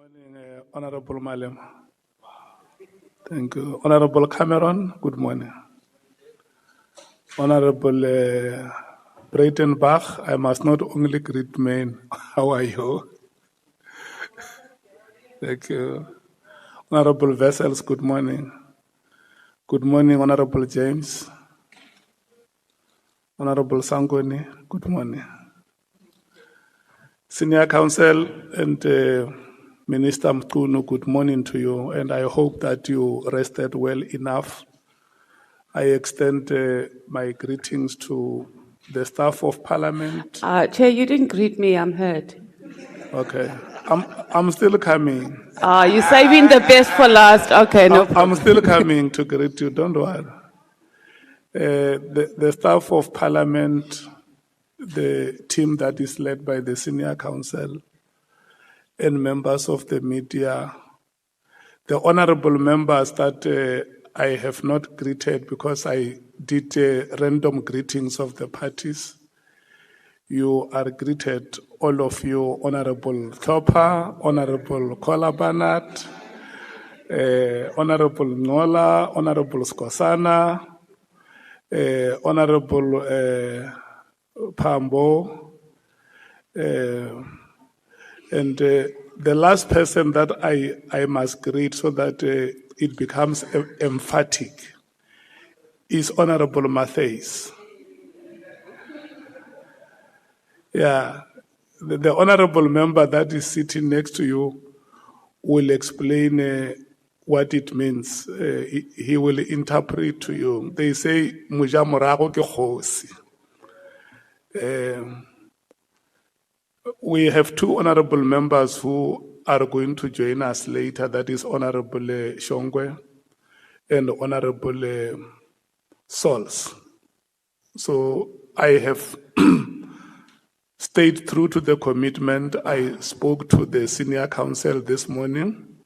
Morning, Honorable Malem. Thank you. Honorable Cameron, good morning. Honorable Breitenbach, I must not only greet men. How are you? Thank you. Honorable Vessels, good morning. Good morning, Honorable James. Honorable Sangoni, good morning. Senior Counsel and Minister Mchunu, good morning to you, and I hope that you rested well enough. I extend my greetings to the staff of Parliament. Chair, you didn't greet me, I'm hurt. Okay, I'm still coming. You're saving the best for last. Okay, no problem. I'm still coming to greet you, don't worry. The staff of Parliament, the team that is led by the Senior Counsel, and members of the media, the honorable members that I have not greeted because I did random greetings of the parties. You are greeted, all of you, Honorable Thopa, Honorable Kolabanat, Honorable Ngola, Honorable Skosana, Honorable Pambo, and the last person that I must greet so that it becomes emphatic is Honorable Mattheys. Yeah, the honorable member that is sitting next to you will explain what it means. He will interpret to you. They say, Muja morago ke kgosi. We have two honorable members who are going to join us later. That is Honorable Shongwe and Honorable Sols. So I have stayed true to the commitment. I spoke to the Senior Counsel this morning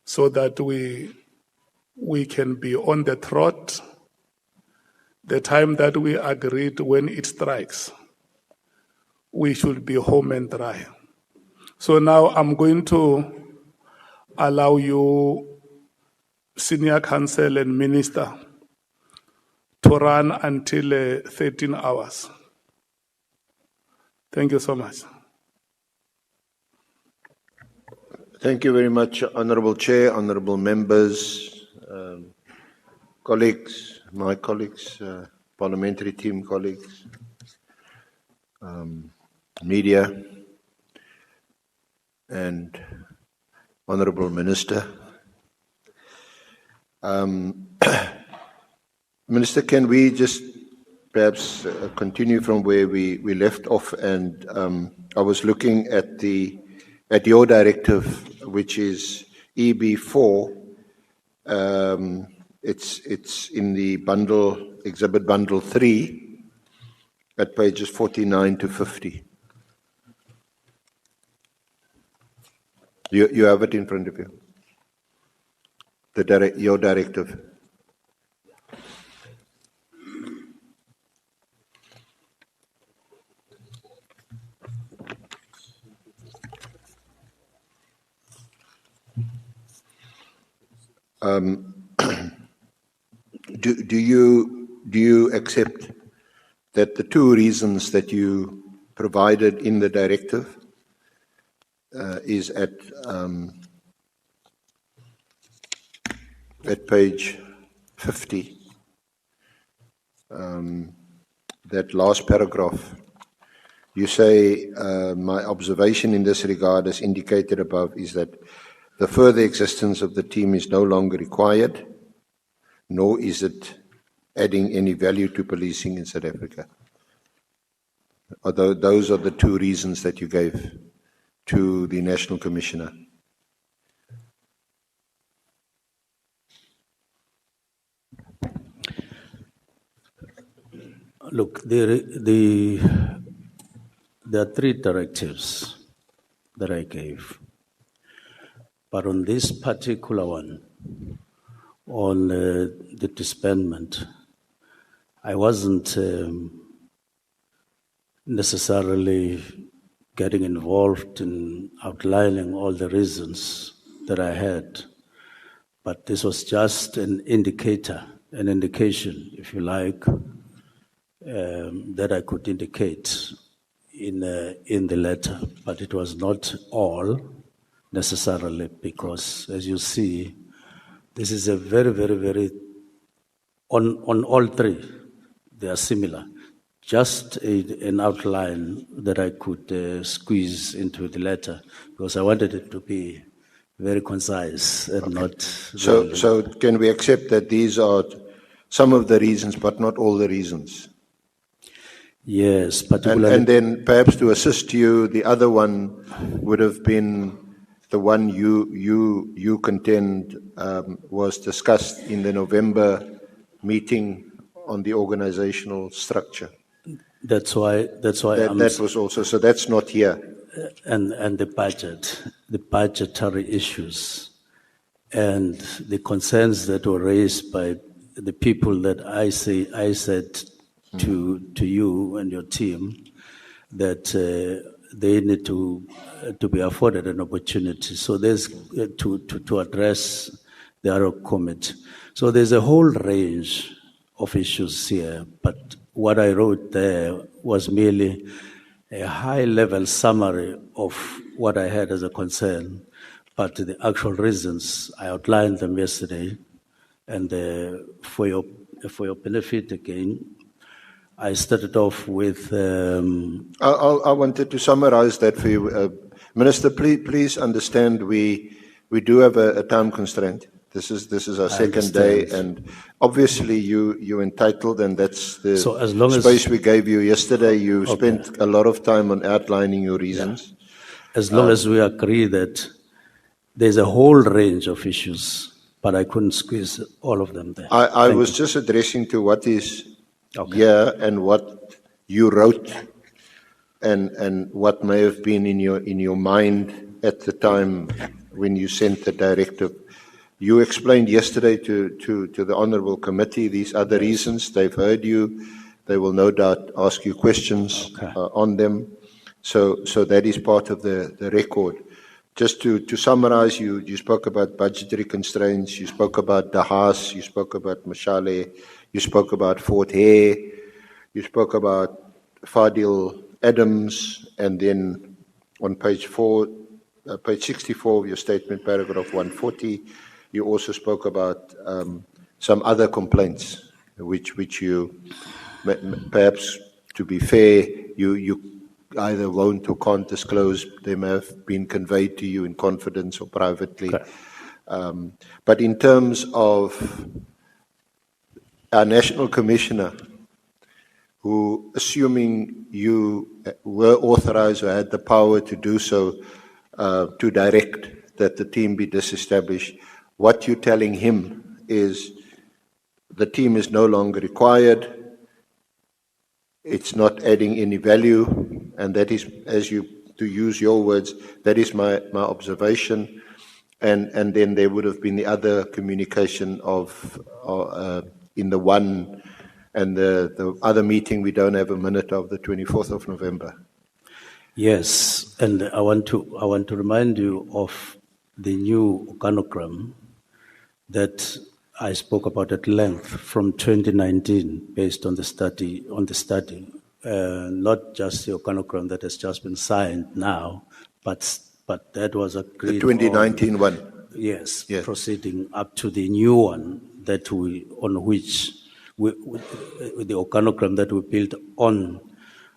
so that we can be on the trot the time that we agreed when it strikes. We should be home and dry. So now I'm going to allow you, Senior Counsel and Minister, to run until 13 hours. Thank you so much. Thank you very much, Honourable Chair, honourable members, colleagues, my colleagues, parliamentary team colleagues, media, and Honourable Minister. Minister, can we just perhaps continue from where we left off? And I was looking at your directive, which is EB4. It's in the bundle, exhibit bundle 3, at pages 49 to 50. You have it in front of you. Your directive. Do you accept that the two reasons that you provided in the directive is at page 50, that last paragraph? You say, my observation in this regard, as indicated above, is that the further existence of the team is no longer required, nor is it adding any value to policing in South Africa. Although those are the two reasons that you gave to the National Commissioner. Look, there are three directives that I gave. But on this particular one, on the disbandment, I wasn't necessarily getting involved in outlining all the reasons that I had. But this was just an indicator, an indication, if you like, that I could indicate in the letter. But it was not all necessarily, because as you see, this is a very, very, very, on all three, they are similar. Just an outline that I could squeeze into the letter, because I wanted it to be very concise and not... So can we accept that these are some of the reasons, but not all the reasons? Yes, particularly... And then perhaps to assist you, the other one would have been the one you contend was discussed in the November meeting on the organizational structure. That's why that was also, so that's not here. And the budget, the budgetary issues, and the concerns that were raised by the people that I said to you and your team that they need to be afforded an opportunity. So there's to address the Ad Hoc Committee. So there's a whole range of issues here, but what I wrote there was merely a high-level summary of what I had as a concern, but the actual reasons, I outlined them yesterday, and for your benefit again, I started off with... I wanted to summarize that for you. Minister, please understand we do have a time constraint. This is our second day, and obviously you're entitled, and that's the space we gave you yesterday. You spent a lot of time on outlining your reasons. Yeah. As long as we agree that there's a whole range of issues, but I couldn't squeeze all of them there. I was just addressing to what is here and what you wrote, and what may have been in your mind at the time when you sent the directive. You explained yesterday to the Honourable Committee these other reasons. They've heard you. They will no doubt ask you questions on them. So that is part of the record. Just to summarize, you spoke about budgetary constraints, you spoke about Dahas, you spoke about Mashale, you spoke about Fort Hare, you spoke about Fadil Adams, and then on page 64 of your statement, paragraph 140, you also spoke about some other complaints, which you, perhaps to be fair, you either won't or can't disclose. They may have been conveyed to you in confidence or privately. But in terms of our National Commissioner, who, assuming you were authorized or had the power to do so, to direct that the team be disestablished, what you're telling him is the team is no longer required, it's not adding any value, and that is, to use your words, that is my observation, and then there would have been the other communication of in the one, and the other meeting we don't have a minute of, the 24th of November. Yes, and I want to remind you of the new organogram that I spoke about at length from 2019, based on the study, not just the organogram that has just been signed now, but that was agreed. The 2019 one. Yes, proceeding up to the new one that the organogram that we built on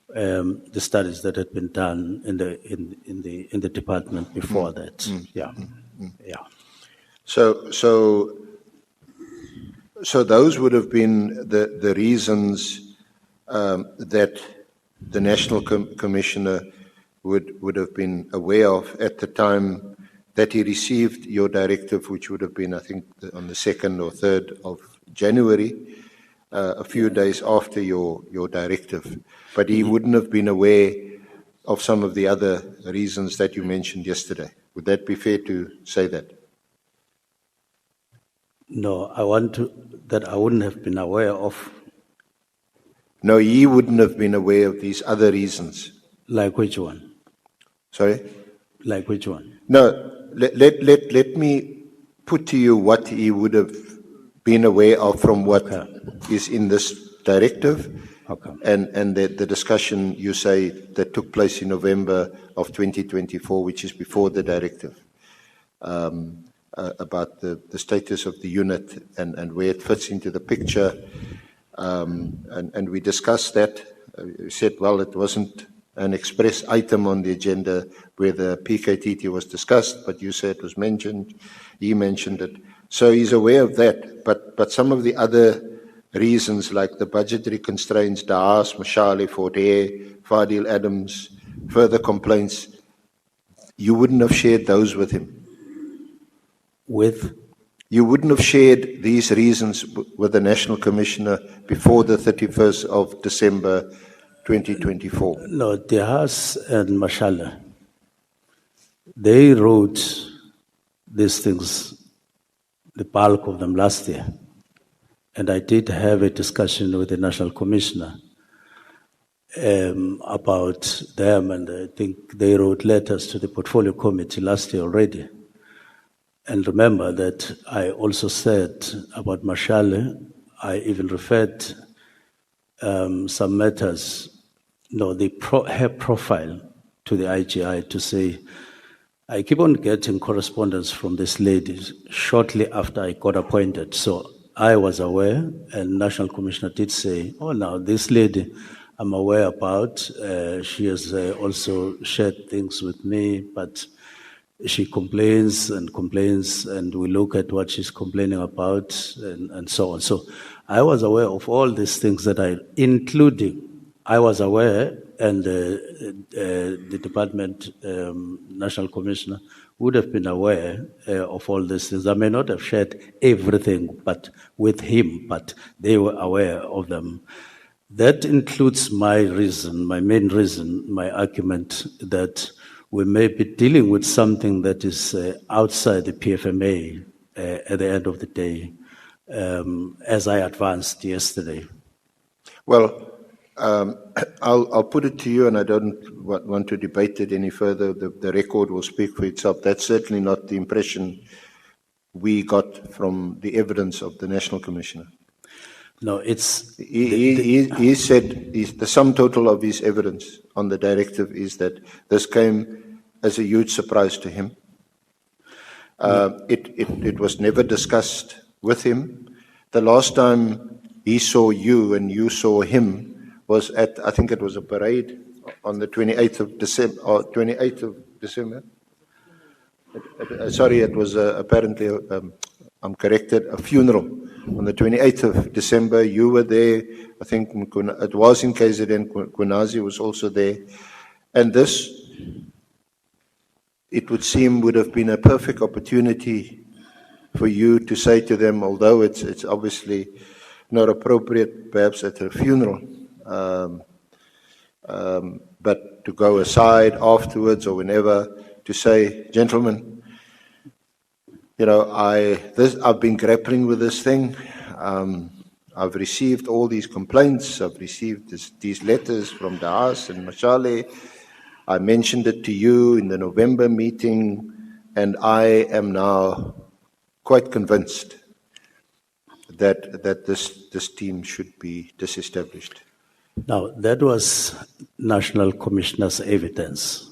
the studies that had been done in the department before that. Yeah. So those would have been the reasons that the National Commissioner would have been aware of at the time that he received your directive, which would have been, I think, on the 2nd or 3rd of January, a few days after your directive. But he wouldn't have been aware of some of the other reasons that you mentioned yesterday. Would that be fair to say that? No, I wouldn't have been aware of. No, he wouldn't have been aware of these other reasons. Like which one? Sorry? Like which one? No, let me put to you what he would have been aware of from what is in this directive Okay. and the discussion you say that took place in November of 2024, which is before the directive, about the status of the unit and where it fits into the picture. And we discussed that. We said, well, it wasn't an express item on the agenda where the PKTT was discussed, but you said it was mentioned. He mentioned it. So he's aware of that. But some of the other reasons, like the budgetary constraints, Daas, Mashali, Fort Hare, Fadil Adams, further complaints, you wouldn't have shared those with him. You wouldn't have shared these reasons with the National Commissioner before the 31st of December 2024. No, Daas and Mashala, they wrote these things, the bulk of them last year. And I did have a discussion with the National Commissioner about them, and I think they wrote letters to the Portfolio Committee last year already. And remember that I also said about Mashale, I even referred some matters, her profile to the IGI to say, I keep on getting correspondence from this lady shortly after I got appointed. So I was aware, and National Commissioner did say, oh, now this lady I'm aware about, she has also shared things with me, but she complains, and we look at what she's complaining about, and so on. So I was aware of all these things that I was aware, and the department, National Commissioner, would have been aware of all these things. I may not have shared everything but with him, but they were aware of them. That includes my main reason, my argument that we may be dealing with something that is outside the PFMA at the end of the day, as I advanced yesterday. Well, I'll put it to you, and I don't want to debate it any further. The record will speak for itself. That's certainly not the impression we got from the evidence of the National Commissioner. No, it's... He said the sum total of his evidence on the directive is that this came as a huge surprise to him. It was never discussed with him. The last time he saw you and you saw him was at, I think it was a parade on the 28th of December, or 28th of December. Sorry, it was apparently, I'm corrected, a funeral. On the 28th of December, you were there. I think it was in KZN, Kunazi was also there. And this, it would seem, would have been a perfect opportunity for you to say to them, although it's obviously not appropriate perhaps at a funeral, but to go aside afterwards or whenever to say, gentlemen, I've been grappling with this thing. I've received all these complaints. I've received these letters from Daas and Mashale. I mentioned it to you in the November meeting, and I am now quite convinced that this team should be disestablished. Now, that was National Commissioner's evidence.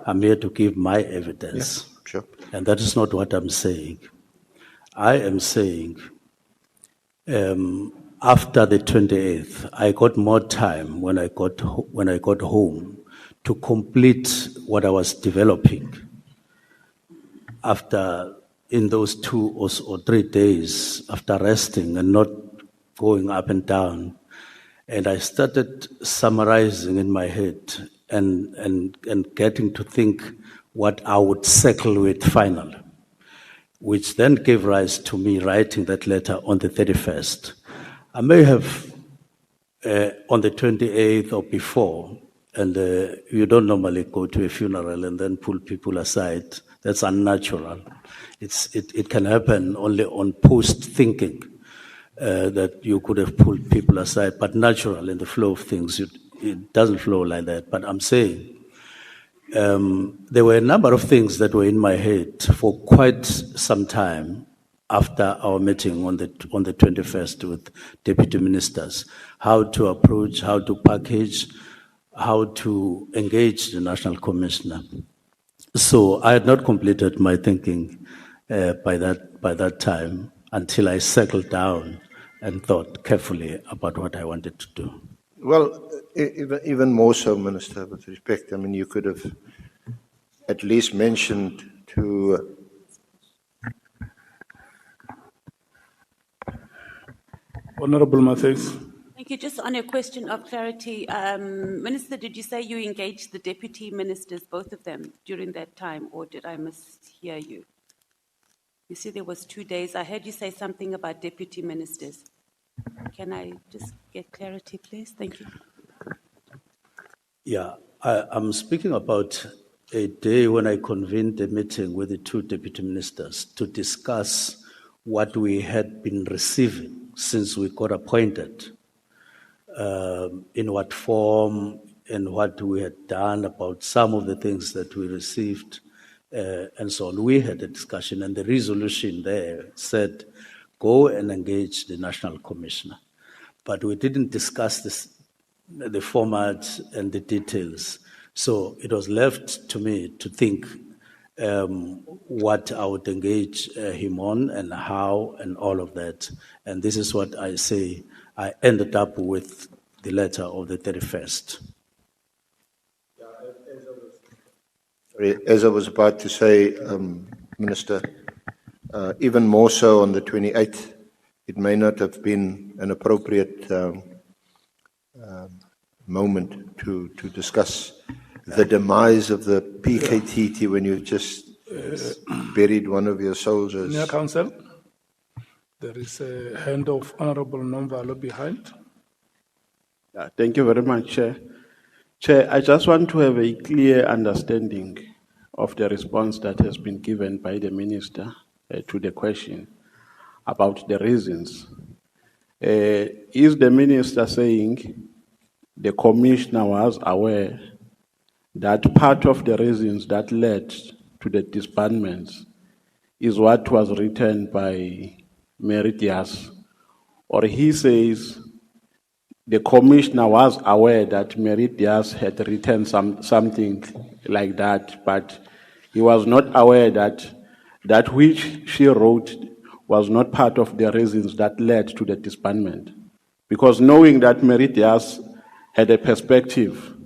I'm here to give my evidence. Yeah, sure. And that is not what I'm saying. I am saying after the 28th, I got more time when I got home to complete what I was developing. After, in those 2 or 3 days, after resting and not going up and down, and I started summarizing in my head and getting to think what I would settle with finally, which then gave rise to me writing that letter on the 31st. I may have, on the 28th or before, and you don't normally go to a funeral and then pull people aside. That's unnatural. It can happen only on post-thinking that you could have pulled people aside, but natural in the flow of things, it doesn't flow like that. But I'm saying, There were a number of things that were in my head for quite some time after our meeting on the 21st with deputy ministers, how to approach, how to package, how to engage the National Commissioner. So I had not completed my thinking by that time until I settled down and thought carefully about what I wanted to do. Well, even more so, Minister, with respect, I mean, you could have at least mentioned to... Honorable Mathis. Thank you. Just on a question of clarity, Minister, did you say you engaged the deputy ministers, both of them, during that time, or did I mishear you? You said there was 2 days. I heard you say something about deputy ministers. Can I just get clarity, please? Thank you. Yeah, I'm speaking about a day when I convened a meeting with the two deputy ministers to discuss what we had been receiving since we got appointed, in what form and what we had done about some of the things that we received, and so on. We had a discussion, and the resolution there said, go and engage the National Commissioner. But we didn't discuss the format and the details. So it was left to me to think what I would engage him on and how and all of that. And this is what I say. I ended up with the letter of the 31st. As I was about to say, Minister, even more so on the 28th, it may not have been an appropriate moment to discuss the demise of the PKTT when you just buried one of your soldiers. Senior Counsel, there is a hand of Honorable Nomvalo behind. Thank you very much, Chair. Chair, I just want to have a clear understanding of the response that has been given by the Minister to the question about the reasons. Is the Minister saying the Commissioner was aware that part of the reasons that led to the disbandments is what was written by Mary Diaz? Or he says the Commissioner was aware that Mary Diaz had written something like that, but he was not aware that that which she wrote was not part of the reasons that led to the disbandment. Because knowing that Mary Diaz had a perspective,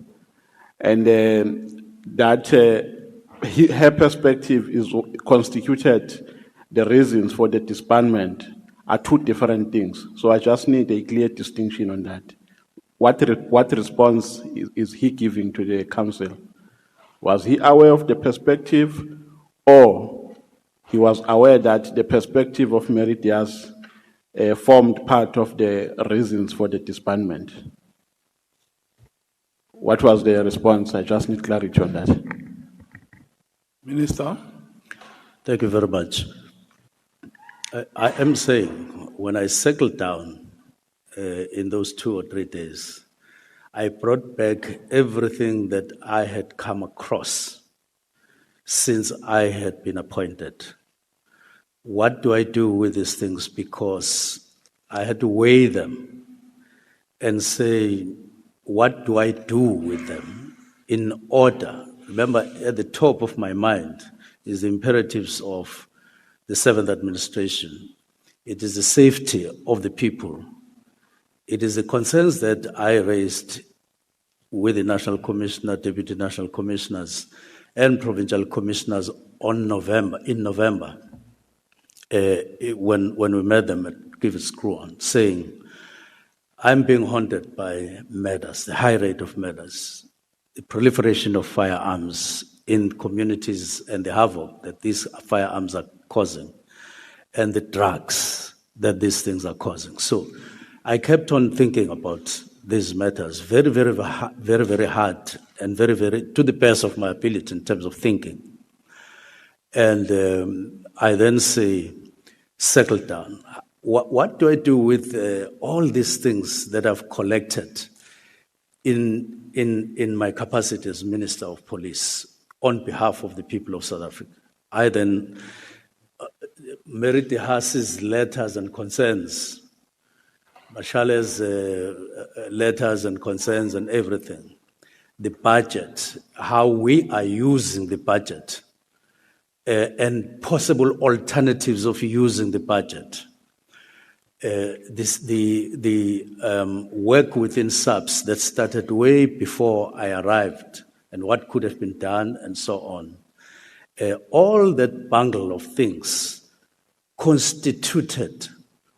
and that her perspective is constituted the reasons for the disbandment, are two different things. So I just need a clear distinction on that. What response is he giving to the council? Was he aware of the perspective, or he was aware that the perspective of Mary Diaz formed part of the reasons for the disbandment? What was the response? I just need clarity on that. Minister. Thank you very much. I am saying, when I settled down in those 2 or 3 days, I brought back everything that I had come across since I had been appointed. What do I do with these things? Because I had to weigh them and say, what do I do with them in order? Remember, at the top of my mind is the imperatives of the 7th administration. It is the safety of the people. It is the concerns that I raised with the National Commissioner, Deputy National Commissioners, and Provincial Commissioners in November, when we met them at Give It Screw On, saying, I'm being haunted by murders, the high rate of murders, the proliferation of firearms in communities and the havoc that these firearms are causing, and the drugs that these things are causing. So I kept on thinking about these matters very, very, very, very hard and very, very to the best of my ability in terms of thinking. And I then say, settle down. What do I do with all these things that I've collected in my capacity as Minister of Police? on behalf of the people of South Africa. I then Merit Haas's letters and concerns, Mashale's letters and concerns and everything, the budget, how we are using the budget, and possible alternatives of using the budget. The work within SABS that started way before I arrived and what could have been done and so on. All that bundle of things constituted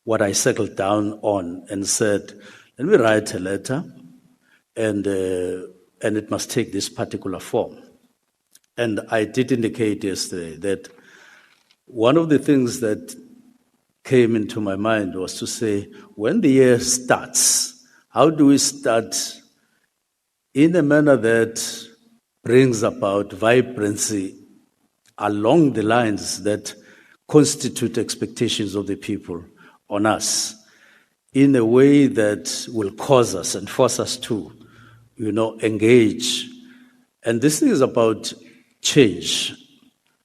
what I settled down on and said, let me write a letter and it must take this particular form. And I did indicate yesterday that one of the things that came into my mind was to say, when the year starts, how do we start in a manner that brings about vibrancy along the lines that constitute expectations of the people on us in a way that will cause us and force us to, engage. And this thing is about change.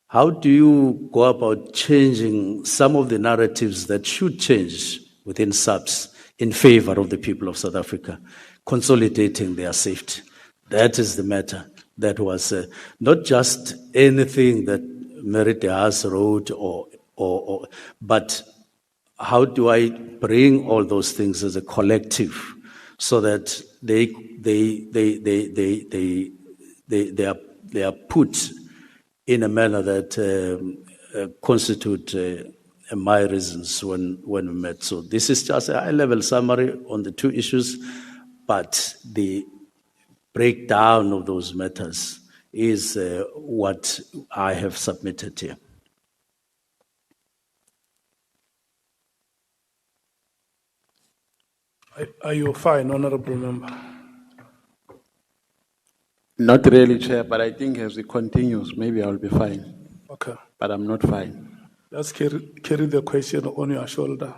How do you go about changing some of the narratives that should change within SABS in favor of the people of South Africa, consolidating their safety? That is the matter. That was not just anything that Merit Haas wrote, but how do I bring all those things as a collective so that they are put in a manner that constitute my reasons when we met. So this is just a high-level summary on the two issues, but the breakdown of those matters is what I have submitted here. Are you fine, Honorable Member? Not really, Chair, but I think as it continues, maybe I'll be fine. Okay. But I'm not fine. Just carry the question on your shoulder.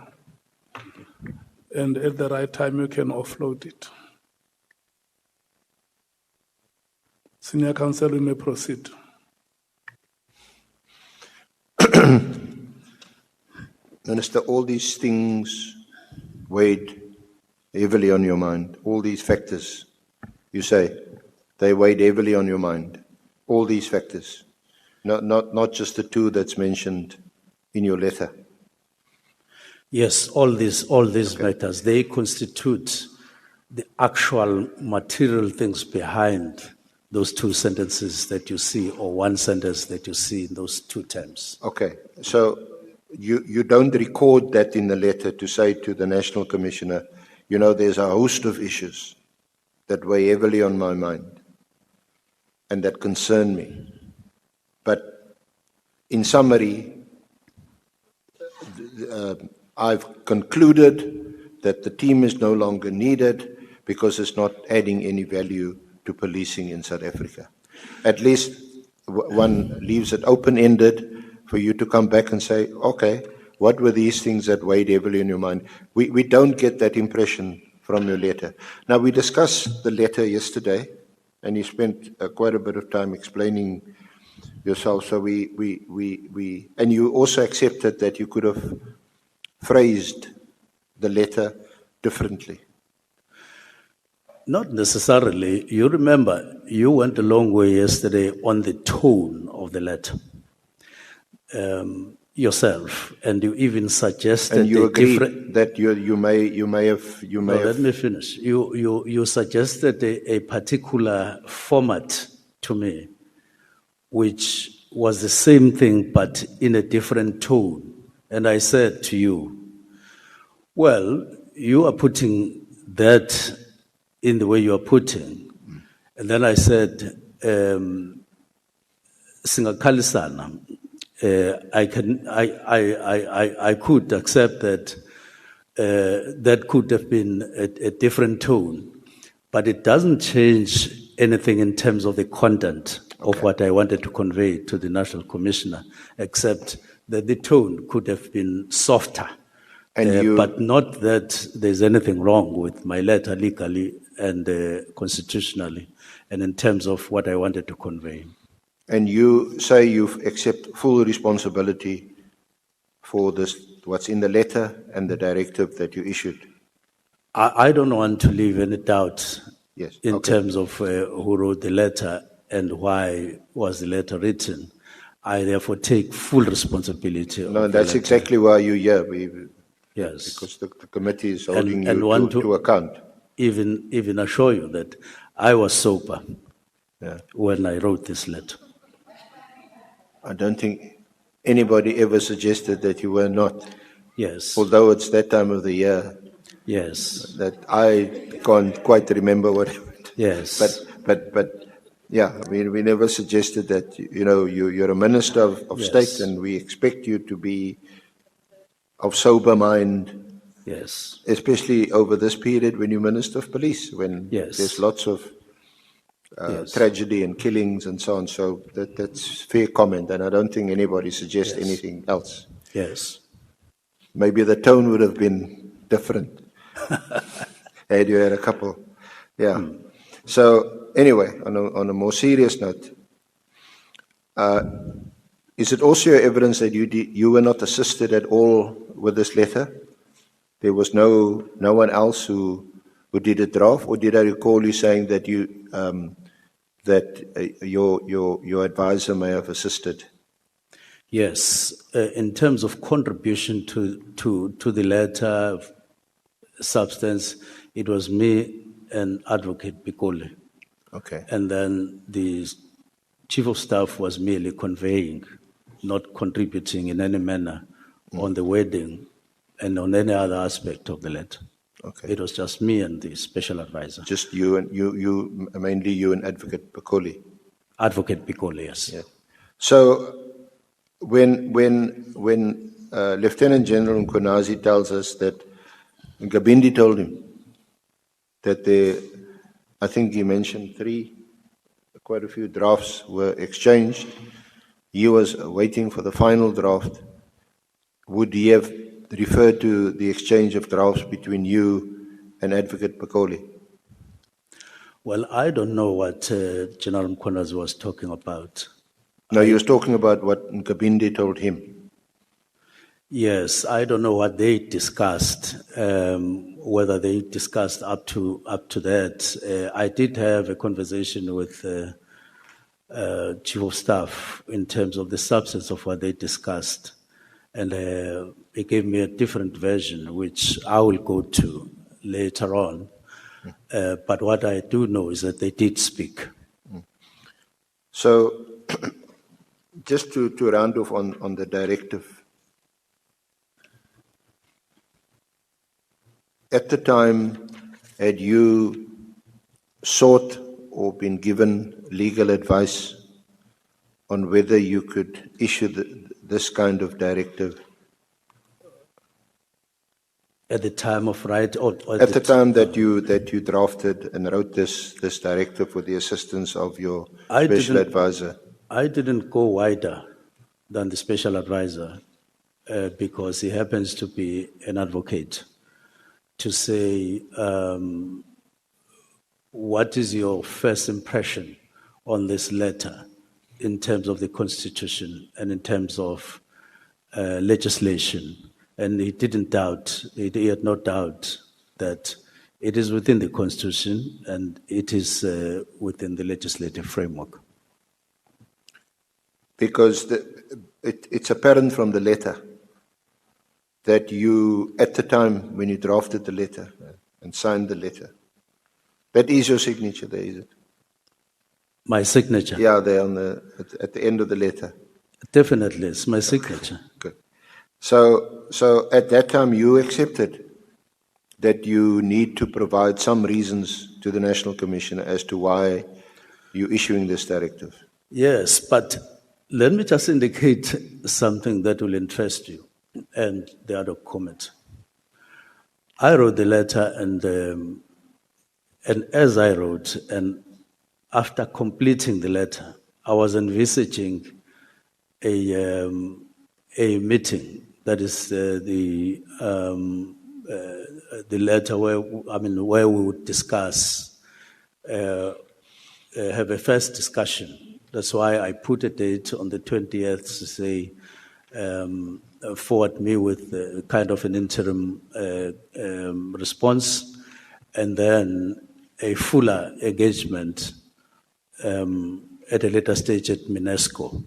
And at the right time, you can offload it. Senior Counsel, you may proceed. Minister, all these things weighed heavily on your mind. All these factors, you say, they weighed heavily on your mind. All these factors, not just the two that's mentioned in your letter. Yes, all these matters, they constitute the actual material things behind those two sentences that you see, or one sentence that you see in those two terms. Okay, so you don't record that in the letter to say to the National Commissioner, there's a host of issues that weigh heavily on my mind and that concern me. But in summary, I've concluded that the team is no longer needed because it's not adding any value to policing in South Africa. At least one leaves it open-ended for you to come back and say, okay, what were these things that weighed heavily in your mind? We don't get that impression from your letter. Now, we discussed the letter yesterday, and you spent quite a bit of time explaining yourself. So and you also accepted that you could have phrased the letter differently. Not necessarily. You remember, you went a long way yesterday on the tone of the letter yourself, and you even suggested. And you agreed that you may have. Let me finish. You suggested a particular format to me, which was the same thing but in a different tone, and I said to you, well, you are putting that in the way you are putting. And then I said, Singakalisana, I could accept that that could have been a different tone, but it doesn't change anything in terms of the content of what I wanted to convey to the National Commissioner, except that the tone could have been softer. But not that there's anything wrong with my letter legally and constitutionally, and in terms of what I wanted to convey. And you say you accept full responsibility for this, what's in the letter and the directive that you issued? I don't want to leave any doubt Yes, in okay. terms of who wrote the letter and why was the letter written. I therefore take full responsibility. No, of the that's letter. exactly why you're here. Yes. Because the committee is holding And you want to account. Even assure you that I was sober Yeah. when I wrote this letter. I don't think anybody ever suggested that you were not, Yes. although it's that time of the year Yes. that I can't quite remember what happened. Yes. But yeah, we never suggested that, you're a minister of Yes. state, and we expect you to be of sober mind, Yes. especially over this period when you're Minister of Police, when Yes. there's lots of Yes. tragedy and killings and so on. So that's fair comment, and I don't think anybody suggests Yes. anything else. Yes. Maybe the tone would have been different had you had a couple. Yeah. So anyway, on a more serious note, is it also your evidence that you were not assisted at all with this letter? There was no one else who did a draft, or did I recall you saying that your advisor may have assisted? Yes. In terms of contribution to the letter substance, it was me and Advocate Pikole. Okay. And then the Chief of Staff was merely conveying, not contributing in any manner on the wording and on any other aspect of the letter. Okay. It was just me and the Special Advisor. Just you and mainly you and Advocate Pikole. Advocate Pikole, yes. Yeah. So when Lieutenant General Kunazi tells us that Gabindi told him that I think he mentioned quite a few drafts were exchanged. He was waiting for the final draft. Would he have referred to the exchange of drafts between you and Advocate Pikole? Well, I don't know what General Mkhwanazi was talking about. No, he was talking about what Gabindi told him. Yes, I don't know what they discussed, whether they discussed up to that. I did have a conversation with Chief of Staff in terms of the substance of what they discussed, and he gave me a different version, which I will go to later on. But what I do know is that they did speak. So, just to round off on the directive, at the time, had you sought or been given legal advice on whether you could issue this kind of directive? At the time of right, or At the time that you drafted and wrote this directive with the assistance of your special advisor? I didn't go wider than the special advisor because he happens to be an advocate, to say, what is your first impression on this letter in terms of the Constitution and in terms of legislation? And he didn't doubt, he had no doubt that it is within the Constitution and it is within the legislative framework. Because it's apparent from the letter that you, at the time when you drafted the letter and signed the letter, that is your signature there, is it? My signature? Yeah, there at the end of the letter. Definitely, it's my signature. Good. So at that time you accepted that you need to provide some reasons to the National Commissioner as to why you're issuing this directive. Yes, but let me just indicate something that will interest you and the Ad Hoc Committee. I wrote the letter, and as I wrote, and after completing the letter, I was envisaging a meeting. That is the letter where we would discuss, have a first discussion That's why I put a date on the 20th to say, forward me with kind of an interim response, and then a fuller engagement at a later stage at UNESCO.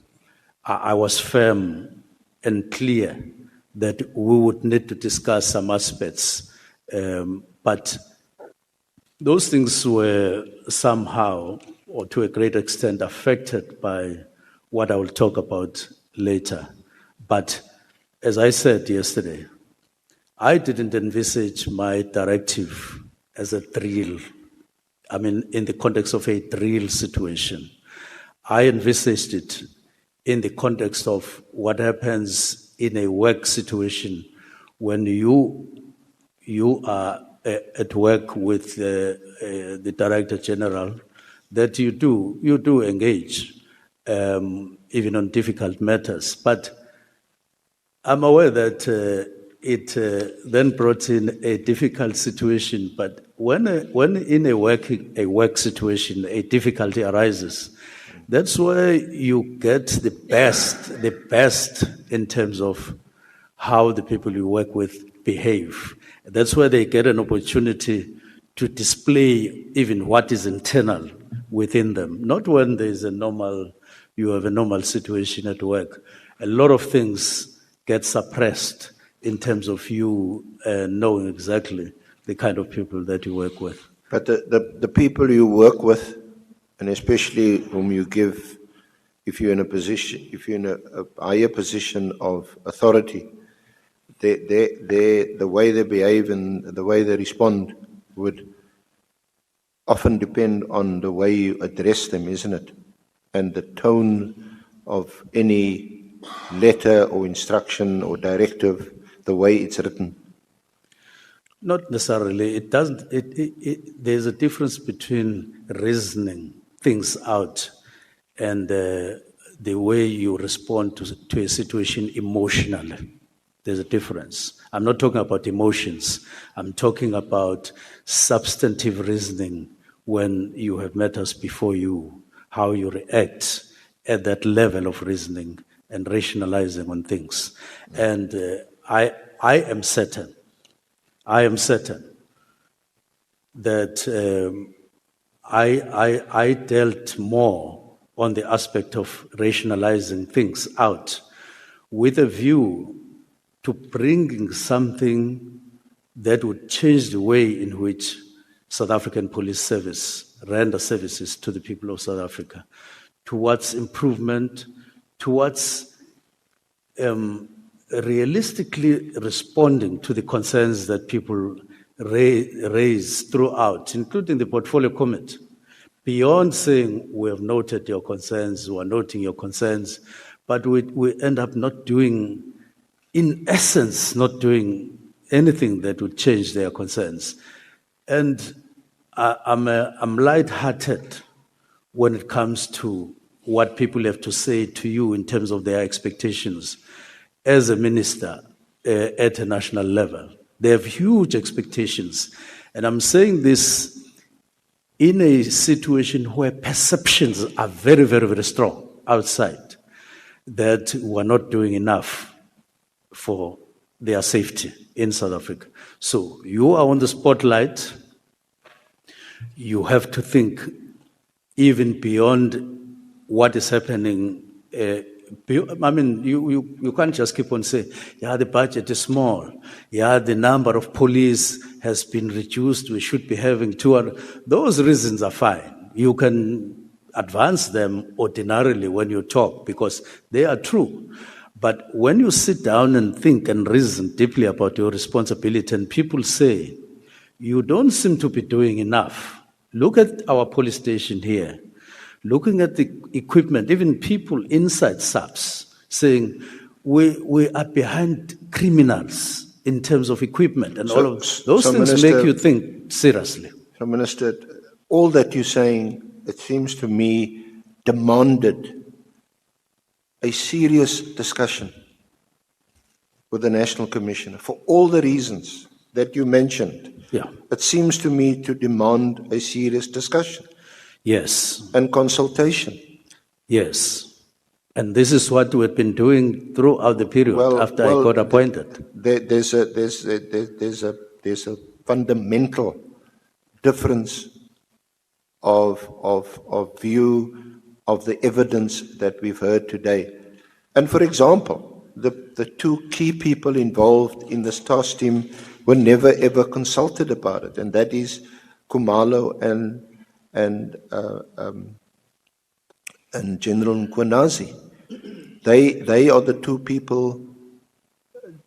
I was firm and clear that we would need to discuss some aspects, but those things were somehow, or to a great extent, affected by what I will talk about later. But as I said yesterday, I didn't envisage my directive as a drill. I mean, in the context of a drill situation. I envisaged it in the context of what happens in a work situation when you are at work with the Director General, that you do engage, even on difficult matters. But I'm aware that it then brought in a difficult situation. But when in a work situation a difficulty arises, that's where you get the best in terms of how the people you work with behave. That's where they get an opportunity to display even what is internal within them. Not when you have a normal situation at work. A lot of things get suppressed in terms of you knowing exactly the kind of people that you work with. But the people you work with, and especially whom you give, if you're in a higher position of authority, the way they behave and the way they respond would often depend on the way you address them, isn't it? And the tone of any letter or instruction or directive, the way it's written. Not necessarily. It doesn't. There's a difference between reasoning things out and the way you respond to a situation emotionally. There's a difference. I'm not talking about emotions. I'm talking about substantive reasoning when you have matters before you, how you react at that level of reasoning and rationalizing on things. And I am certain that I dealt more on the aspect of rationalizing things out with a view to bringing something that would change the way in which South African Police Service render services to the people of South Africa, towards improvement, towards realistically responding to the concerns that people raise throughout, including the portfolio committee. Beyond saying we have noted your concerns, we are noting your concerns, but we end up not doing, in essence, not doing anything that would change their concerns. And I'm lighthearted when it comes to what people have to say to you in terms of their expectations as a minister at a national level. They have huge expectations. And I'm saying this in a situation where perceptions are very, very, very strong outside that we're not doing enough for their safety in South Africa. So you are on the spotlight. You have to think even beyond what is happening. I mean, you can't just keep on saying, yeah, the budget is small. Yeah, the number of police has been reduced. We should be having 200. Those reasons are fine. You can advance them ordinarily when you talk because they are true. But when you sit down and think and reason deeply about your responsibility and people say, you don't seem to be doing enough. Look at our police station here. Looking at the equipment, even people inside SABC saying, we are behind criminals in terms of equipment and all of those things Minister, make you think seriously. So, Minister, all that you're saying, it seems to me, demanded a serious discussion with the National Commissioner for all the reasons that you mentioned. Yeah. It seems to me to demand a serious discussion. Yes. And consultation. Yes. And this is what we've been doing throughout the period after I got appointed. There's a fundamental difference of view of the evidence that we've heard today. And for example, the two key people involved in this task team were never ever consulted about it, and that is Khumalo and General Mkhwanazi. They are the two people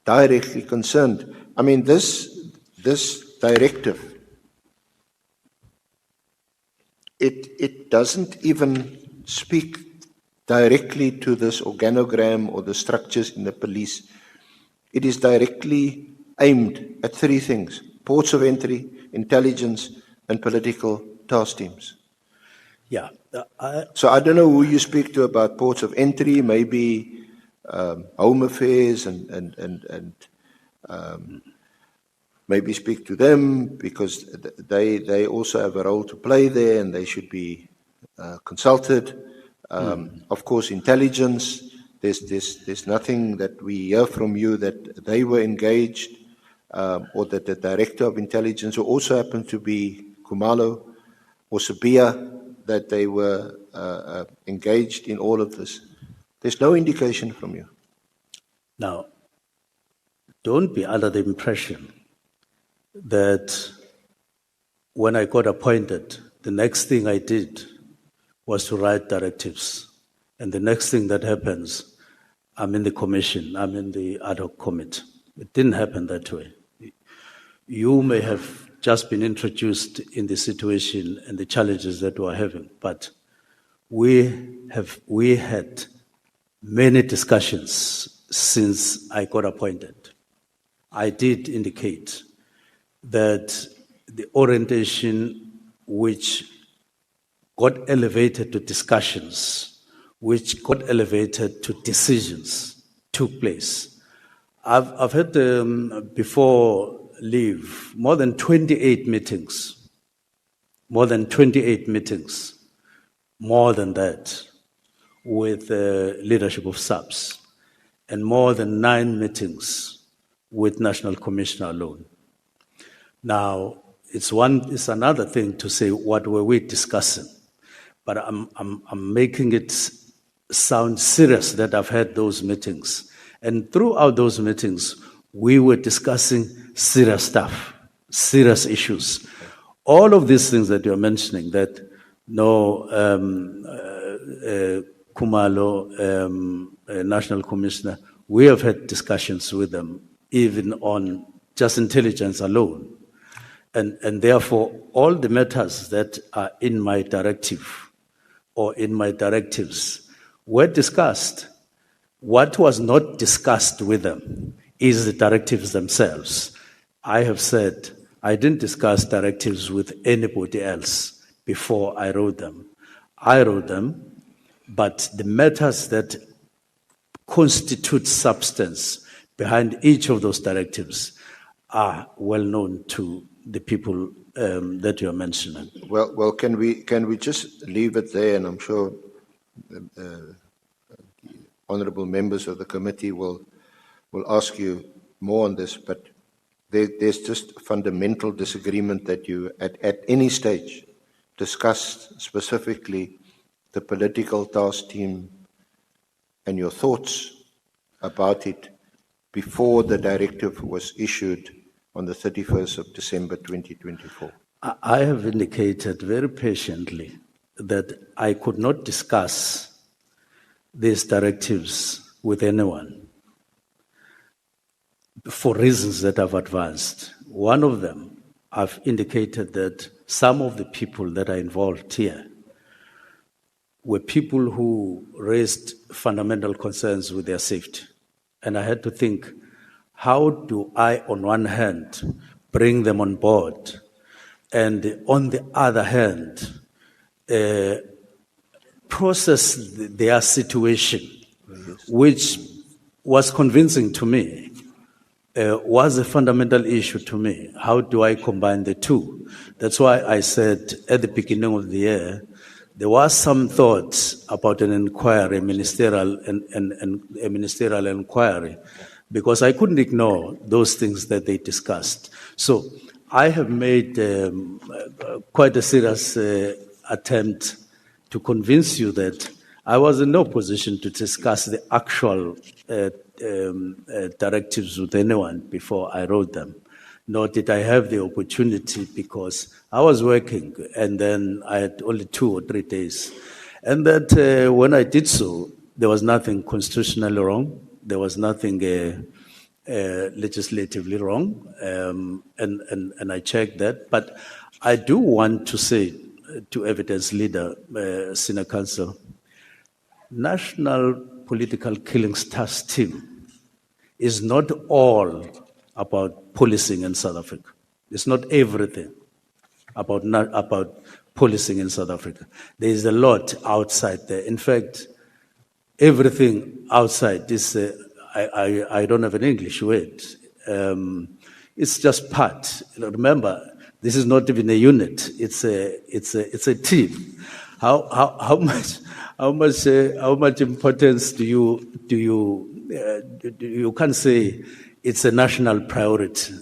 directly concerned. I mean, this directive, it doesn't even speak directly to this organogram or the structures in the police. It is directly aimed at three things: ports of entry, intelligence, and political task teams. Yeah. So I don't know who you speak to about ports of entry, maybe Home Affairs and maybe speak to them, because they also have a role to play there and they should be consulted. Of course, intelligence, there's nothing that we hear from you that they were engaged or that the director of intelligence, who also happened to be Khumalo or Sabia, that they were engaged in all of this. There's no indication from you. Now, don't be under the impression that when I got appointed, the next thing I did was to write directives. And the next thing that happens, I'm in the commission, I'm in the Ad Hoc Committee. It didn't happen that way. You may have just been introduced in the situation and the challenges that we're having, but we had many discussions since I got appointed. I did indicate that the orientation which got elevated to discussions, which got elevated to decisions, took place. I've had before leave more than 28 meetings, more than that, with the leadership of SABC, and more than 9 meetings with National Commissioner alone. Now, it's another thing to say what were we discussing, but I'm making it sound serious that I've had those meetings, and throughout those meetings we were discussing serious stuff, serious issues. All of these things that you're mentioning, that Khumalo, National Commissioner, we have had discussions with them, even on just intelligence alone. And therefore, all the matters that are in my directive or in my directives were discussed. What was not discussed with them is the directives themselves. I have said I didn't discuss directives with anybody else before I wrote them. I wrote them, but the matters that constitute substance behind each of those directives are well known to the people that you're mentioning. Well, can we just leave it there? And I'm sure honourable members of the committee will ask you more on this, but there's just fundamental disagreement that you, at any stage, discussed specifically the political task team and your thoughts about it before the directive was issued on the 31st of December 2024. I have indicated very patiently that I could not discuss these directives with anyone for reasons that I've advanced. One of them, I've indicated that some of the people that are involved here were people who raised fundamental concerns with their safety. And I had to think, how do I, on one hand, bring them on board, and on the other hand, process their situation, which was convincing to me, was a fundamental issue to me. How do I combine the two? That's why I said at the beginning of the year there was some thought about an inquiry, ministerial and a ministerial inquiry, because I couldn't ignore those things that they discussed. So I have made quite a serious attempt to convince you that I was in no position to discuss the actual directives with anyone before I wrote them, nor did I have the opportunity because I was working and then I had only 2 or 3 days. And that when I did so, there was nothing constitutionally wrong, there was nothing legislatively wrong, and I checked that. But I do want to say to Evidence Leader, Senior Counsel, National Political Killings Task Team is not all about policing in South Africa. It's not everything about policing in South Africa. There is a lot outside there. In fact, everything outside is, I don't have an English word. It's just part. Remember, this is not even a unit. It's a team. How much importance do you can't say it's a national priority,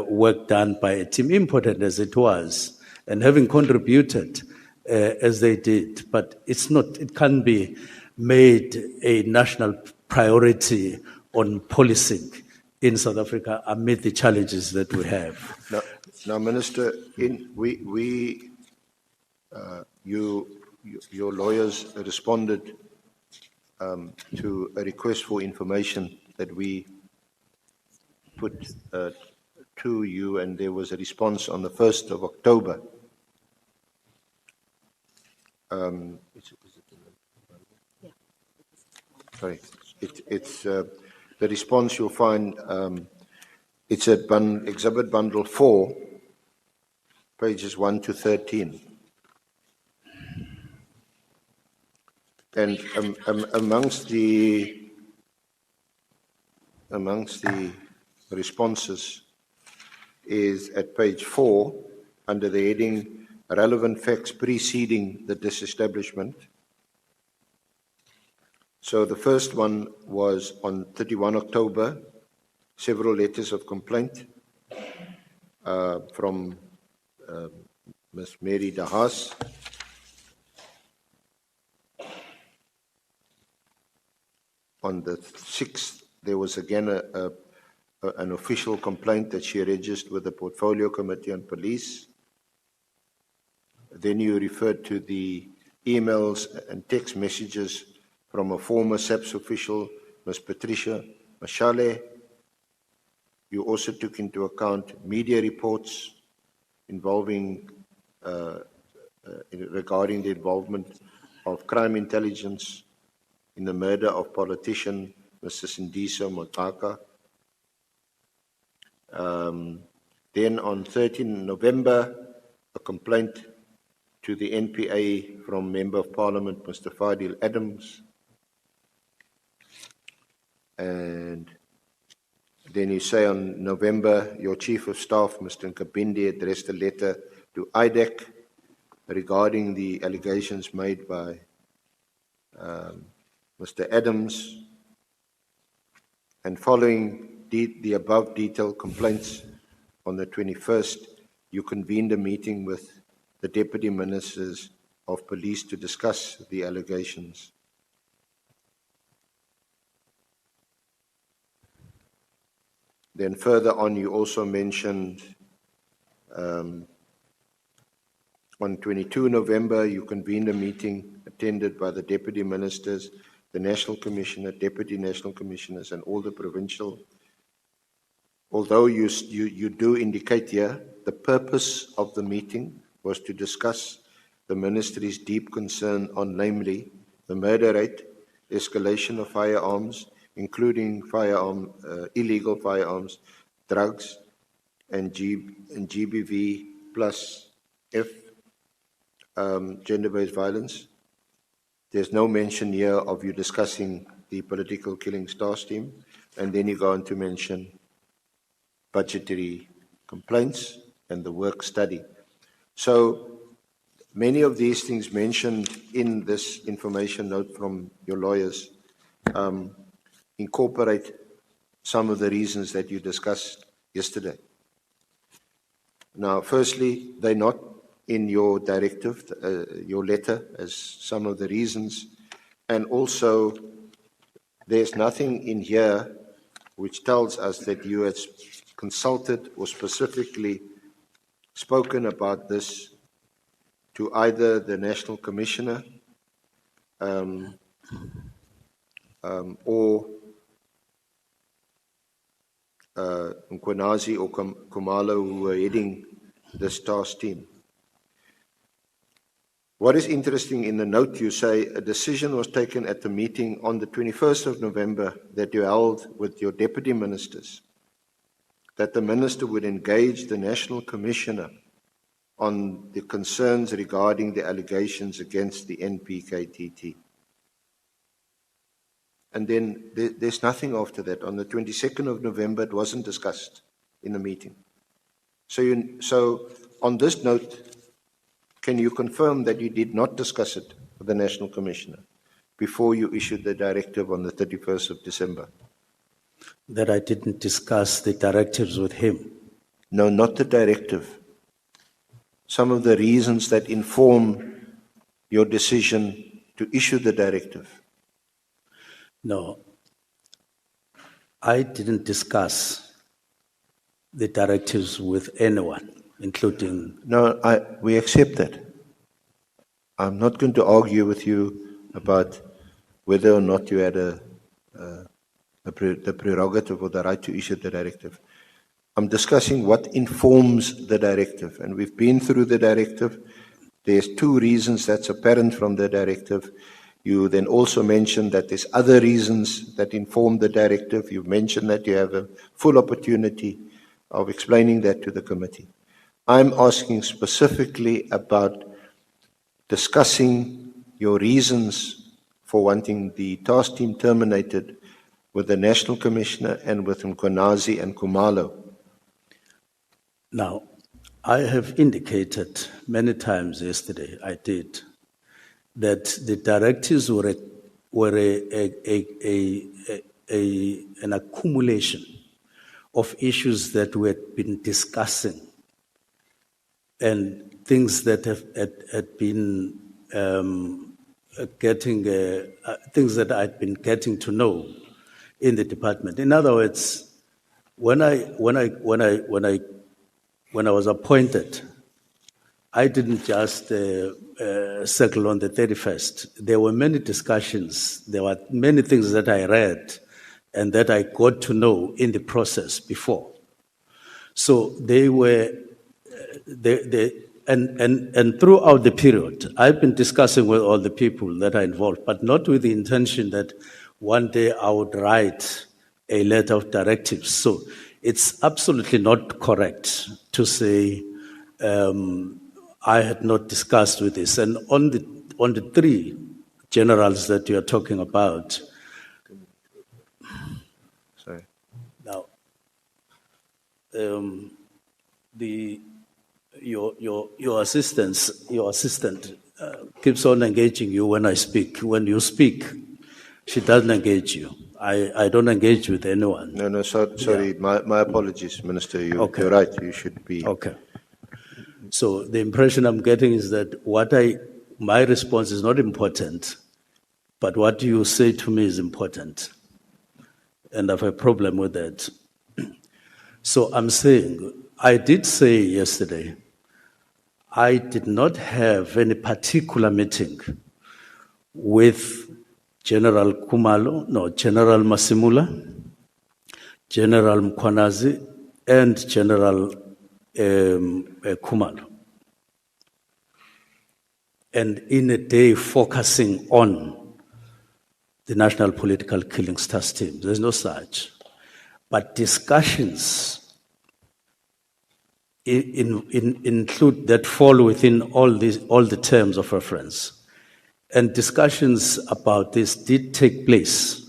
work done by a team, important as it was, and having contributed as they did, but it's not, it can't be made a national priority on policing in South Africa amid the challenges that we have. Now, Minister, your lawyers responded to a request for information that we put to you, and there was a response on the 1st of October. Sorry, it's the response you'll find. It's at Exhibit Bundle 4, pages 1 to 13. And amongst the responses is at page 4, under the heading Relevant Facts Preceding the Disestablishment. So the first one was on 31 October, several letters of complaint from Ms. Mary de Haas. On the 6th, there was again an official complaint that she registered with the Portfolio Committee on Police. Then you referred to the emails and text messages from a former SAPS official, Ms. Patricia Mashale. You also took into account media reports involving, regarding the involvement of crime intelligence in the murder of politician Mr. Sindiso Motaka. Then on 13 November, a complaint to the NPA from Member of Parliament Mr. Fadil Adams. And then you say on November, your Chief of Staff, Mr. Nkabindi, addressed a letter to IDEC regarding the allegations made by Mr. Adams. And following the above detailed complaints, on the 21st, you convened a meeting with the Deputy Ministers of Police to discuss the allegations. Then further on, you also mentioned on 22 November, you convened a meeting attended by the Deputy Ministers, the National Commissioner, Deputy National Commissioners, and all the provincial. Although you do indicate here, the purpose of the meeting was to discuss the Ministry's deep concern on, namely, the murder rate, escalation of firearms, including illegal firearms, drugs, and GBV plus F, gender-based violence. There's no mention here of you discussing the political killings task team, and then you go on to mention budgetary complaints and the work study. So many of these things mentioned in this information note from your lawyers incorporate some of the reasons that you discussed yesterday. Now, firstly, they're not in your directive, your letter, as some of the reasons, and also there's nothing in here which tells us that you had consulted or specifically spoken about this to either the National Commissioner or Mkhwanazi or Khumalo, who were heading this task team. What is interesting in the note, you say a decision was taken at the meeting on the 21st of November that you held with your deputy ministers, that the minister would engage the National Commissioner on the concerns regarding the allegations against the NPKTT. And then there's nothing after that. On the 22nd of November, it wasn't discussed in the meeting. So on this note, can you confirm that you did not discuss it with the National Commissioner before you issued the directive on the 31st of December? That I didn't discuss the directives with him. No, not the directive. Some of the reasons that inform your decision to issue the directive. No, I didn't discuss the directives with anyone, including... No, we accept that. I'm not going to argue with you about whether or not you had the prerogative or the right to issue the directive. I'm discussing what informs the directive, and we've been through the directive. There's two reasons that's apparent from the directive. You then also mentioned that there's other reasons that inform the directive. You've mentioned that you have a full opportunity of explaining that to the committee. I'm asking specifically about discussing your reasons for wanting the task team terminated with the National Commissioner and with Mkhwanazi and Khumalo. Now, I have indicated many times yesterday, I did, that the directives were an accumulation of issues that we had been discussing and things that had been things that I'd been getting to know in the department. In other words, when I was appointed, I didn't just circle on the 31st. There were many discussions. There were many things that I read and that I got to know in the process before. So they were, and throughout the period, I've been discussing with all the people that are involved, but not with the intention that one day I would write a letter of directives. So it's absolutely not correct to say I had not discussed with this. And on the three generals that you are talking about, sorry. Now, your assistant keeps on engaging you when I speak. When you speak, she doesn't engage you. I don't engage with anyone. No, sorry. Yeah. My apologies, Minister. Okay. You're right. You should be. Okay. So the impression I'm getting is that my response is not important, but what you say to me is important. And I have a problem with that. So I'm saying, I did say yesterday, I did not have any particular meeting with General General Masimula, General Mkhwanazi, and General Khumalo. And in a day focusing on the National Political Killings Task Team. There's no such. But discussions include that fall within all the terms of reference. And discussions about this did take place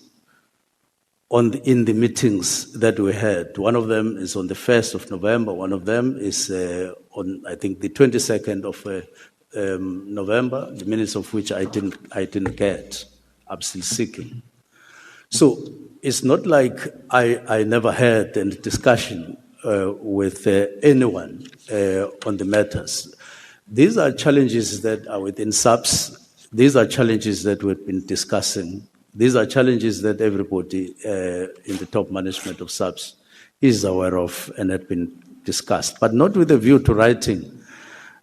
in the meetings that we had. One of them is on the 1st of November. One of them is on, I think, the 22nd November, the minutes of which I didn't get. I'm still seeking. So it's not like I never had any discussion with anyone on the matters. These are challenges that are within SABS. These are challenges that we've been discussing. These are challenges that everybody in the top management of SABS is aware of and had been discussed, but not with a view to writing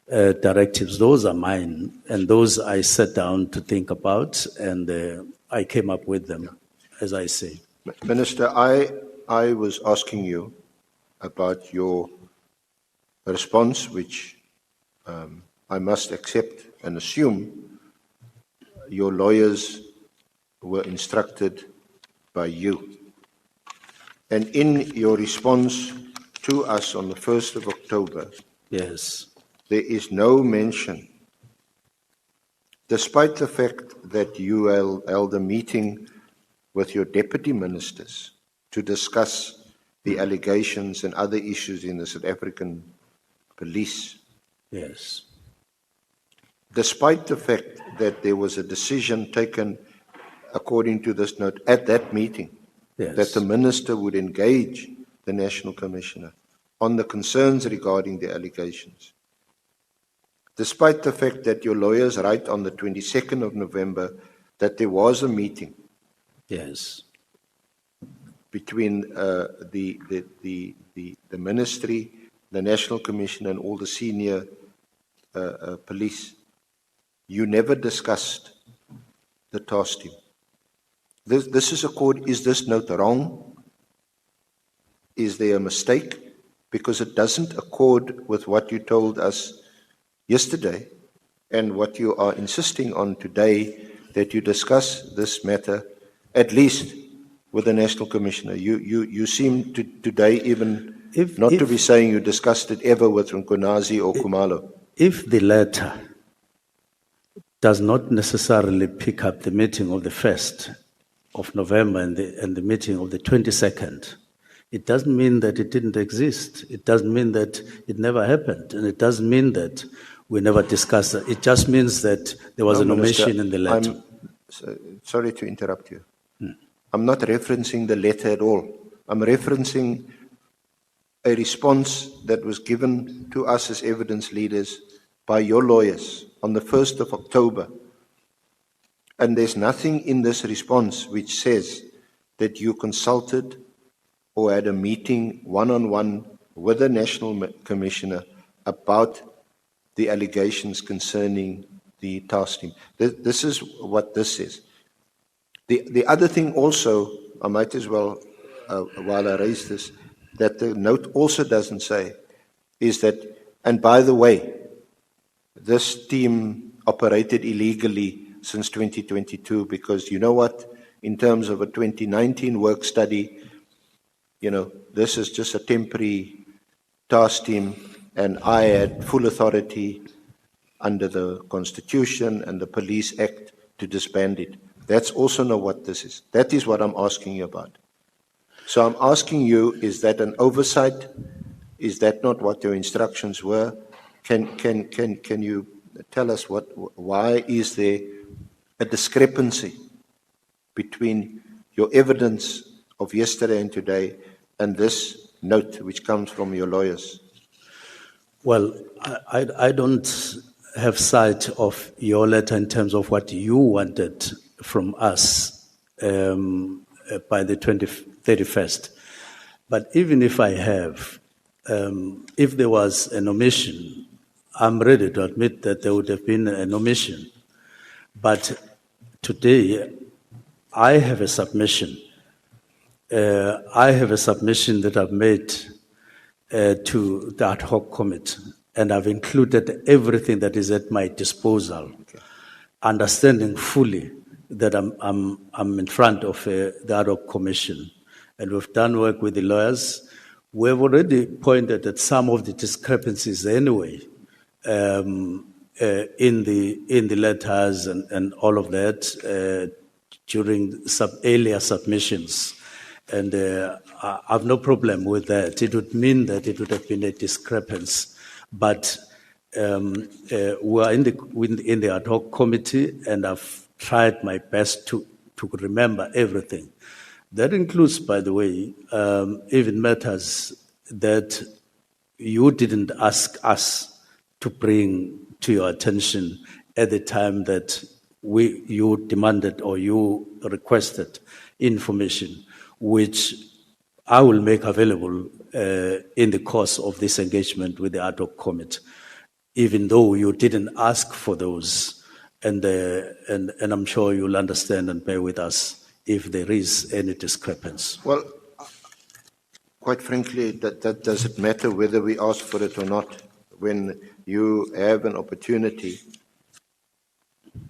directives. Those are mine, and those I sat down to think about, and I came up with them, as I say. Minister, I was asking you about your response, which I must accept and assume your lawyers were instructed by you. And in your response to us on the 1st of October, Yes. there is no mention, despite the fact that you held a meeting with your deputy ministers to discuss the allegations and other issues in the South African police. Yes. Despite the fact that there was a decision taken, according to this note, at that meeting, Yes. that the minister would engage the National Commissioner on the concerns regarding the allegations. Despite the fact that your lawyers write on the 22nd of November that there was a meeting Yes. between the ministry, the National Commissioner, and all the senior police, you never discussed the task team. This is is this note wrong? Is there a mistake? Because it doesn't accord with what you told us yesterday and what you are insisting on today, that you discuss this matter at least with the National Commissioner. You seem to today even to be saying you discussed it ever with Kunazi or Kumalo. If the letter does not necessarily pick up the meeting of the 1st of November and the meeting of the 22nd, it doesn't mean that it didn't exist. It doesn't mean that it never happened. And it doesn't mean that we never discussed it. It just means that there was an omission in the letter. Sorry to interrupt you. I'm not referencing the letter at all. I'm referencing a response that was given to us as evidence leaders by your lawyers on the 1st of October. And there's nothing in this response which says that you consulted or had a meeting one-on-one with the National Commissioner about the allegations concerning the task team. This is what this says. The other thing also, I might as well, while I raise this, that the note also doesn't say, is that, and by the way, this team operated illegally since 2022, because you know what, in terms of a 2019 work study, this is just a temporary task team, and I had full authority under the Constitution and the Police Act to disband it. That's also not what this is. That is what I'm asking you about. So I'm asking you, is that an oversight? Is that not what your instructions were? Can you tell us why is there a discrepancy between your evidence of yesterday and today and this note which comes from your lawyers? Well, I don't have sight of your letter in terms of what you wanted from us by the 31st. But even if I have, if there was an omission, I'm ready to admit that there would have been an omission. But today, I have a submission. That I've made to the Ad Hoc Committee, and I've included everything that is at my disposal, understanding fully that I'm in front of the Ad Hoc Commission, and we've done work with the lawyers. We've already pointed at some of the discrepancies anyway in the letters and all of that during earlier submissions. And I have no problem with that. It would mean that it would have been a discrepancy. But we are in the ad hoc committee, and I've tried my best to remember everything. That includes, by the way, even matters that you didn't ask us to bring to your attention at the time that you demanded or you requested information, which I will make available in the course of this engagement with the ad hoc committee, even though you didn't ask for those. And I'm sure you'll understand and bear with us if there is any discrepancy. Well, quite frankly, that does it matter whether we ask for it or not when you have an opportunity?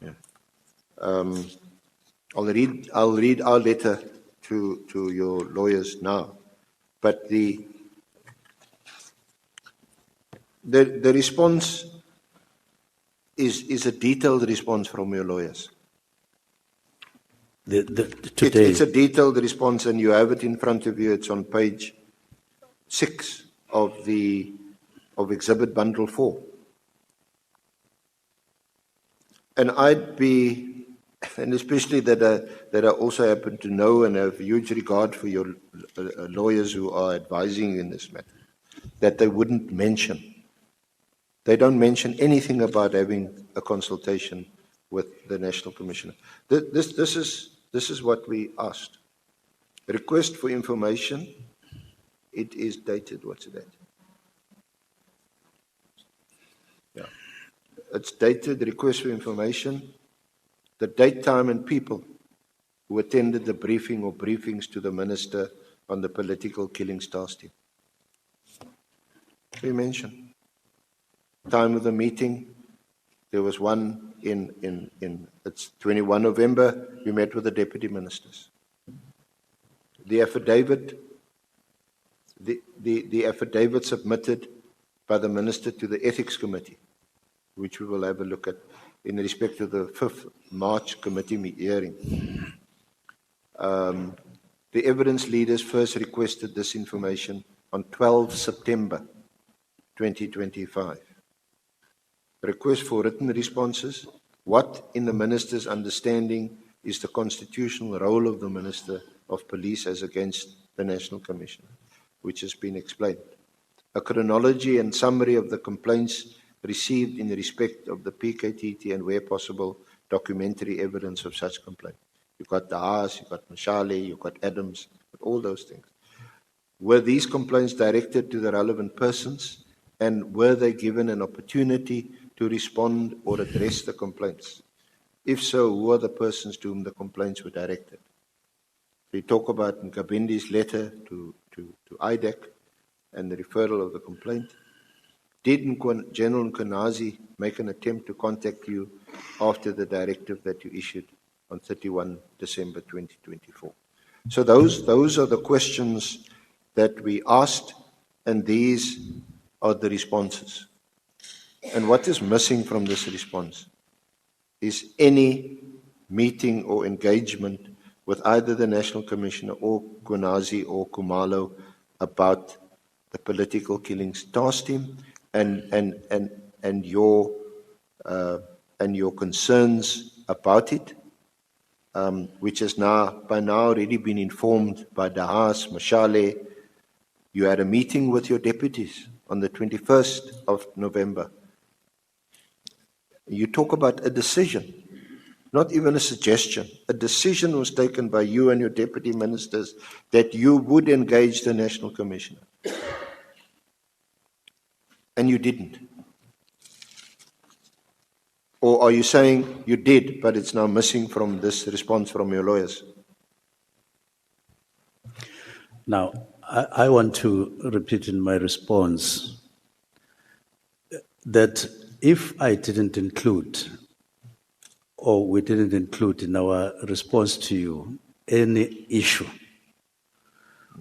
Yeah. I'll read our letter to your lawyers now, but the response is a detailed response from your lawyers. Today, It's a detailed response, and you have it in front of you. It's on page 6 of Exhibit Bundle 4. And and especially that I also happen to know and have huge regard for your lawyers who are advising in this matter, that they wouldn't mention. They don't mention anything about having a consultation with the National Commissioner. This is what we asked. Request for information. It is dated. What's the date? Yeah. It's dated, request for information. The date, time, and people who attended the briefing or briefings to the Minister on the political killings task team. We mentioned. Time of the meeting. There was one it's 21 November, we met with the deputy ministers. The affidavit, the affidavit submitted by the minister to the ethics committee, which we will have a look at in respect to the 5th March committee hearing. The evidence leaders first requested this information on 12 September 2025. Request for written responses. What, in the minister's understanding, is the constitutional role of the Minister of Police as against the National Commissioner, which has been explained. A chronology and summary of the complaints received in respect of the PKTT and, where possible, documentary evidence of such complaint. You've got the Haas, you've got Mashale, you've got Adams, all those things. Were these complaints directed to the relevant persons, and were they given an opportunity to respond or address the complaints? If so, who are the persons to whom the complaints were directed? We talk about Nkabindi's letter to IDEC and the referral of the complaint. Did General Kunazi make an attempt to contact you after the directive that you issued on 31 December 2024? So those are the questions that we asked, and these are the responses. And what is missing from this response is any meeting or engagement with either the National Commissioner or Kunazi or Kumalo about the political killings task team and your concerns about it, which has by now already been informed by Dahas, Mashale. You had a meeting with your deputies on the 21st of November. You talk about a decision, not even a suggestion. A decision was taken by you and your deputy ministers that you would engage the National Commissioner. And you didn't. Or are you saying you did, but it's now missing from this response from your lawyers? Now, I want to repeat in my response that if I didn't include, or we didn't include in our response to you, any issue,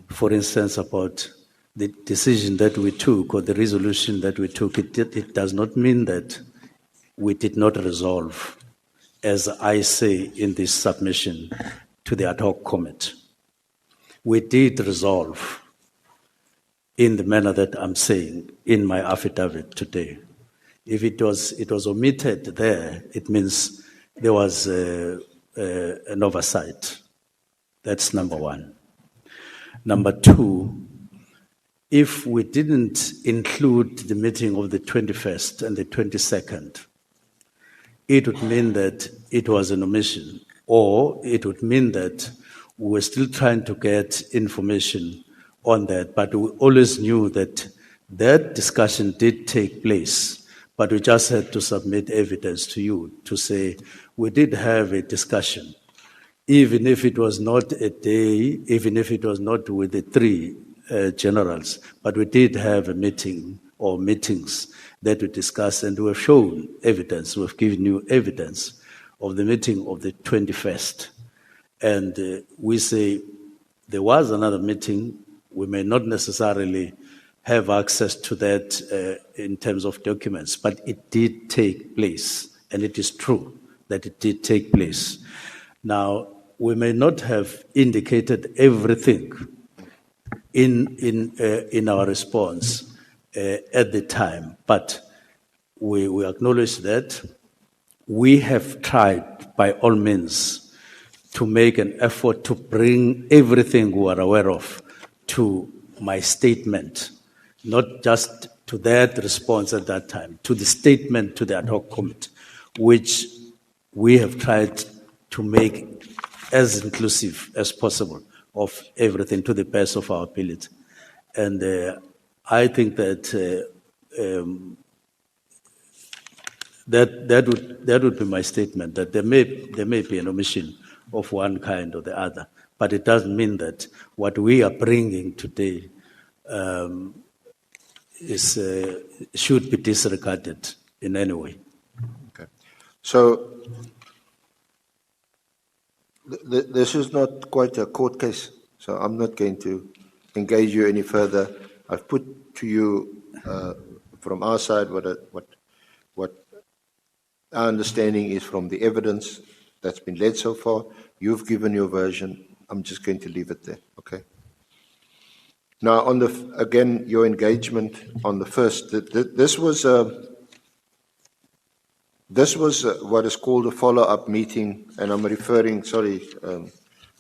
for instance, about the decision that we took or the resolution that we took, it does not mean that we did not resolve, as I say in this submission to the Ad Hoc Committee. We did resolve in the manner that I'm saying in my affidavit today. If it was omitted there, it means there was an oversight. That's number one. Number two, if we didn't include the meeting of the 21st and the 22nd, it would mean that it was an omission, or it would mean that we were still trying to get information on that, but we always knew that that discussion did take place, but we just had to submit evidence to you to say we did have a discussion, even if it was not a day, even if it was not with the three generals, but we did have a meeting or meetings that we discussed, and we have shown evidence, we've given you evidence of the meeting of the 21st. And we say there was another meeting, we may not necessarily have access to that in terms of documents, but it did take place, and it is true that it did take place. Now, we may not have indicated everything in our response at the time, but we acknowledge that we have tried by all means to make an effort to bring everything we are aware of to my statement, not just to that response at that time, to the statement to the Ad Hoc Committee, which we have tried to make as inclusive as possible of everything to the best of our ability. And I think that that would be my statement, that there may be an omission of one kind or the other, but it doesn't mean that what we are bringing today should be disregarded in any way. Okay. So this is not quite a court case, so I'm not going to engage you any further. I've put to you from our side what our understanding is from the evidence that's been led so far. You've given your version. I'm just going to leave it there. Okay. Now, on again, your engagement on the first. This was what is called a follow-up meeting, and I'm referring, sorry,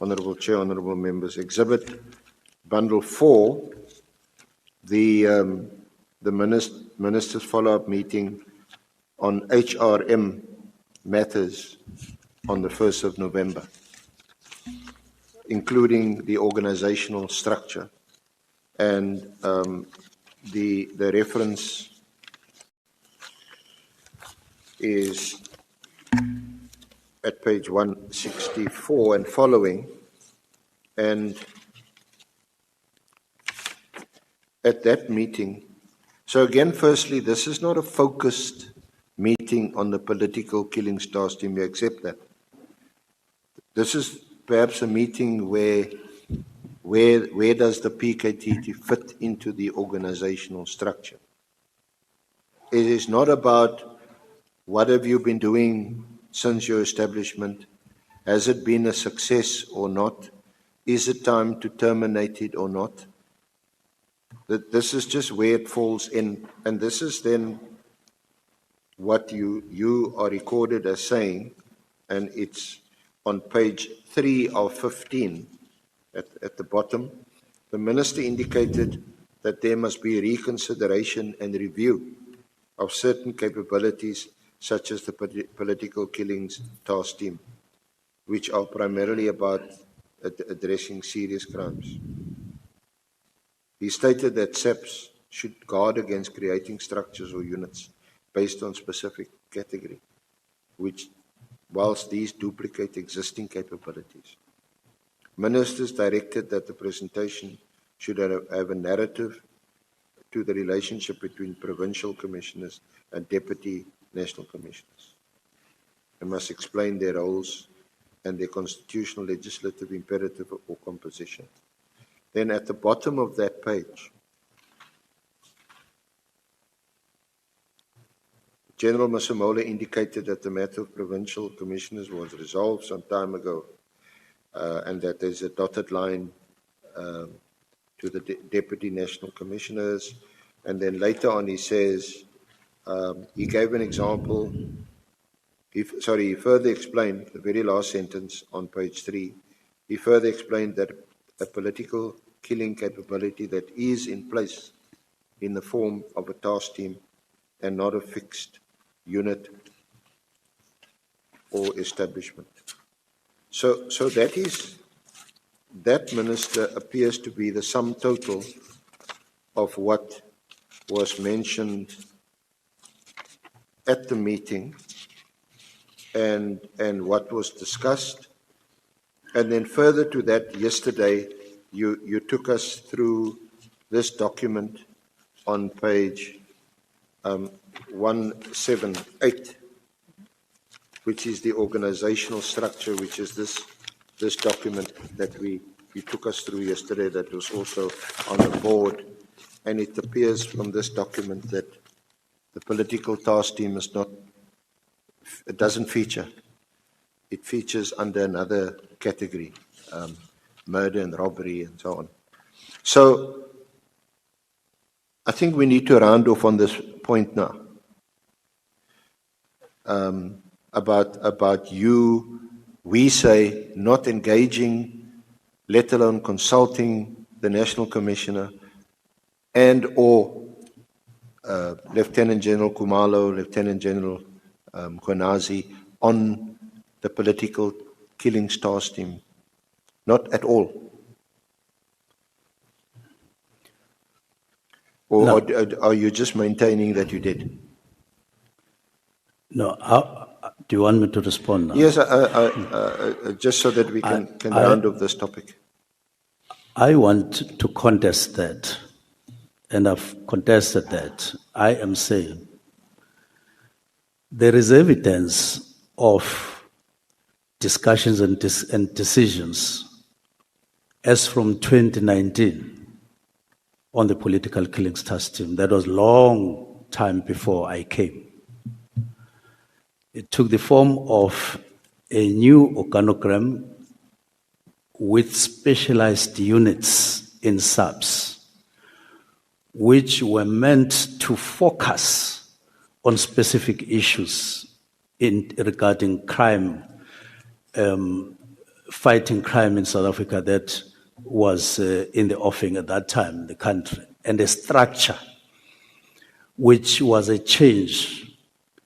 Honourable Chair, Honourable Members, Exhibit Bundle 4, the Minister's follow-up meeting on HRM matters on the 1st of November, including the organizational structure. And the reference is at page 164 and following. And at that meeting, so again, firstly, this is not a focused meeting on the political killings task team. We accept that. This is perhaps a meeting where does the PKTT fit into the organizational structure? It is not about what have you been doing since your establishment? Has it been a success or not? Is it time to terminate it or not? This is just where it falls in, and this is then what you are recorded as saying, and it's on page 3 of 15 at the bottom. The Minister indicated that there must be reconsideration and review of certain capabilities such as the political killings task team, which are primarily about addressing serious crimes. He stated that SAPS should guard against creating structures or units based on specific category, which, whilst these duplicate existing capabilities. Ministers directed that the presentation should have a narrative to the relationship between provincial commissioners and deputy national commissioners. They must explain their roles and their constitutional, legislative, imperative or composition. Then at the bottom of that page, General Masemola indicated that the matter of provincial commissioners was resolved some time ago, and that there's a dotted line to the deputy national commissioners. And then later on he says, He gave an example. He further explained the very last sentence on page 3. He further explained that a political killing capability that is in place in the form of a task team and not a fixed unit or establishment. So that, Minister, appears to be the sum total of what was mentioned at the meeting and what was discussed. And then further to that, yesterday, you took us through this document on page 178, which is the organizational structure, which is this document that you took us through yesterday, that was also on the board. And it appears from this document that the political task team is not, it doesn't feature. It features under another category, murder and robbery and so on. So I think we need to round off on this point now. About you, we say, not engaging, let alone consulting the National Commissioner and or Lieutenant General Khumalo, Lieutenant General Mkhwanazi on the political killings task team. Not at all. Or No. are you just maintaining that you did? No, do you want me to respond now? Yes, just so that we can round off this topic. I want to contest that, and I've contested that. I am saying there is evidence of discussions and decisions as from 2019 on the political killings task team. That was long time before I came. It took the form of a new organogram with specialized units in SABS, which were meant to focus on specific issues regarding crime, fighting crime in South Africa that was in the offing at that time in the country, and a structure which was a change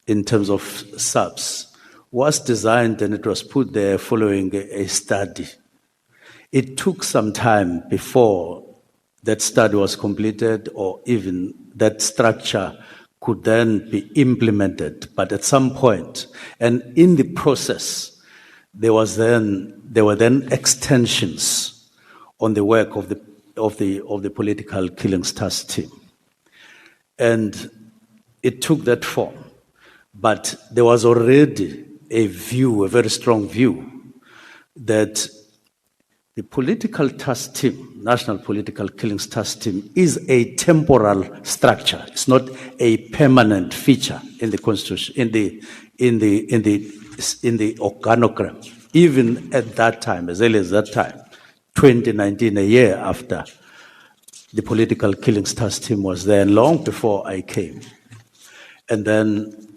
in terms of SABS, was designed and it was put there following a study. It took some time before that study was completed or even that structure could then be implemented. But at some point, and in the process, there were then extensions on the work of the political killings task team. And it took that form. But there was already a view, a very strong view, that the political task team, National Political Killings Task Team, is a temporal structure. It's not a permanent feature in the Constitution, in the organogram. Even at that time, as early as that time, 2019, a year after the political killings task team was there, and long before I came. And then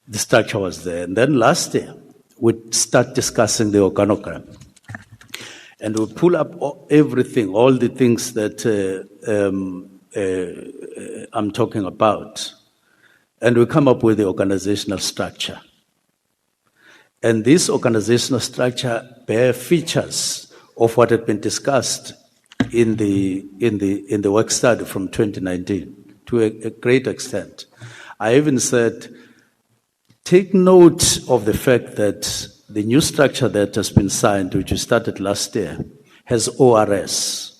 the structure was there. And then last year, we'd start discussing the organogram. And we pull up everything, all the things that I'm talking about. And we come up with the organizational structure. And this organizational structure bears features of what had been discussed in the work study from 2019 to a great extent. I even said, take note of the fact that the new structure that has been signed, which we started last year, has ORS.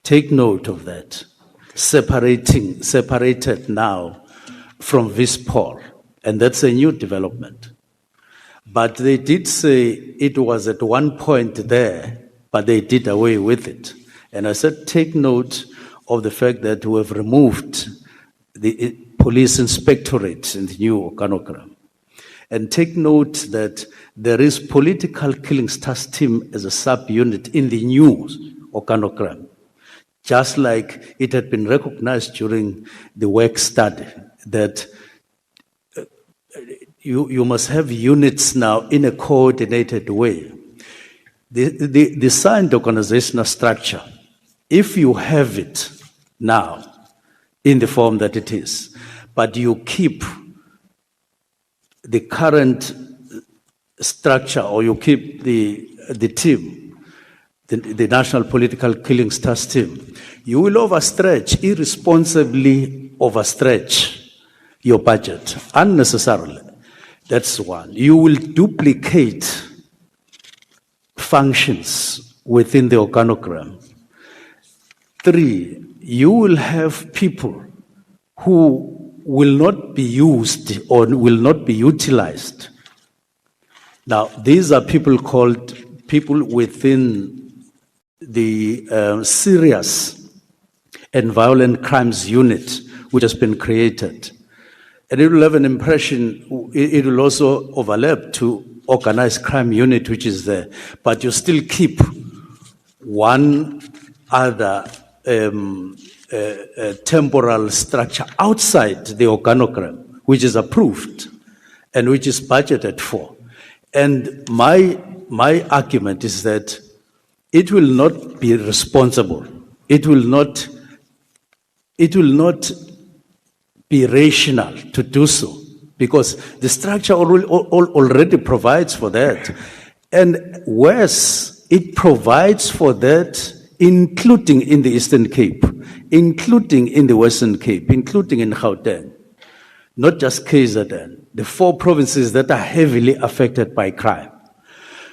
Take note of that. Separated now from VISPOL. And that's a new development. But they did say it was at one point there, but they did away with it. And I said, take note of the fact that we have removed the police inspectorate in the new organogram. And take note that there is political killings task team as a sub-unit in the new organogram. just like it had been recognized during the work study that you must have units now in a coordinated way. The signed organizational structure, if you have it now in the form that it is, but you keep the current structure, or you keep the team, the National Political Killings Task Team, you will irresponsibly overstretch your budget unnecessarily. That's one. You will duplicate functions within the organogram. 3, you will have people who will not be used or will not be utilized. Now, these are people within the serious and violent crimes unit, which has been created. And it will have an impression, it will also overlap to organized crime unit, which is there. But you still keep one other temporal structure outside the organogram, which is approved and which is budgeted for. And my argument is that it will not be responsible. It will not be rational to do so, because the structure already provides for that. And worse, it provides for that, including in the Eastern Cape, including in the Western Cape, including in Gauteng, not just KZN, the 4 provinces that are heavily affected by crime.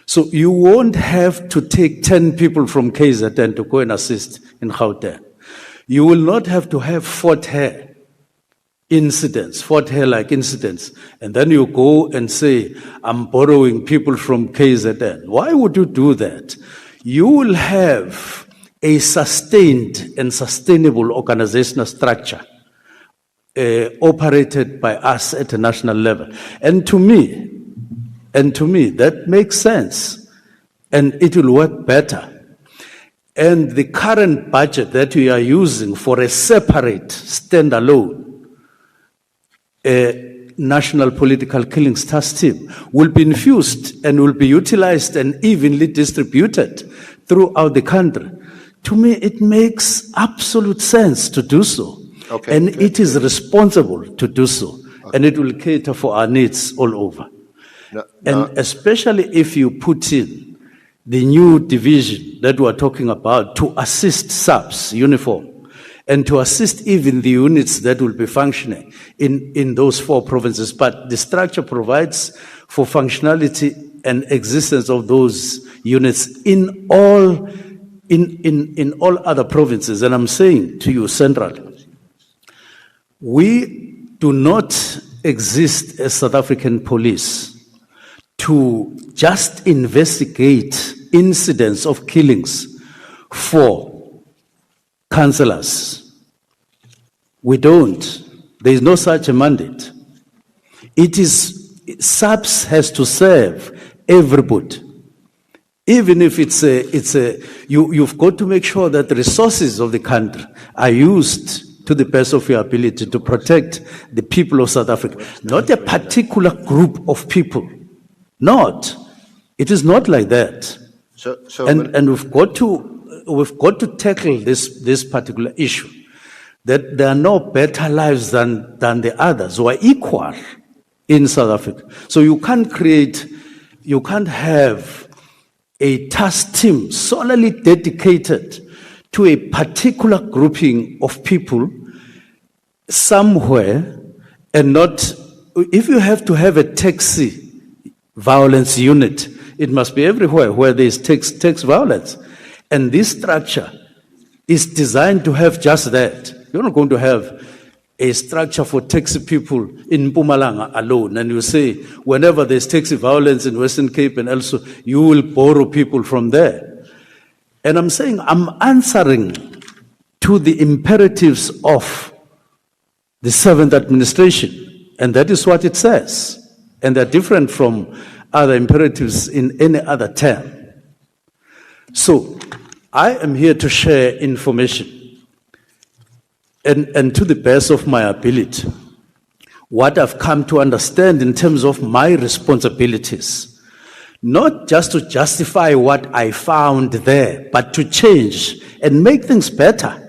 So you won't have to take 10 people from KZN to go and assist in Gauteng. You will not have to have Fort Hare like incidents, and then you go and say, I'm borrowing people from KZN. Why would you do that? You will have a sustained and sustainable organizational structure operated by us at a national level. And to me, that makes sense, and it will work better. And the current budget that we are using for a separate, standalone National Political Killings Task Team will be infused and will be utilized and evenly distributed throughout the country. To me, it makes absolute sense to do so. Okay. And it is responsible to do so. Okay. And it will cater for our needs all over. And especially if you put in the new division that we are talking about to assist SABS uniform, and to assist even the units that will be functioning in those 4 provinces. But the structure provides for functionality and existence of those units in all other provinces. And I'm saying to you, Central, we do not exist as South African police to just investigate incidents of killings for councillors. We don't. There is no such a mandate. It is, SABS has to serve everybody. Even if you've got to make sure that the resources of the country are used to the best of your ability to protect the people of South Africa, not a particular group of people. Not. It is not like that. And we've got to tackle this particular issue, that there are no better lives than the others who are equal in South Africa. So you can't have a task team solely dedicated to a particular grouping of people somewhere, and not, if you have to have a taxi violence unit, it must be everywhere where there is tax violence. And this structure is designed to have just that. You're not going to have a structure for taxi people in Mpumalanga alone, and you say, whenever there's taxi violence in Western Cape and also, you will borrow people from there. And I'm saying, I'm answering to the imperatives of the 7th administration, and that is what it says. And they're different from other imperatives in any other term. So, I am here to share information and to the best of my ability, what I've come to understand in terms of my responsibilities, not just to justify what I found there, but to change and make things better.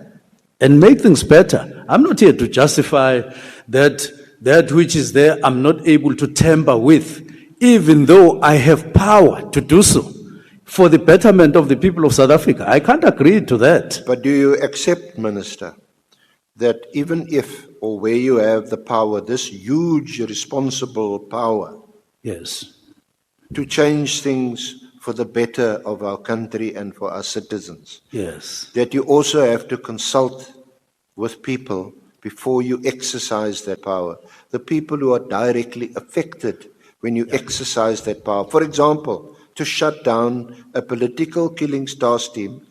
And make things better. I'm not here to justify that which is there I'm not able to tamper with, even though I have power to do so for the betterment of the people of South Africa. I can't agree to that. But do you accept, Minister, that even if or where you have the power, this huge responsible power, Yes. to change things for the better of our country and for our citizens, Yes. that you also have to consult with people before you exercise that power, the people who are directly affected when you exercise that power. For example, to shut down a political killings task team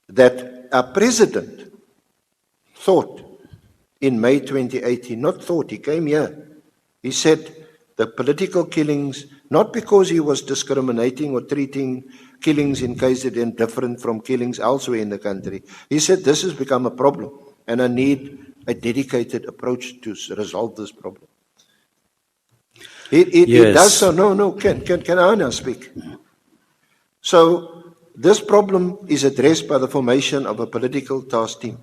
that our president thought in May 2018, not thought, he came here, he said the political killings, not because he was discriminating or treating killings in KZN different from killings elsewhere in the country. He said this has become a problem and I need a dedicated approach to resolve this problem. It Yes. does so. No, can I now speak? So this problem is addressed by the formation of a political task team.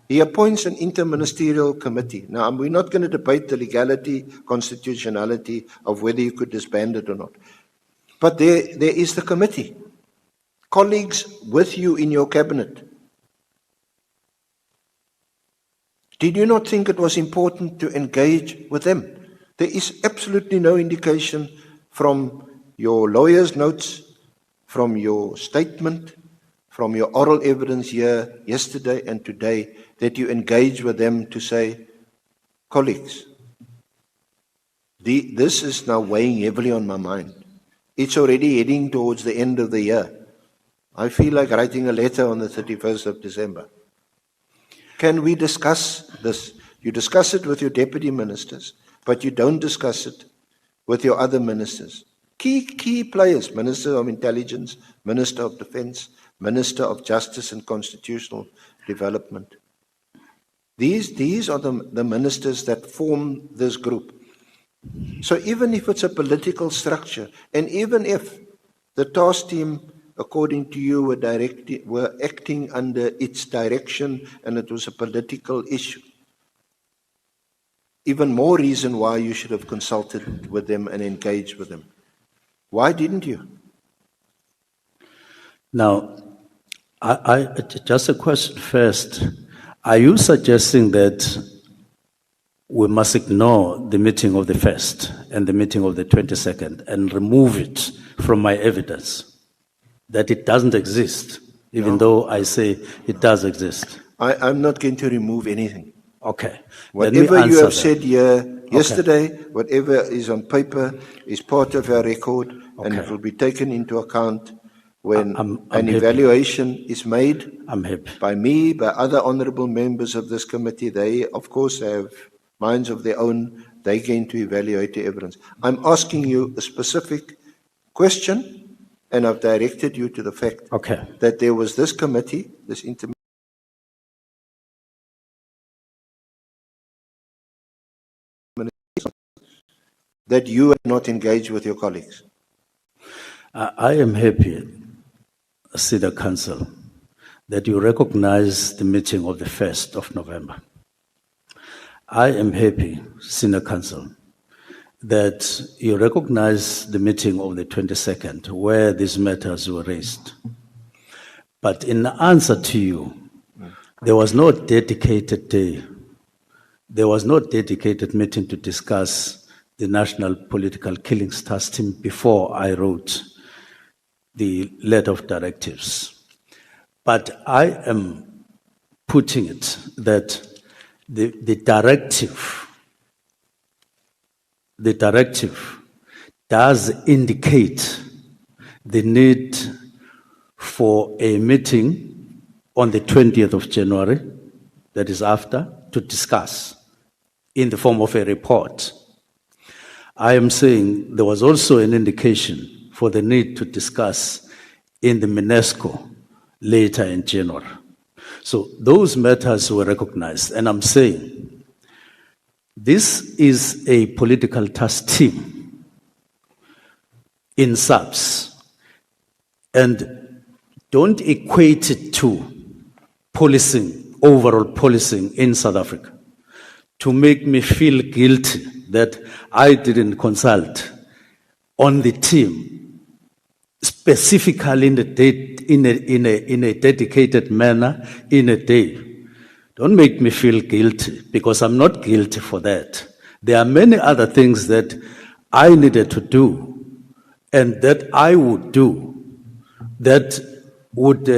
He appoints an interministerial committee. Now, we're not going to debate the legality, constitutionality of whether you could disband it or not. But there is the committee. Colleagues with you in your cabinet. Did you not think it was important to engage with them? There is absolutely no indication from your lawyer's notes, from your statement, from your oral evidence here yesterday and today, that you engage with them to say, colleagues, this is now weighing heavily on my mind. It's already heading towards the end of the year. I feel like writing a letter on the 31st of December. Can we discuss this? You discuss it with your deputy ministers, but you don't discuss it with your other ministers. Key players, Minister of Intelligence, Minister of Defense, Minister of Justice and Constitutional Development. These are the ministers that form this group. So even if it's a political structure, and even if the task team, according to you, were acting under its direction and it was a political issue, even more reason why you should have consulted with them and engaged with them. Why didn't you? Now, I just a question first. Are you suggesting that we must ignore the meeting of the 1st and the meeting of the 22nd and remove it from my evidence? That it doesn't exist, even though I say it does exist? I'm not going to remove anything. Okay. Whatever you have said here Okay. yesterday, whatever is on paper is part of our record, and Okay. it will be taken into account when I'm an happy. evaluation is made I'm happy. by me, by other honorable members of this committee. They, of course, have minds of their own. They're going to evaluate the evidence. I'm asking you a specific question, and I've directed you to the fact Okay. that there was this committee, this interministerial, that you had not engaged with your colleagues. I am happy, Cedar Council, that you recognize the meeting of the 1st of November. I am happy, Senior Council, that you recognize the meeting of the 22nd where these matters were raised. But in answer to you, there was no dedicated day, there was no dedicated meeting to discuss the National Political Killings Task Team before I wrote the letter of directives. But I am putting it that the directive does indicate the need for a meeting on the 20th of January, that is after, to discuss in the form of a report. I am saying there was also an indication for the need to discuss in the UNESCO later in January. So those matters were recognized. And I'm saying, this is a political task team in SABS. And don't equate it to policing, overall policing in South Africa, to make me feel guilty that I didn't consult on the team, specifically in a dedicated manner, in a day. Don't make me feel guilty, because I'm not guilty for that. There are many other things that I needed to do and that I would do that would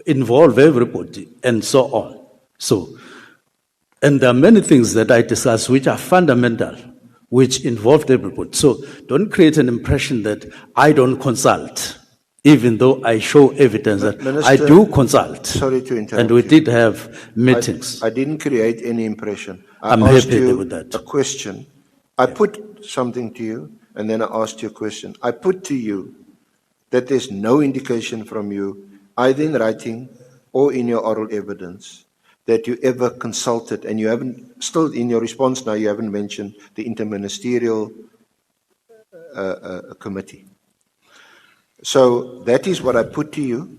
involve everybody and so on. So, and there are many things that I discussed which are fundamental, which involved everybody. So don't create an impression that I don't consult, even though I show evidence that I Minister, do consult. Sorry to interrupt And we you. did have meetings. I didn't create any impression. I'm I asked happy you with that. a question. I put something to you, and then I asked you a question. I put to you that there's no indication from you, either in writing or in your oral evidence, that you ever consulted, and you haven't, still in your response now, you haven't mentioned the Interministerial Committee. So that is what I put to you,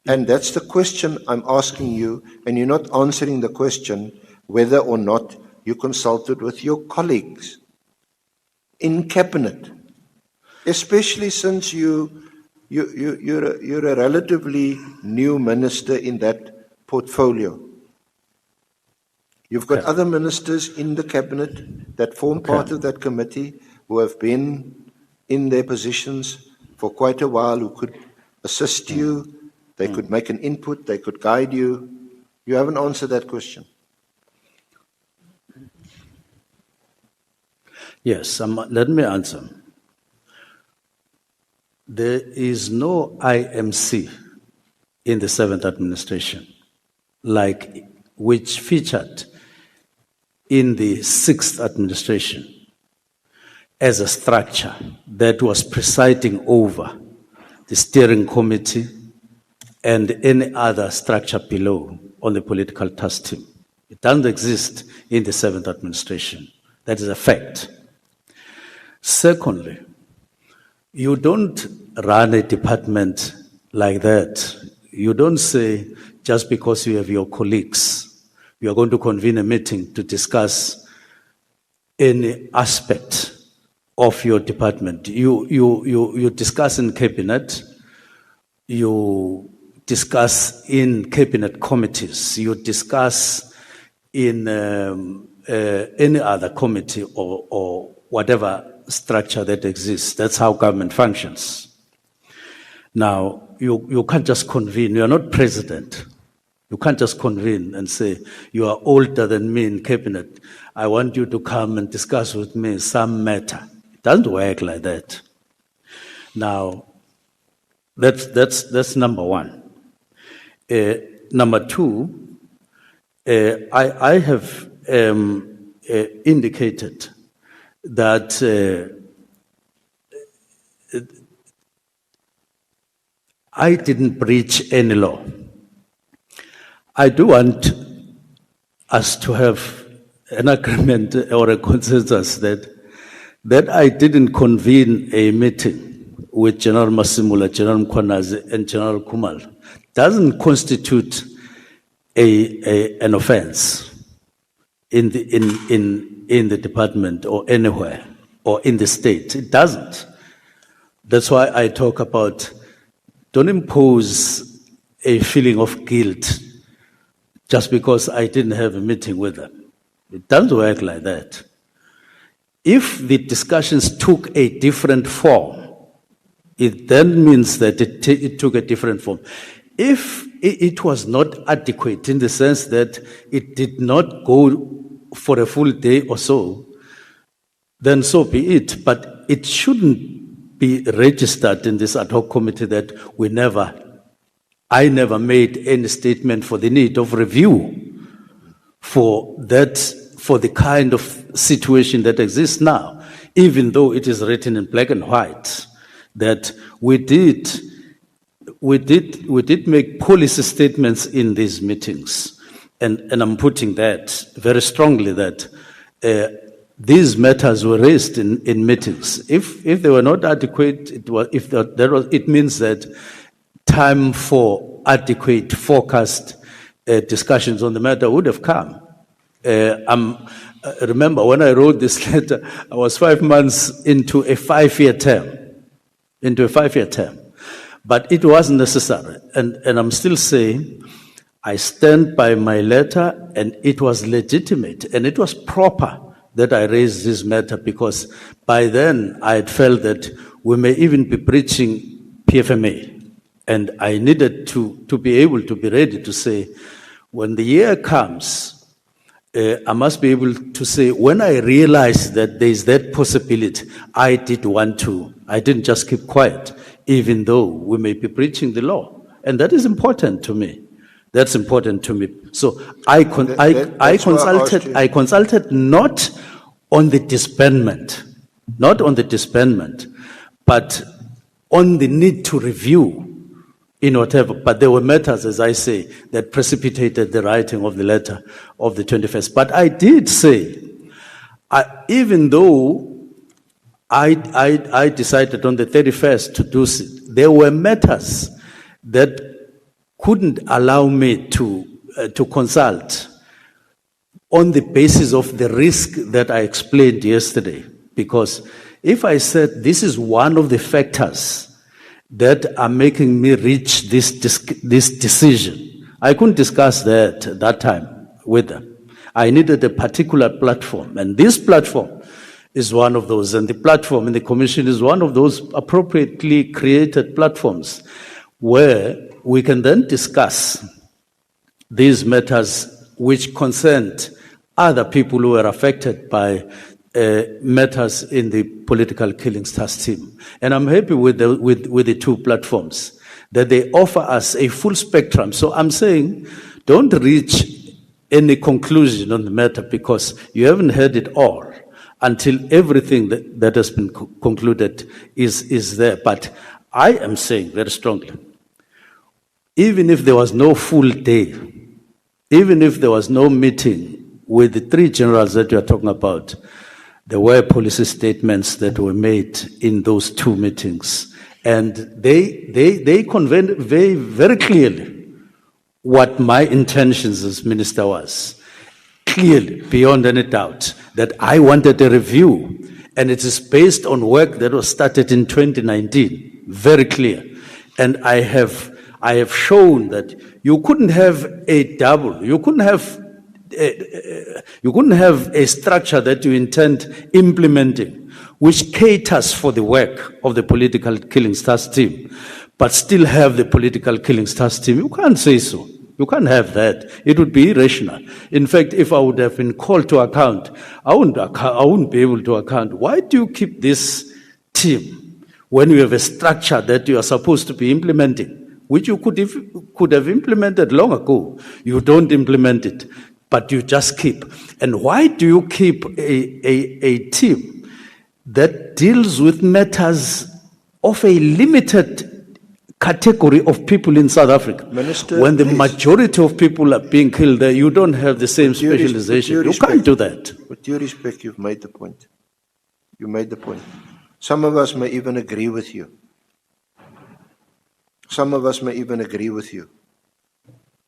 and that's the question I'm asking you, and you're not answering the question whether or not you consulted with your colleagues in cabinet, especially since you're a relatively new minister in that portfolio. You've got other ministers in the cabinet that form part of that committee who have been in their positions for quite a while, who could assist you, they could make an input, they could guide you. You haven't answered that question. Yes, let me answer. There is no IMC in the 7th administration, like which featured in the 6th administration as a structure that was presiding over the steering committee and any other structure below on the political task team. It doesn't exist in the 7th administration. That is a fact. Secondly, you don't run a department like that. You don't say, just because you have your colleagues, you are going to convene a meeting to discuss any aspect of your department. You discuss in cabinet, you discuss in cabinet committees, you discuss in any other committee or whatever structure that exists. That's how government functions. Now, you can't just convene. You are not president. You can't just convene and say, you are older than me in cabinet. I want you to come and discuss with me some matter. It doesn't work like that. Now, that's number one. Number two, I have indicated that I didn't breach any law. I do want us to have an agreement or a consensus that I didn't convene a meeting with General Masimula, General Mkhwanazi, and General Kumal. Doesn't constitute an offense in the department or anywhere or in the state. It doesn't. That's why I talk about, don't impose a feeling of guilt just because I didn't have a meeting with them. It doesn't work like that. If the discussions took a different form, it then means that it took a different form. If it was not adequate in the sense that it did not go for a full day or so, then so be it. But it shouldn't be registered in this ad hoc committee that I never made any statement for the need of review for the kind of situation that exists now, even though it is written in black and white that we did we did make policy statements in these meetings, and I'm putting that very strongly that these matters were raised in meetings. If they were not adequate, it means that time for adequate, focused discussions on the matter would have come. Remember, when I wrote this letter, I was 5 months into a 5-year term. But it wasn't necessary. And I'm still saying, I stand by my letter, and it was legitimate, and it was proper that I raised this matter, because by then I had felt that we may even be breaching PFMA. And I needed to be able to be ready to say, when the year comes, I must be able to say, when I realized that there is that possibility, I didn't just keep quiet, even though we may be breaching the law. And that is important to me. That's important to me. So I consulted not on the disbandment, but on the need to review in whatever. But there were matters, as I say, that precipitated the writing of the letter of the 21st. But I did say, even though I decided on the 31st to do so, there were matters that couldn't allow me to consult on the basis of the risk that I explained yesterday. Because if I said this is one of the factors that are making me reach this decision, I couldn't discuss that at that time with them. I needed a particular platform, and this platform is one of those, and the platform in the Commission is one of those appropriately created platforms where we can then discuss these matters which concerned other people who were affected by matters in the political killings task team. And I'm happy with the two platforms, that they offer us a full spectrum. So I'm saying, don't reach any conclusion on the matter, because you haven't heard it all until everything that has been concluded is there. But I am saying very strongly, even if there was no full day, even if there was no meeting with the 3 generals that you are talking about, there were policy statements that were made in those 2 meetings, and they conveyed very clearly what my intentions as minister was. Clearly, beyond any doubt, that I wanted a review, and it is based on work that was started in 2019, very clear. And I have shown that you couldn't have a double, you couldn't have a structure that you intend implementing, which caters for the work of the political killings task team, but still have the political killings task team. You can't say so. You can't have that. It would be irrational. In fact, if I would have been called to account, I wouldn't be able to account. Why do you keep this team when you have a structure that you are supposed to be implementing, which you could have implemented long ago? You don't implement it, but you just keep. And why do you keep a team that deals with matters of a limited category of people in South Africa? Minister, when the please. Majority of people are being killed there, you don't have the same specialization. You can't do that. With due respect, you've made the point. You made the point. Some of us may even agree with you. Some of us may even agree with you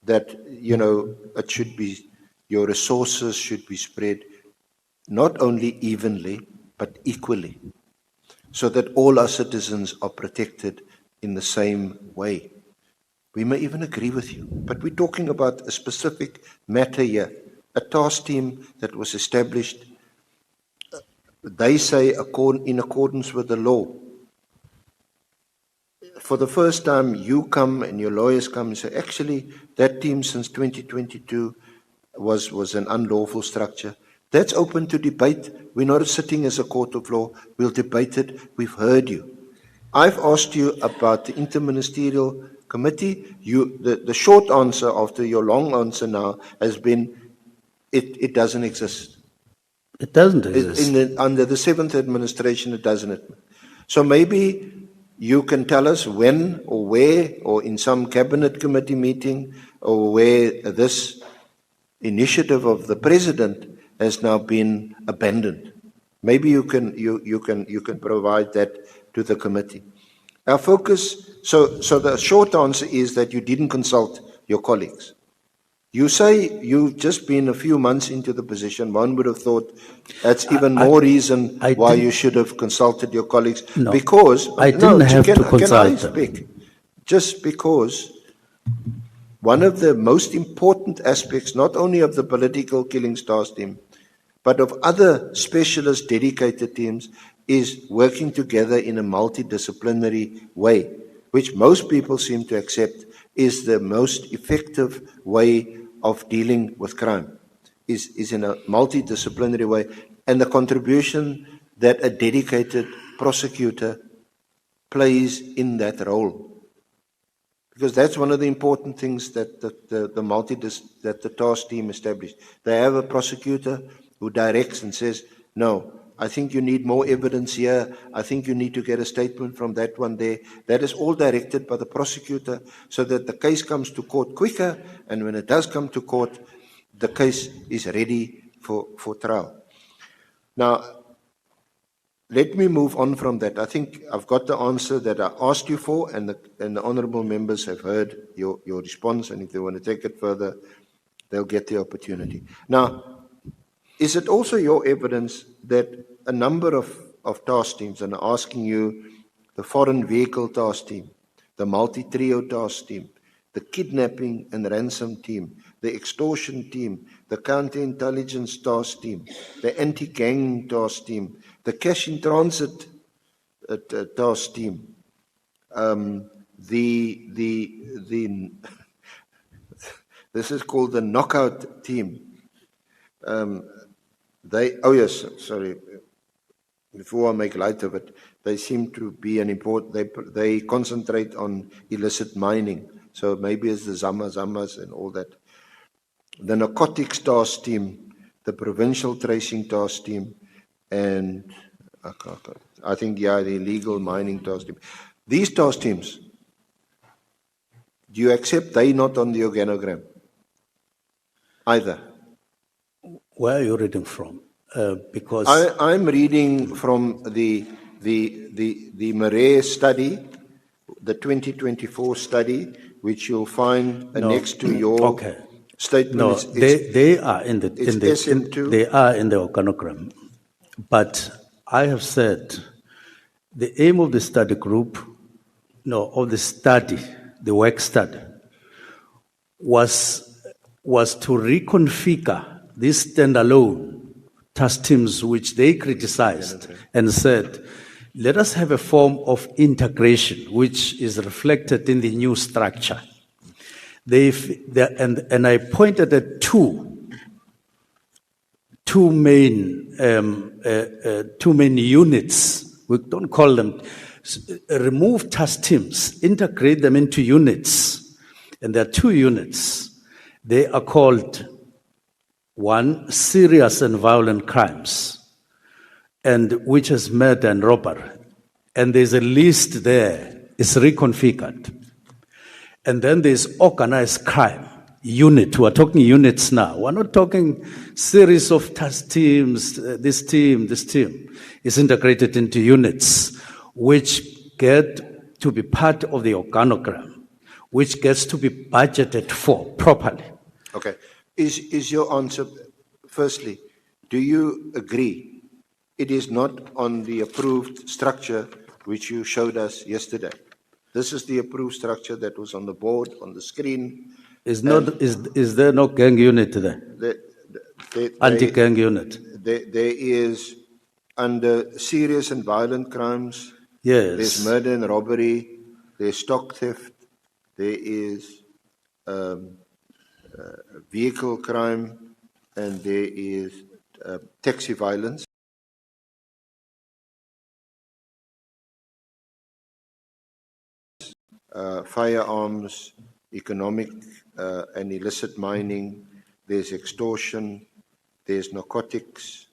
that, it should be, your resources should be spread not only evenly, but equally, so that all our citizens are protected in the same way. We may even agree with you, but we're talking about a specific matter here, a task team that was established, they say in accordance with the law. For the first time, you come and your lawyers come and say, actually, that team since 2022 was an unlawful structure. That's open to debate. We're not sitting as a court of law. We'll debate it. We've heard you. I've asked you about the Interministerial Committee. The short answer after your long answer now has been, it doesn't exist. It doesn't exist. Under the 7th administration, it doesn't. So maybe you can tell us when or where, or in some cabinet committee meeting, or where this initiative of the president has now been abandoned. Maybe you can provide that to the committee. Our focus, so the short answer is that you didn't consult your colleagues. You say you've just been a few months into the position. One would have thought that's even more reason why you should have consulted your colleagues. No, because I didn't have to consult can I speak? Just because one of the most important aspects, not only of the political killings task team, but of other specialist dedicated teams, is working together in a multidisciplinary way, which most people seem to accept is the most effective way of dealing with crime, is in a multidisciplinary way, and the contribution that a dedicated prosecutor plays in that role. Because that's one of the important things that the task team established. They have a prosecutor who directs and says, no, I think you need more evidence here. I think you need to get a statement from that one there. That is all directed by the prosecutor so that the case comes to court quicker, and when it does come to court, the case is ready for trial. Now, let me move on from that. I think I've got the answer that I asked you for, and the honourable members have heard your response, and if they want to take it further, they'll get the opportunity. Now, is it also your evidence that a number of task teams, and I'm asking you, the foreign vehicle task team, the multi-trio task team, the kidnapping and ransom team, the extortion team, the counterintelligence task team, the anti-gang task team, the cash in transit task team, this is called the knockout team. Before I make light of it, they seem to be an important, they concentrate on illicit mining. So maybe it's the Zamas and all that. The narcotics task team, the provincial tracing task team, and I think, the illegal mining task team. These task teams, do you accept they not on the organogram? Either. Where are you reading from? Because I'm reading from the Murray study, the 2024 study, which you'll find next to your statement. No, they are in the SM2. They are in the organogram. But I have said the aim of the study group, of the study, the work study, was to reconfigure these standalone task teams which they criticized and said, let us have a form of integration which is reflected in the new structure. And I pointed at two main units. We don't call them. Remove task teams, integrate them into units, and there are two units. They are called, one, serious and violent crimes, and which is murder and robbery. And there's a list there, it's reconfigured. And then there's organized crime unit. We're talking units now. We're not talking series of task teams, this team. It's integrated into units, which get to be part of the organogram, which gets to be budgeted for properly. Okay. Is your answer, firstly, do you agree it is not on the approved structure which you showed us yesterday? This is the approved structure that was on the board, on the screen. Is there no gang unit there? Anti-gang unit? There is, under serious and violent crimes, yes. There's murder and robbery, there's stock theft, there is vehicle crime, and there is taxi violence. Firearms, economic and illicit mining, there's extortion, there's narcotics,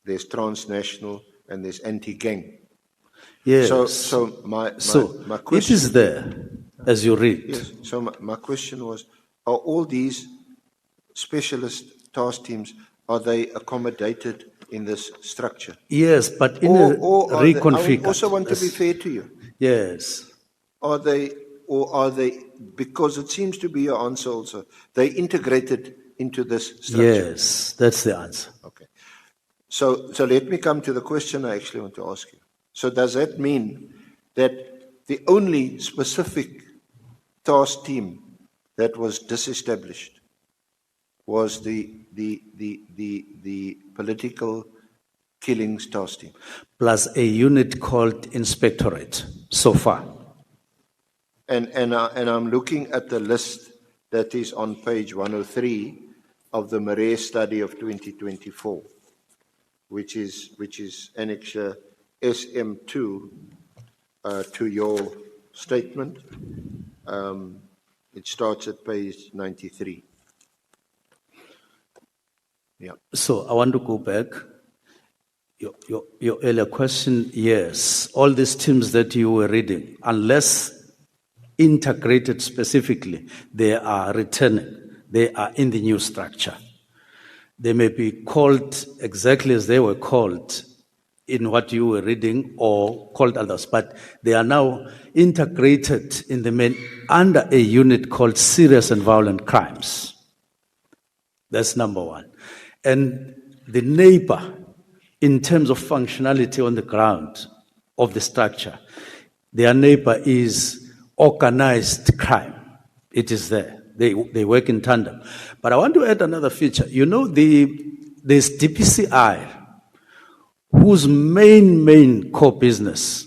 there's transnational, and there's anti-gang. Yes. So my It question. is there, as you read. Yes. So my question was: are all these specialist task teams, are they accommodated in this structure? Yes, but in Or a are they, I reconfigured. also want to be That's- fair to you. Yes. Are they, because it seems to be your answer also, they integrated into this structure? Yes, that's the answer. Okay. So let me come to the question I actually want to ask you. So does that mean that the only specific task team that was disestablished was the political killings task team? Plus a unit called Inspectorate so far. And I'm looking at the list that is on page 103 of the Murray study of 2024, which is annexure SM2 to your statement. It starts at page 93. Yeah. So I want to go back. Your earlier question, yes, all these teams that you were reading, unless integrated specifically, they are returning. They are in the new structure. They may be called exactly as they were called in what you were reading or called others, but they are now integrated in the main under a unit called Serious and Violent Crimes. That's number one. And the neighbor, in terms of functionality on the ground of the structure, their neighbor is organized crime. It is there. They work in tandem. But I want to add another feature. You know, there's DPCI, whose main core business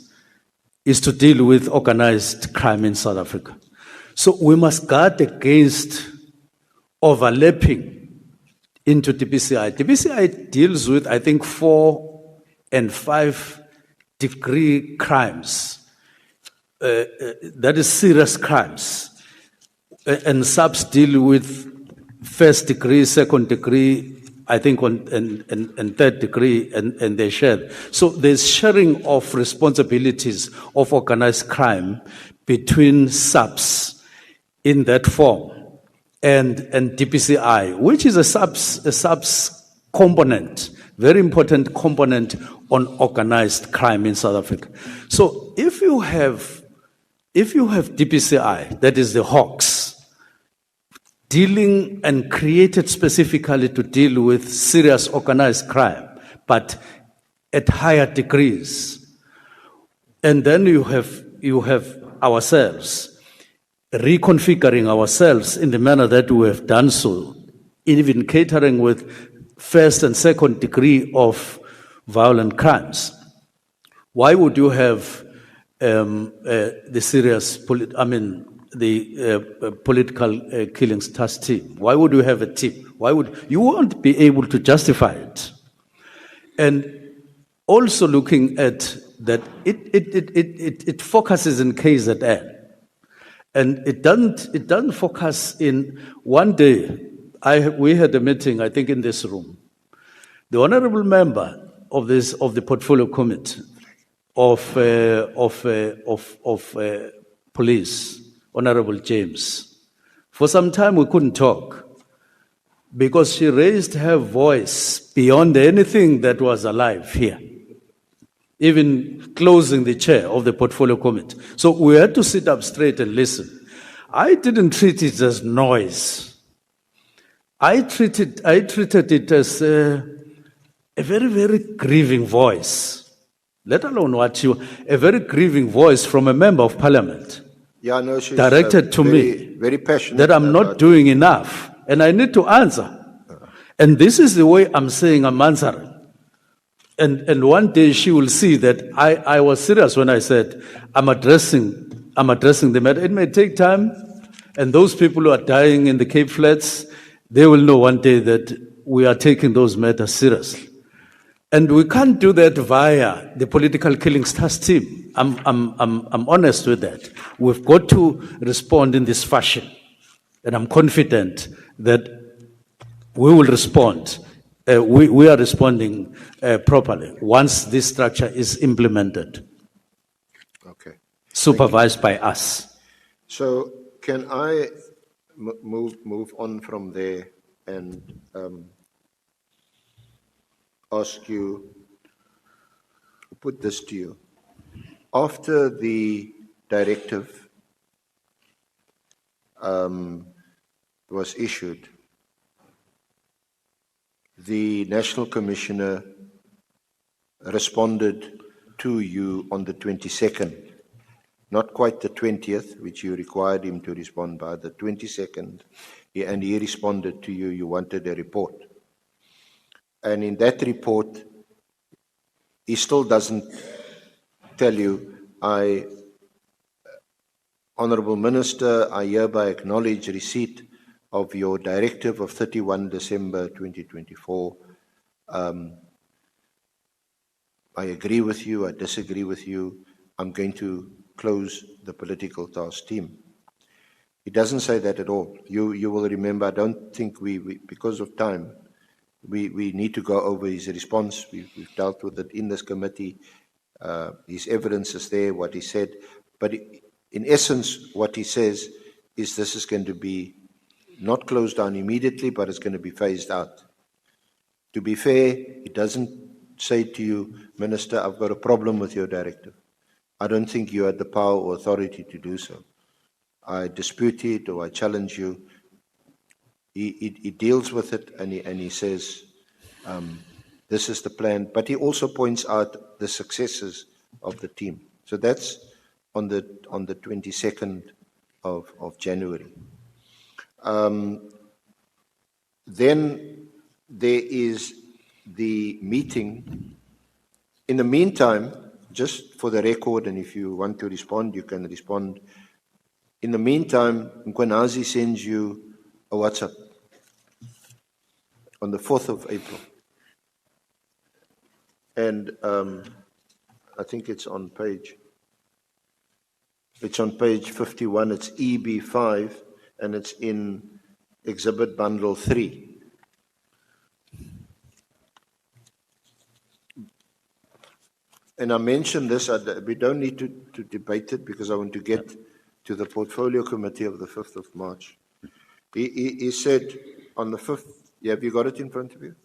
is to deal with organized crime in South Africa. So we must guard against overlapping into DPCI. DPCI deals with, I think, 4 and 5 degree crimes. That is serious crimes. And subs deal with first degree, second degree, I think, and third degree, and they share. So there's sharing of responsibilities of organized crime between subs in that form and DPCI, which is a subs component, very important component on organized crime in South Africa. So if you have DPCI, that is the Hawks, dealing and created specifically to deal with serious organized crime, but at higher degrees. And then you have ourselves, reconfiguring ourselves in the manner that we have done so, even catering with first and second degree of violent crimes. Why would you have the serious, political killings task team? Why would you have a team? Why would you won't be able to justify it? And also looking at that, it focuses in KZN, and it doesn't focus in one day. We had a meeting, I think, in this room. The honourable member of the portfolio committee of police, Honourable James. For some time we couldn't talk because she raised her voice beyond anything that was alive here, even closing the chair of the portfolio committee. So we had to sit up straight and listen. I didn't treat it as noise. I treated it as a very, very grieving voice, let alone a very grieving voice from a member of parliament. Yeah, no, she's directed to me very passionate that I'm not doing enough and I need to answer. And this is the way I'm saying I'm answering. And one day she will see that I was serious when I said I'm addressing the matter. It may take time, and those people who are dying in the Cape Flats, they will know one day that we are taking those matters seriously. And we can't do that via the political killings task team. I'm honest with that. We've got to respond in this fashion. And I'm confident that we will respond. We are responding properly once this structure is implemented. Okay. supervised by us. So can I move on from there and ask you, put this to you. After the directive was issued, the National Commissioner responded to you on the 22nd, not quite the 20th, which you required him to respond by, the 22nd, and he responded to you, you wanted a report. And in that report, he still doesn't tell you, Honourable Minister, I hereby acknowledge receipt of your directive of 31 December 2024. I agree with you, I disagree with you, I'm going to close the political task team. He doesn't say that at all. You will remember, I don't think we because of time, we need to go over his response. We've dealt with it in this committee. His evidence is there, what he said. But in essence, what he says is this is going to be not closed down immediately, but it's going to be phased out. To be fair, he doesn't say to you, Minister, I've got a problem with your directive. I don't think you had the power or authority to do so. I dispute it or I challenge you. He deals with it and he says, this is the plan. But he also points out the successes of the team. So that's on the 22nd of January. Then there is the meeting. In the meantime, just for the record, and if you want to respond, you can respond. In the meantime, Kunazi sends you a WhatsApp on the 4th of April. And I think it's on page 51, it's EB5, and it's in Exhibit Bundle 3. And I mentioned this, we don't need to debate it because I want to get to the Portfolio Committee of the 5th of March. He said on the 5th, have you got it in front of you?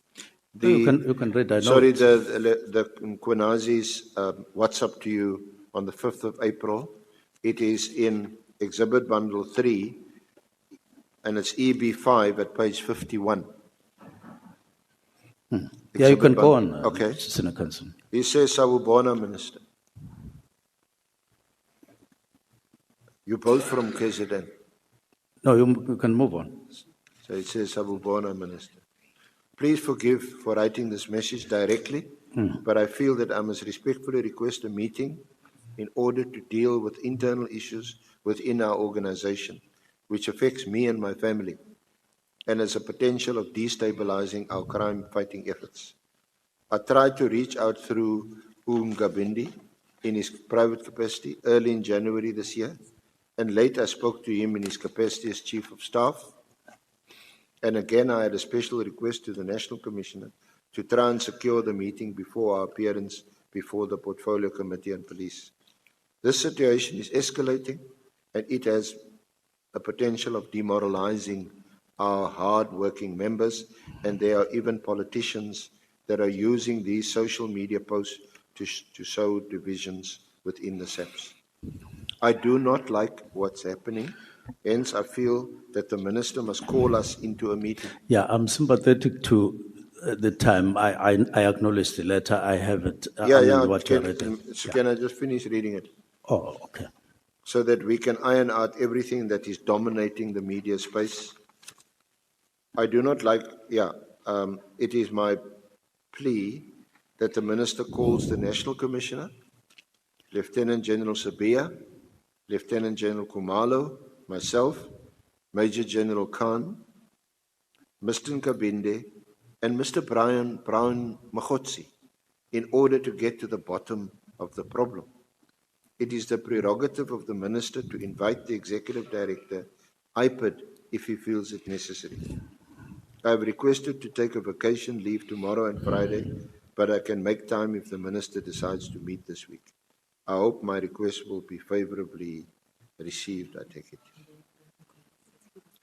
You can read that. Sorry, the Kunazi's WhatsApp to you on the 5th of April. It is in Exhibit Bundle 3, and it's EB5 at page 51. Yeah, you can go on. Okay. Senator Council. He says, Sawubona, Minister. You're both from KZN. No, you can move on. So it says, Sawubona, Minister. Please forgive for writing this message directly, but I feel that I must respectfully request a meeting in order to deal with internal issues within our organization, which affects me and my family, and has a potential of destabilizing our crime-fighting efforts. I tried to reach out through Ngabindi in his private capacity early in January this year, and later I spoke to him in his capacity as Chief of Staff. And again, I had a special request to the National Commissioner to try and secure the meeting before our appearance before the Portfolio Committee on Police. This situation is escalating, and it has a potential of demoralizing our hard-working members, and there are even politicians that are using these social media posts to sow divisions within the SAPS. I do not like what's happening. Hence, I feel that the Minister must call us into a meeting. Yeah, I'm sympathetic to the time. I acknowledge the letter. I have it. Can I just finish reading it? Oh, okay. So that we can iron out everything that is dominating the media space. I do not like, it is my plea that the Minister calls the National Commissioner, Lieutenant General Sabia, Lieutenant General Kumalo, myself, Major General Khan, Mr. Nkabinde, and Mr. Brown Mkhwanazi in order to get to the bottom of the problem. It is the prerogative of the Minister to invite the Executive Director, IPID, if he feels it necessary. I have requested to take a vacation leave tomorrow and Friday, but I can make time if the Minister decides to meet this week. I hope my request will be favorably received, I take it.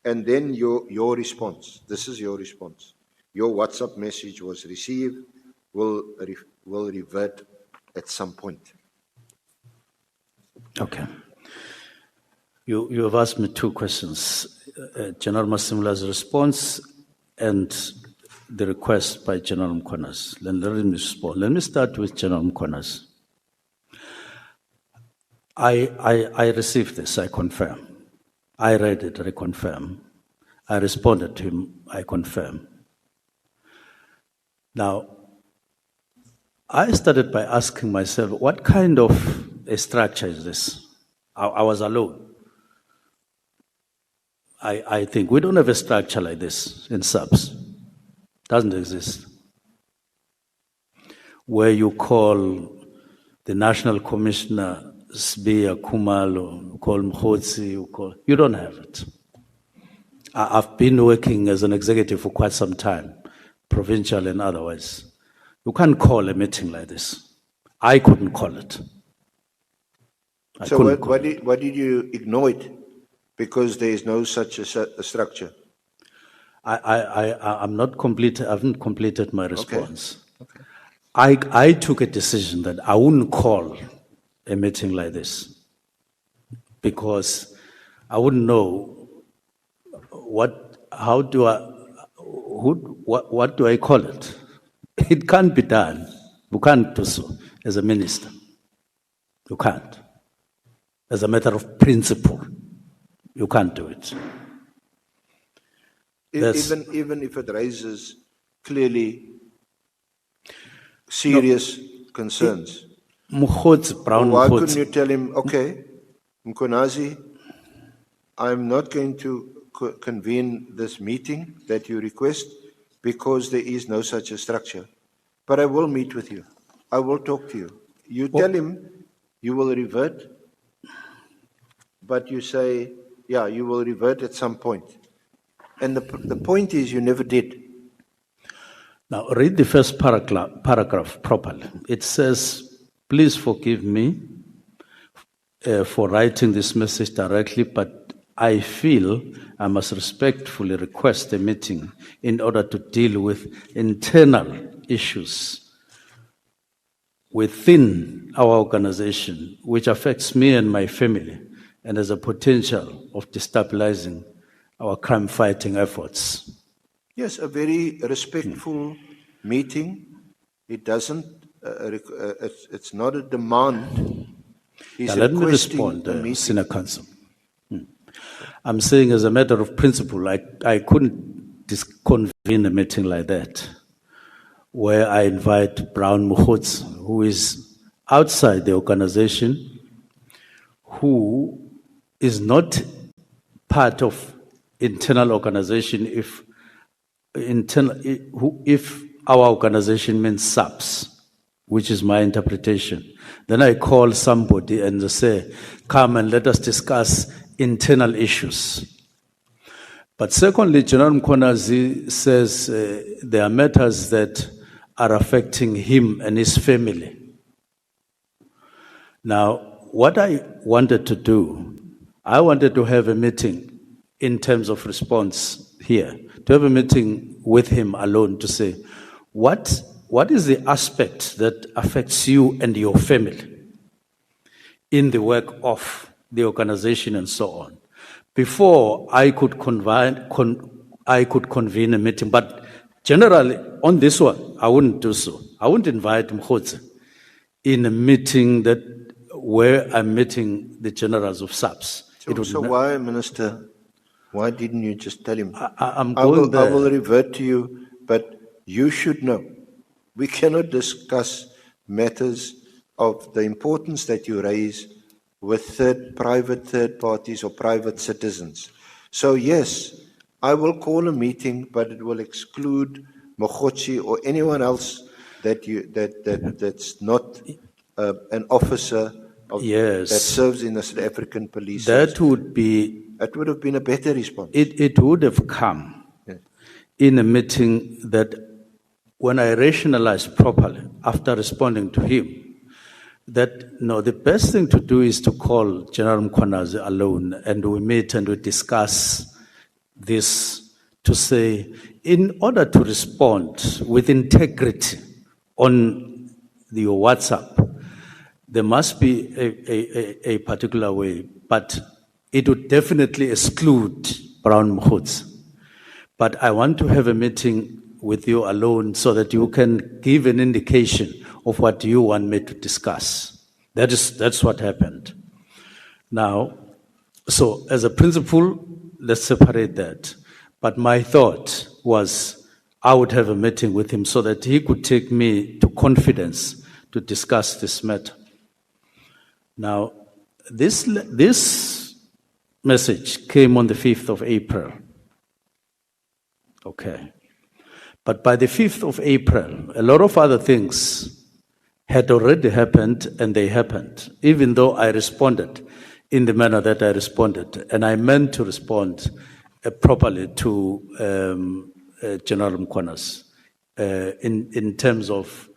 And then your response. This is your response. Your WhatsApp message was received, will revert at some point. Okay. You have asked me two questions. General Masimula's response and the request by General Mkhwanazi. Let me respond. Let me start with General Mkhwanazi. I received this, I confirm. I read it, I confirm. I responded to him, I confirm. Now, I started by asking myself, what kind of a structure is this? I was alone. I think we don't have a structure like this in SABS. Doesn't exist. Where you call the National Commissioner Sbia Kumalo, you call Mkhwanazi, you don't have it. I've been working as an executive for quite some time, provincial and otherwise. You can't call a meeting like this. I couldn't call it. So why did you ignore it? Because there is no such a structure. I'm not complete. I haven't completed my response. Okay. I took a decision that I wouldn't call a meeting like this because I wouldn't know what do I call it? It can't be done. You can't do so as a minister. You can't. As a matter of principle, you can't do it. Even if it raises clearly serious concerns. Why couldn't you tell him, okay, Mkhwanazi, I'm not going to convene this meeting that you request because there is no such a structure. But I will meet with you. I will talk to you. You tell him you will revert, but you say, yeah, you will revert at some point. And the point is you never did. Now, read the first paragraph properly. It says, please forgive me for writing this message directly, but I feel I must respectfully request a meeting in order to deal with internal issues within our organization, which affects me and my family, and has a potential of destabilizing our crime-fighting efforts. Yes, a very respectful meeting. It doesn't. It's not a demand. Now, let me respond, Senior Counsel. I'm saying, as a matter of principle, I couldn't convene a meeting like that, where I invite Brown Mkhwanazi, who is outside the organization, who is not part of internal organization if our organization means SABS, which is my interpretation. Then I call somebody and say, come and let us discuss internal issues. But secondly, General Mkhwanazi says there are matters that are affecting him and his family. Now, what I wanted to do, I wanted to have a meeting in terms of response here, to have a meeting with him alone to say, what is the aspect that affects you and your family in the work of the organization and so on, before I could convene a meeting. But generally, on this one, I wouldn't do so. I wouldn't invite Mkhwanazi in a meeting where I'm meeting the generals of SABS. So why, Minister, why didn't you just tell him? I will revert to you, but you should know. We cannot discuss matters of the importance that you raise with private third parties or private citizens. So yes, I will call a meeting, but it will exclude Mkhwanazi or anyone else that's not an officer that serves in the South African Police. That would have been a better response. It would have come in a meeting that, when I rationalized properly after responding to him, that, no, the best thing to do is to call General Mkhwanazi alone and we meet and we discuss this to say, in order to respond with integrity on your WhatsApp, there must be a particular way, but it would definitely exclude Brown Mkhwanazi. But I want to have a meeting with you alone so that you can give an indication of what you want me to discuss. That's what happened. Now, so as a principle, let's separate that. But my thought was I would have a meeting with him so that he could take me to confidence to discuss this matter. Now, this message came on the 5th of April. Okay. But by the 5th of April, a lot of other things had already happened, and they happened, even though I responded in the manner that I responded. And I meant to respond properly to General Mkhwanazi in terms of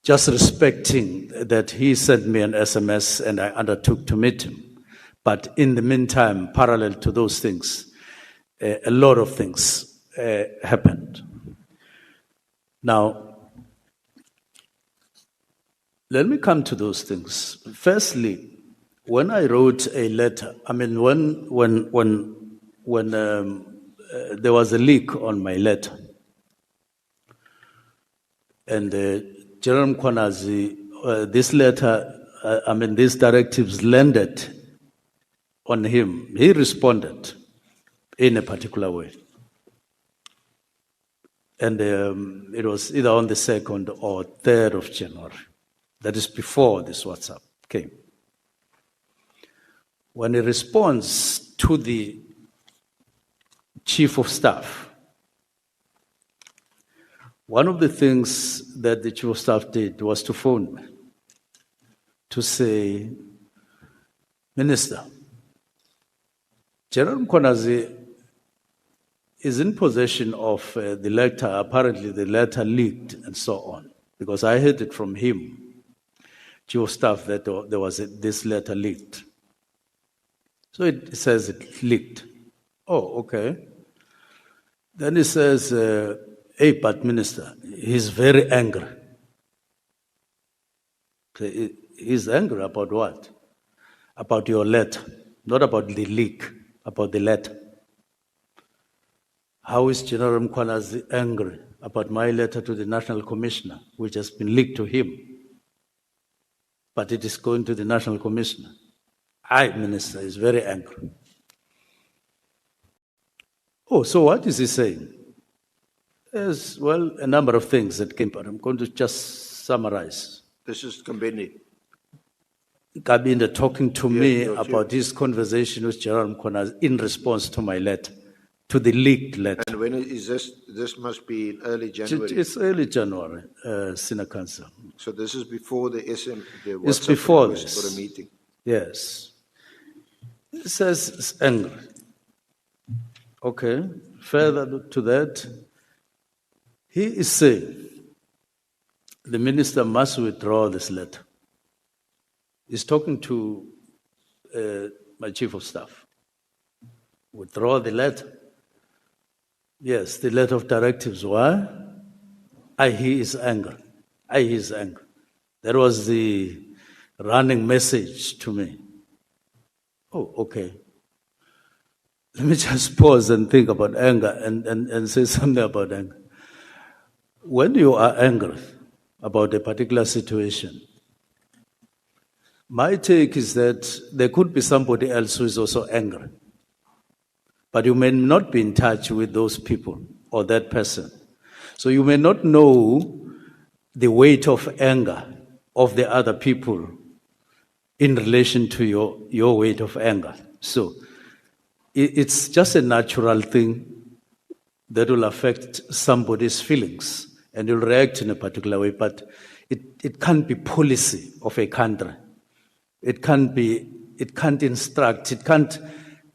just respecting that he sent me an SMS and I undertook to meet him. But in the meantime, parallel to those things, a lot of things happened. Now, let me come to those things. Firstly, when I wrote a letter, I mean, when there was a leak on my letter, and General Mkhwanazi, this letter, these directives landed on him. He responded in a particular way. And it was either on the 2nd or 3rd of January. That is before this WhatsApp came. When he responds to the Chief of Staff, one of the things that the Chief of Staff did was to phone me to say, Minister, General Mkhwanazi is in possession of the letter. Apparently the letter leaked and so on, because I heard it from him, Chief of Staff, that there was this letter leaked. So it says it leaked. Oh, okay. Then he says, hey, but Minister, he's very angry. He's angry about what? About your letter, not about the leak, about the letter. How is General Mkhwanazi angry about my letter to the National Commissioner, which has been leaked to him, but it is going to the National Commissioner? I, Minister, is very angry. Oh, so what is he saying? There's, well, a number of things that came, but I'm going to just summarize. This is Kambeni. Kabinda talking to me about his conversation with General Mkhwanazi in response to my letter, to the leaked letter. And when is this? This must be in early January. It's early January, Senior Counsel. So this is before the WhatsApp It's before request this. for a meeting. Yes. It says it's angry. Okay. Further to that, he is saying the minister must withdraw this letter. He's talking to my Chief of Staff. Withdraw the letter. Yes, the letter of directives. Why? He is angry. He is angry. That was the running message to me. Oh, okay. Let me just pause and think about anger and say something about anger. When you are angry about a particular situation, my take is that there could be somebody else who is also angry. But you may not be in touch with those people or that person. So you may not know the weight of anger of the other people in relation to your weight of anger. So it's just a natural thing that will affect somebody's feelings and you'll react in a particular way, but it can't be policy of a country. It can't instruct, it can't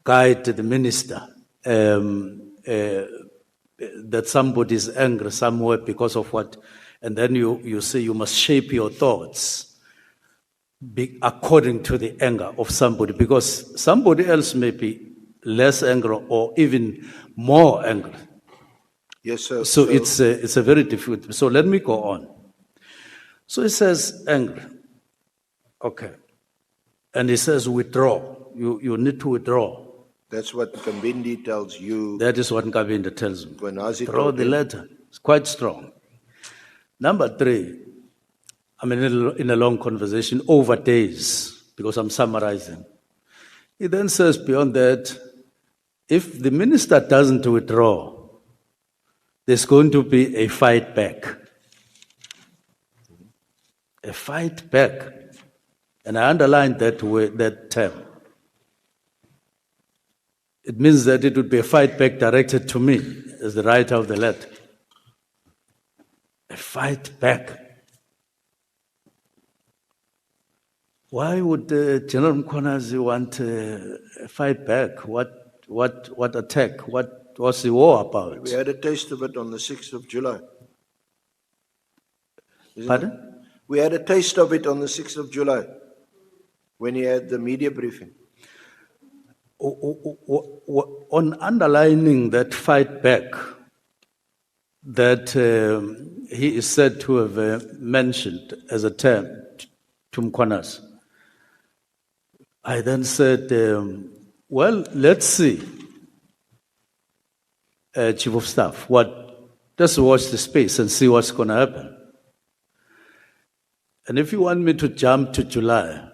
guide the minister that somebody is angry somewhere because of what And then you say you must shape your thoughts according to the anger of somebody, because somebody else may be less angry or even more angry. Yes, sir. So it's a very difficult. So let me go on. So it says angry. Okay. And it says withdraw. You need to withdraw. That's what Kambindi tells you. That is what Nkabinda tells me. Kunazi Throw told the him. letter. It's quite strong. Number 3, I'm in a long conversation over days because I'm summarizing. He then says beyond that, if the minister doesn't withdraw, there's going to be a fight back. A fight back. And I underlined that term. It means that it would be a fight back directed to me as the writer of the letter. A fight back. Why would General Mkhwanazi want a fight back? What attack? What was the war about? We had a taste of it on the 6th of July. Isn't Pardon? it? We had a taste of it on the 6th of July when he had the media briefing. On underlining that fight back that he is said to have mentioned as a term to Mkhwanazi, I then said, well, let's see, Chief of Staff, just watch the space and see what's going to happen. And if you want me to jump to July,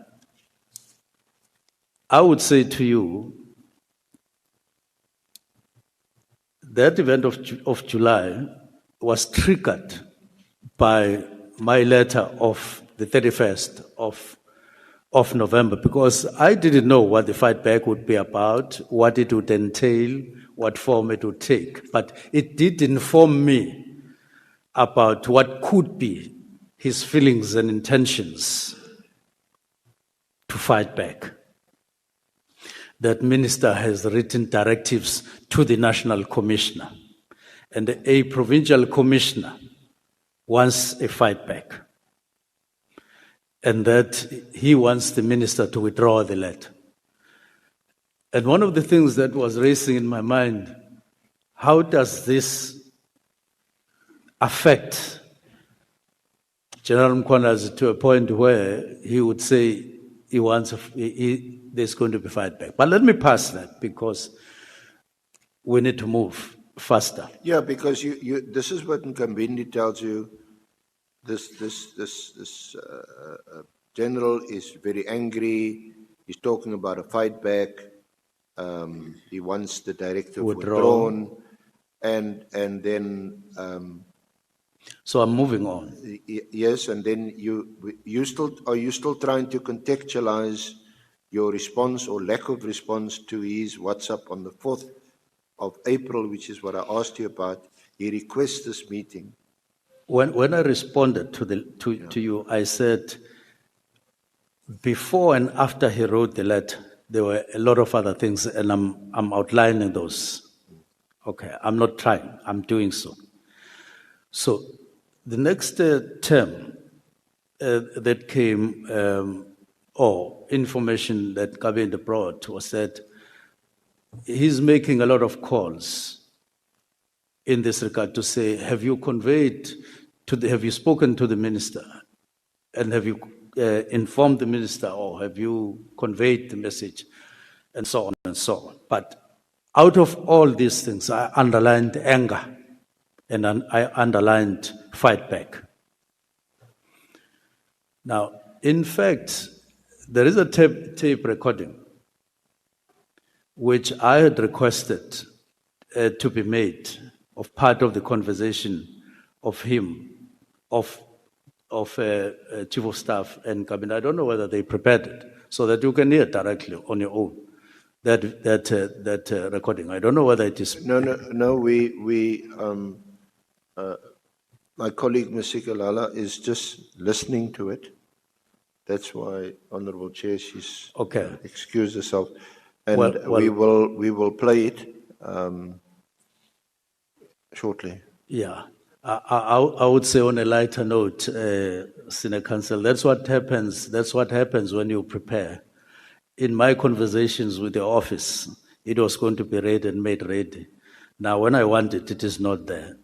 I would say to you, that event of July was triggered by my letter of the 31st of November, because I didn't know what the fight back would be about, what it would entail, what form it would take. But it did inform me about what could be his feelings and intentions to fight back. That minister has written directives to the national commissioner, and a provincial commissioner wants a fight back, and that he wants the minister to withdraw the letter. And one of the things that was racing in my mind, how does this affect General Mkhwanazi to a point where he would say he wants there's going to be fight back? But let me pass that because we need to move faster. Yeah, because this is what Nkambindi tells you. This general is very angry. He's talking about a fight back. He wants the directive withdrawn, and then. So I'm moving on. Yes, and then are you still trying to contextualize your response or lack of response to his WhatsApp on the 4th of April, which is what I asked you about? He requests this meeting. When I responded to you, I said before and after he wrote the letter, there were a lot of other things, and I'm outlining those. Okay, I'm not trying, I'm doing so. So the next term that came, or information that Kabinda brought, was that he's making a lot of calls in this regard to say, have you spoken to the minister, and have you informed the minister, or have you conveyed the message, and so on and so on. But out of all these things, I underlined anger, and I underlined fight back. Now, in fact, there is a tape recording which I had requested to be made of part of the conversation of him, of Chief of Staff and Cabinet. I don't know whether they prepared it so that you can hear directly on your own that recording. I don't know whether it is. No. My colleague, Mr. Lala, is just listening to it. That's why, Honourable Chair, she's excused herself, and we will play it shortly. Yeah. I would say on a lighter note, Senior Counsel, that's what happens. That's what happens when you prepare. In my conversations with the office, it was going to be read and made ready. Now, when I want it, it is not there.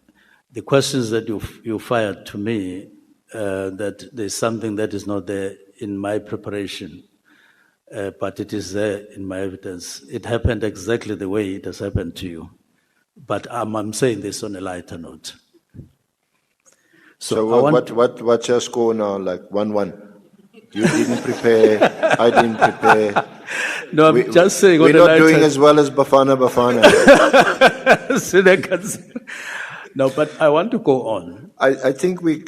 The questions that you fired to me, that there's something that is not there in my preparation, but it is there in my evidence. It happened exactly the way it has happened to you. But I'm saying this on a lighter note. So I want- what's your score now? Like 1-1. You didn't prepare. I didn't prepare. No, I'm just saying we're on a not lighter doing as well as Bafana. Senior Counsel. No, but I want to go on. I think we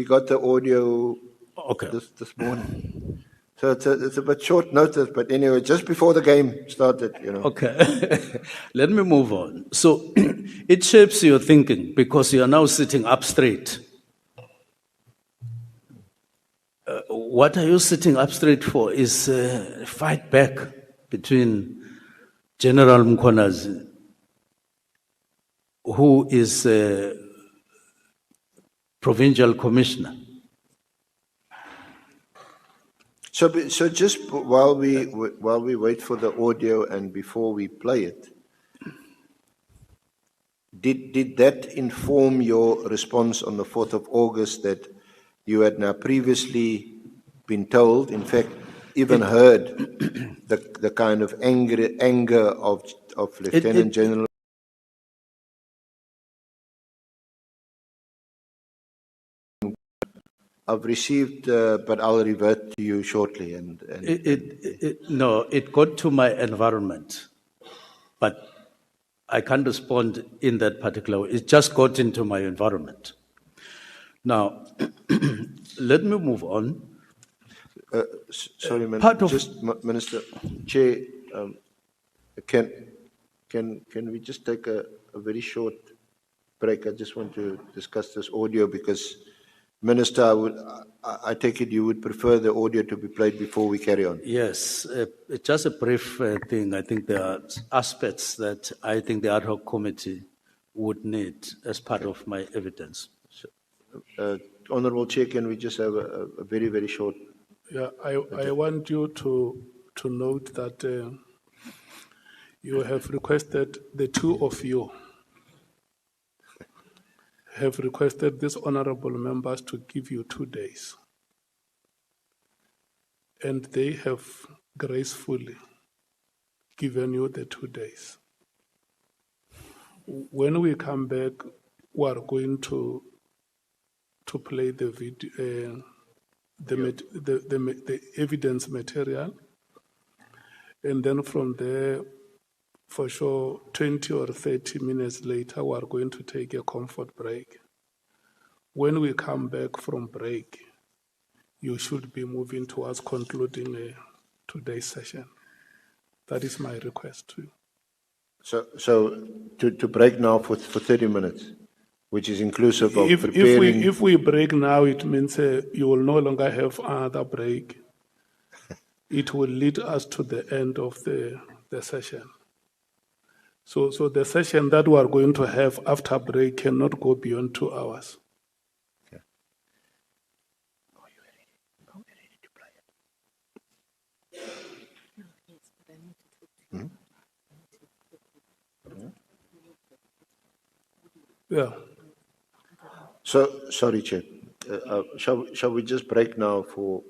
got the audio Okay. this morning. So it's a bit short notice, but anyway, just before the game started, you know. Okay. Let me move on. So it shapes your thinking because you are now sitting up straight. What are you sitting up straight for is fight back between General Mkhwanazi, who is provincial commissioner. So just while we wait for the audio and before we play it, did that inform your response on the 4th of August that you had now previously been told, in fact, even heard the kind of anger of Lieutenant General? I've received, but I'll revert to you shortly. No, it got to my environment, but I can't respond in that particular way. It just got into my environment. Now, let me move on. Sorry, Minister, Chair, can we just take a very short break? I just want to discuss this audio because, Minister, I take it you would prefer the audio to be played before we carry on. Yes, just a brief thing. I think there are aspects that I think the Ad Hoc Committee would need as part of my evidence. Honourable Chair, can we just have a very, very short? Yeah, I want you to note that you have requested, the two of you have requested these honourable members to give you 2 days. And they have gracefully given you the 2 days. When we come back, we are going to play the video, the evidence material, and then from there, for sure, 20 or 30 minutes later, we are going to take a comfort break. When we come back from break, you should be moving towards concluding today's session. That is my request to you. So to break now for 30 minutes, which is inclusive of preparing... If we break now, it means you will no longer have another break. It will lead us to the end of the session. So the session that we are going to have after break cannot go beyond 2 hours. Okay. Are you ready to play it? Yeah. So, sorry, Chair. Shall we just break now for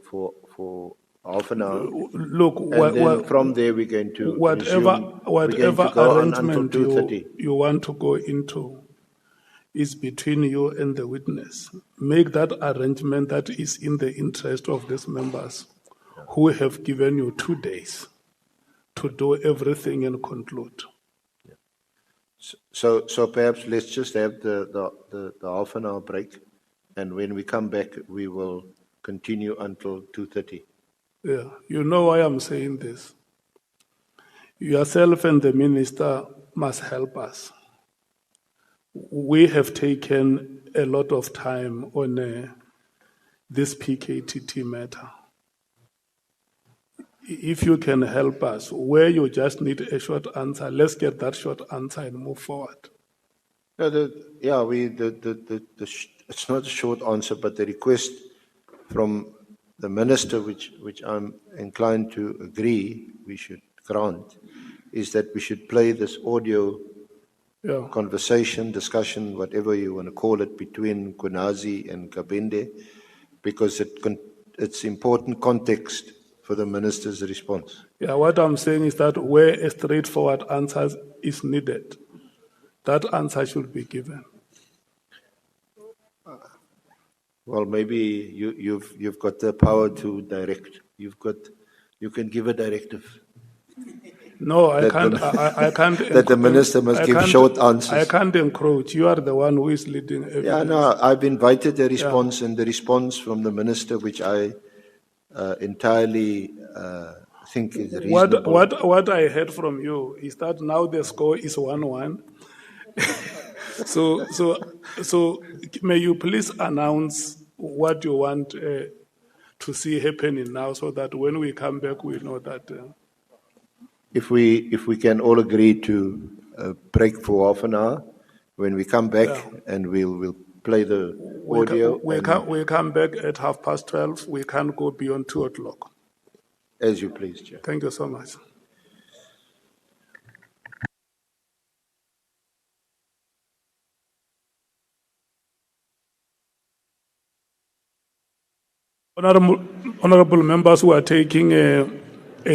half an hour? Look, then from there we're going to whatever arrangement you want to go into is between you and the witness. Make that arrangement that is in the interest of these members who have given you 2 days to do everything and conclude. So perhaps let's just have the half an hour break, and when we come back, we will continue until 2:30. Yeah, you know why I'm saying this. Yourself and the minister must help us. We have taken a lot of time on this PKTT matter. If you can help us, where you just need a short answer, let's get that short answer and move forward. No, it's not a short answer, but the request from the minister, which I'm inclined to agree we should grant, is that we should play this audio Yeah. conversation, discussion, whatever you want to call it, between Kunazi and Kabinde, because it's important context for the minister's response. Yeah, what I'm saying is that where a straightforward answer is needed, that answer should be given. Well, maybe you've got the power to direct. You can give a directive. No, I That can't. the- I can't. that the minister must I give can't- short answers. I can't encroach. You are the one who is leading evidence. Yeah, no, I've invited a response, and the response from the minister, which I entirely think is reasonable. What I heard from you is that now the score is 1-1. So may you please announce what you want to see happening now, so that when we come back, we know that. If we can all agree to break for half an hour, when we come back, and we'll play the audio. We come back at 12:30. We can't go beyond 2:00. As you please, Chair. Thank you so much. Honorable members, who are taking a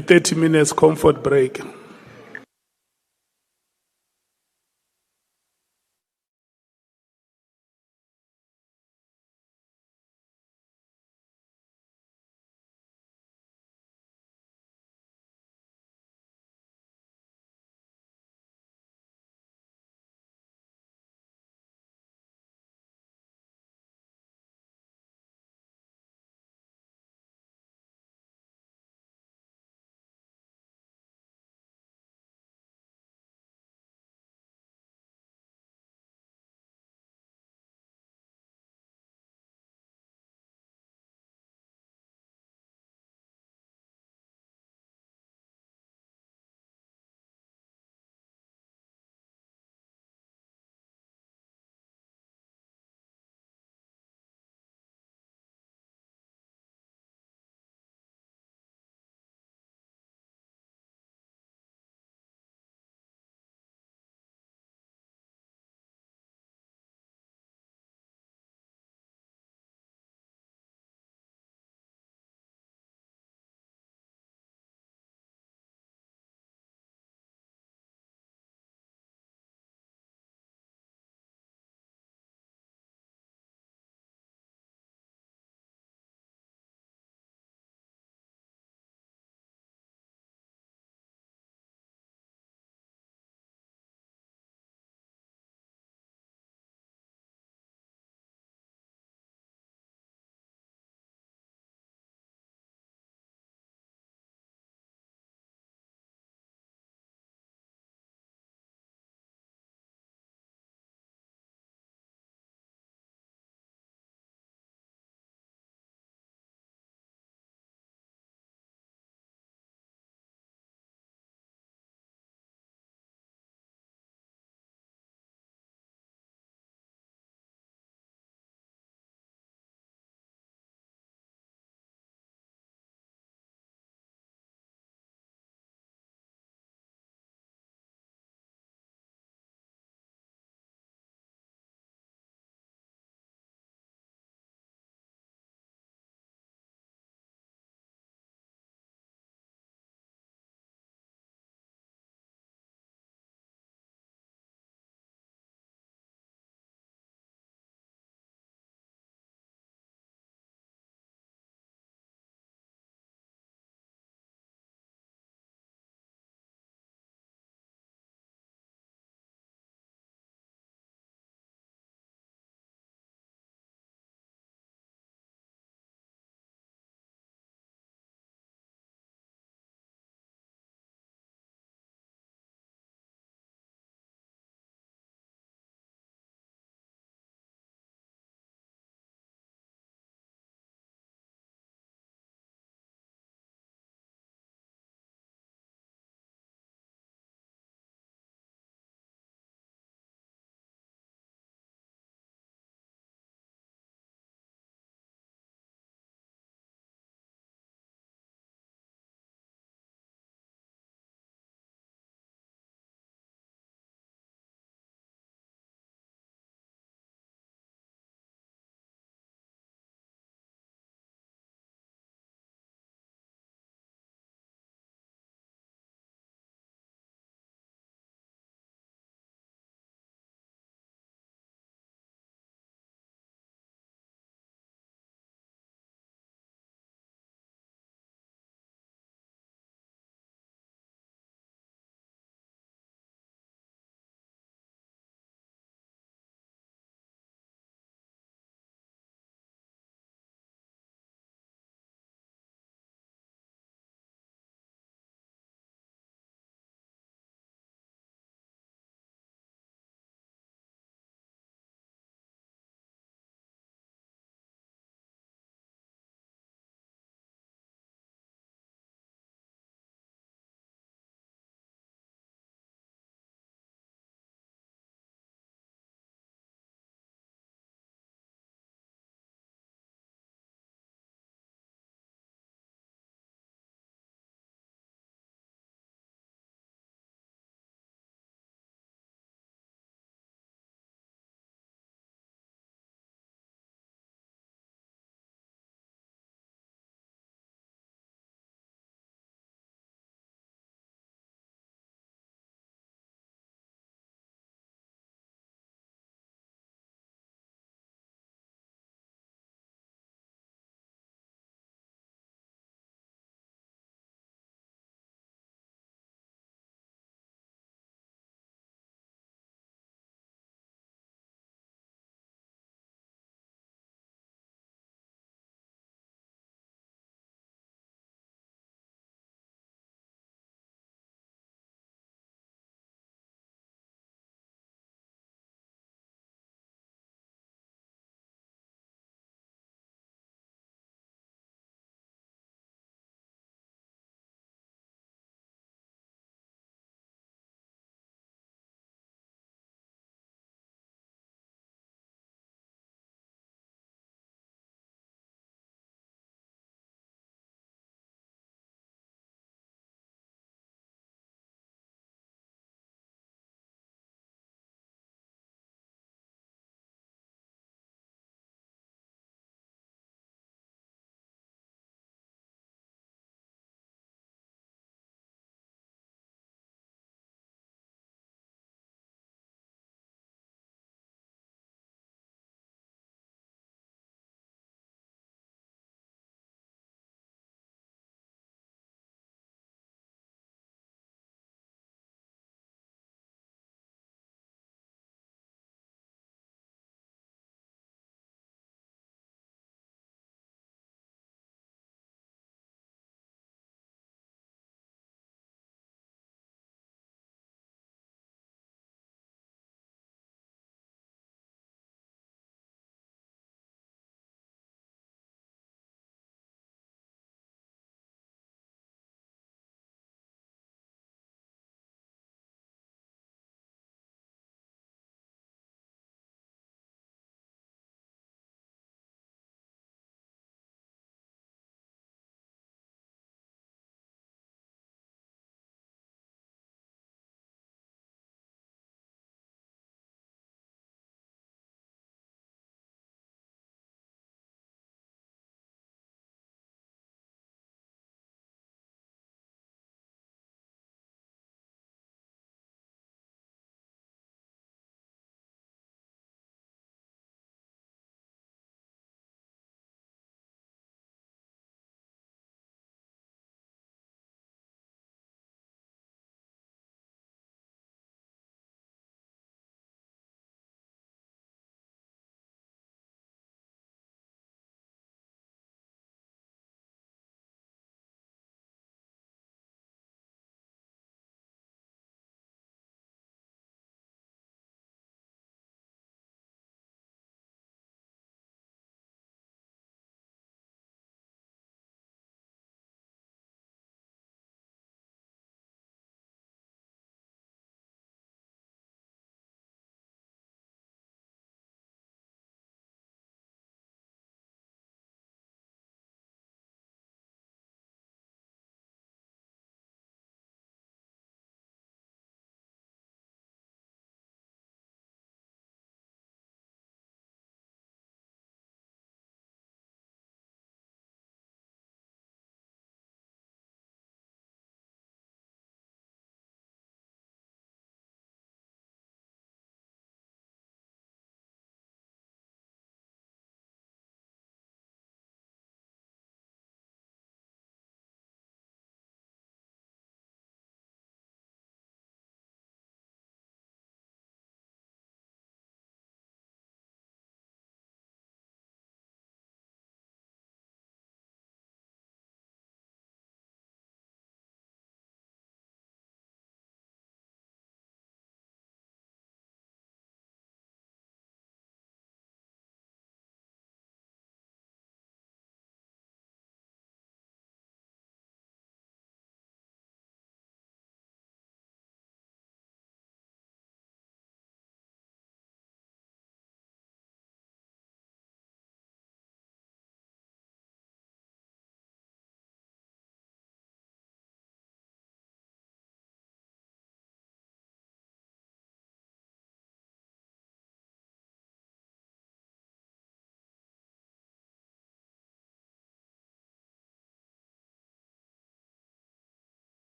30 minutes comfort break.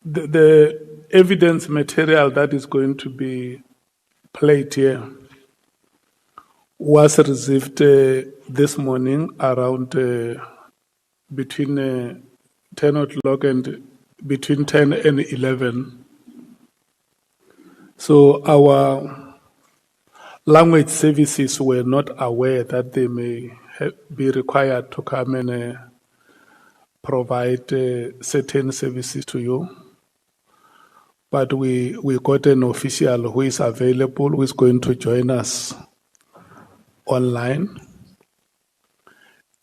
The evidence material that is going to be played here was received this morning around between 10 o'clock and between 10 and 11. So our language services were not aware that they may be required to come and provide certain services to you. But we got an official who is available, who is going to join us online.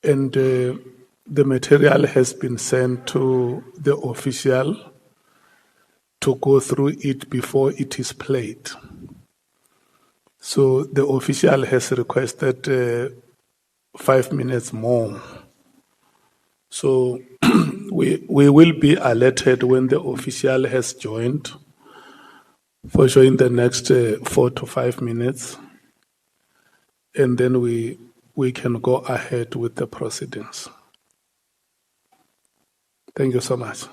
And the material has been sent to the official to go through it before it is played. So the official has requested 5 minutes more. So we will be alerted when the official has joined for showing the next 4 to 5 minutes. And then we can go ahead with the proceedings. Thank you so much.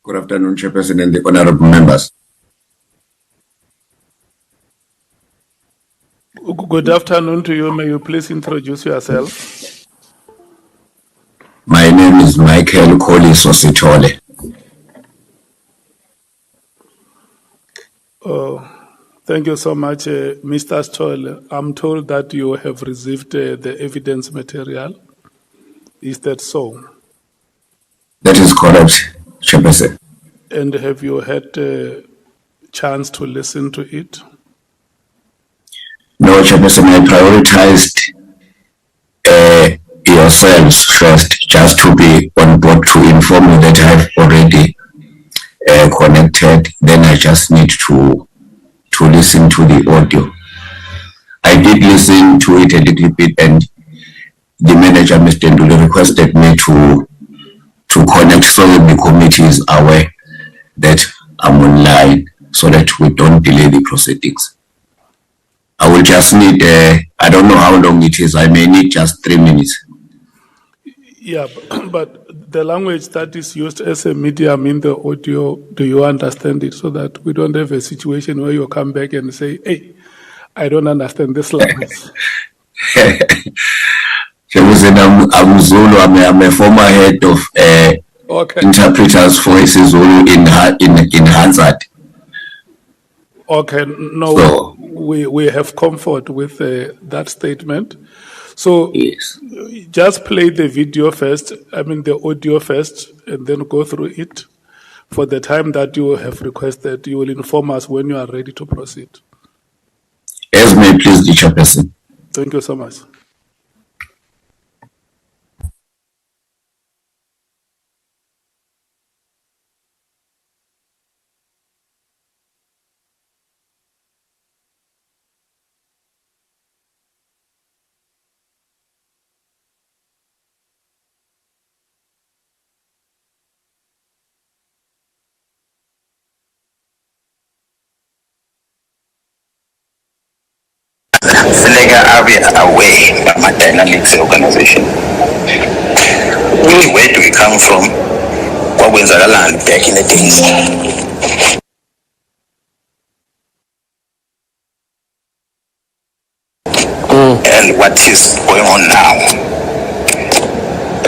Good afternoon, Chairperson and the honorable members. Good afternoon to you. May you please introduce yourself? My name is Michael Collins Ositole. Thank you so much, Mr. Stoll. I'm told that you have received the evidence material. Is that so? That is correct, Chairperson. And have you had a chance to listen to it? No, Chairperson, I prioritized yourselves first, just to be on board to inform you that I've already connected. Then I just need to listen to the audio. I did listen to it a little bit, and the manager, Mr. Nduli, requested me to connect so that the committee is aware that I'm online, so that we don't delay the proceedings. I will just need, I don't know how long it is, I may need just 3 minutes. Yeah, but the language that is used as a medium in the audio, do you understand it, so that we don't have a situation where you come back and say, hey, I don't understand this language? I'm Zulu, I'm a former head of interpreters for Zulu in Hansard. Okay, no, so, we have comfort with that statement. So yes. Just play the video first, the audio first, and then go through it. For the time that you have requested, you will inform us when you are ready to proceed. As may please the Chairperson. Thank you so much. Are aware of my dynamics organization? Where do we come from? What was our land back in the days? And what is going on now?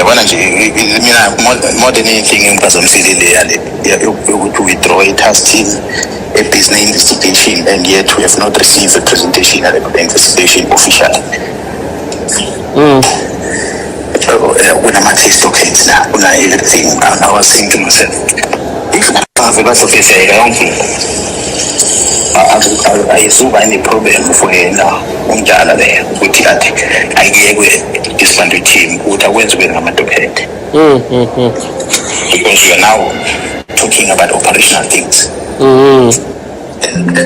More than anything, in to withdraw it has still a business investigation, and yet we have not received a presentation at the investigation officially. When I'm at these tokens now, when I everything, I was saying to myself, if I have a lot of I assume any problem for now, there, which I gave with this one team, what I was with my docket. Because we are now talking about operational things. And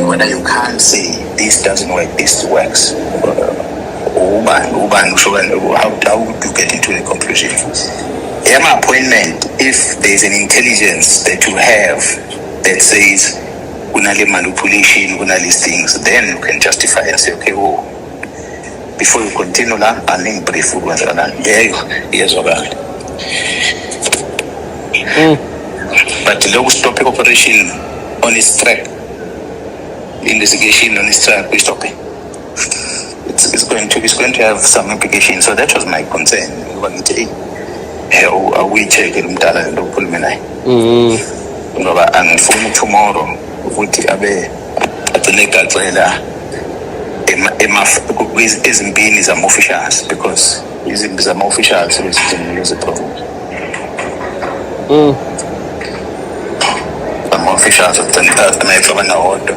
whether you can't say this doesn't work, this works. how would you get into the conclusion? My appointment, if there's an intelligence that you have that says kunale manipulation, kunale things, then you can justify and say, okay, before you continue now, I need brief food once yes, but the low stopping operation on its track, investigation on its track, we stop it. It's going to have some implications. So that was my concern. We check it and don't pull me. And for tomorrow, would be at the legal trailer. Isn't being some officials because isn't some officials who is the problem. Some officials of the Metro order.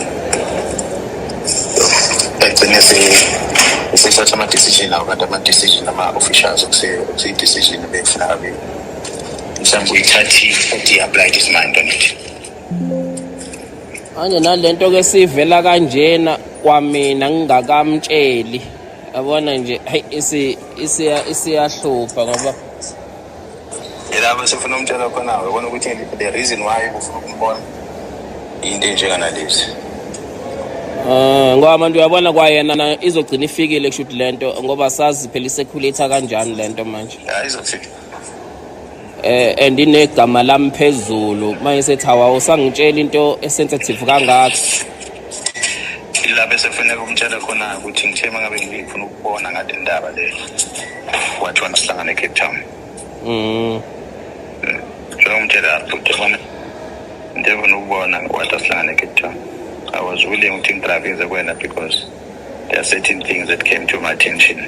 It's such a decision now, but a decision about officials of say decision of some way to apply this mind on it. Anje nalento ke sivela kanjena kwamina ngingakamtsheli yabona nje hey isiyahlupha ngoba yilabo sifuna umtshela khona ubona ukuthi the reason why ufuna ukumbona into enjengana lezi ngoba manje uyabona kwayena izogcina ifikile kushuthi lento ngoba sazi phela iseculator kanjani lento manje izofika and inegama lami phezulu manje sethi awusangitshela into esensitive kangaka ilapho sefanele ukumtshela khona ukuthi ngithema ngabe ngifuna ukubona ngale ndaba le wathi wona sihlangana eCape Town umtshela ukuthi bona ndifuna ukubona wathi sihlangana eCape Town. I was willing to intervene because there are certain things that came to my attention.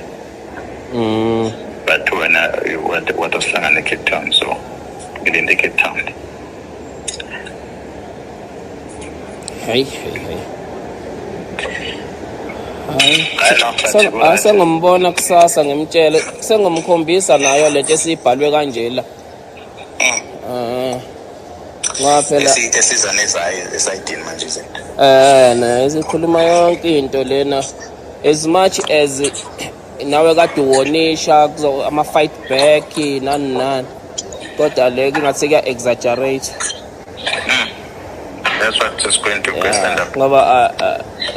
But when what was in the Cape Town, so within the Cape Town. Hey. Sengombona kusasa ngimtshele sengomkhombisa nayo lento esibhalwe kanje la. Ngaphela esizana esayidini manje izinto. Na isikhuluma yonke into lena as much as nawe kade uwonisha ama fight back nani kodwa leke ngathi kuya exaggerate. That's what is going to stand up. Ngoba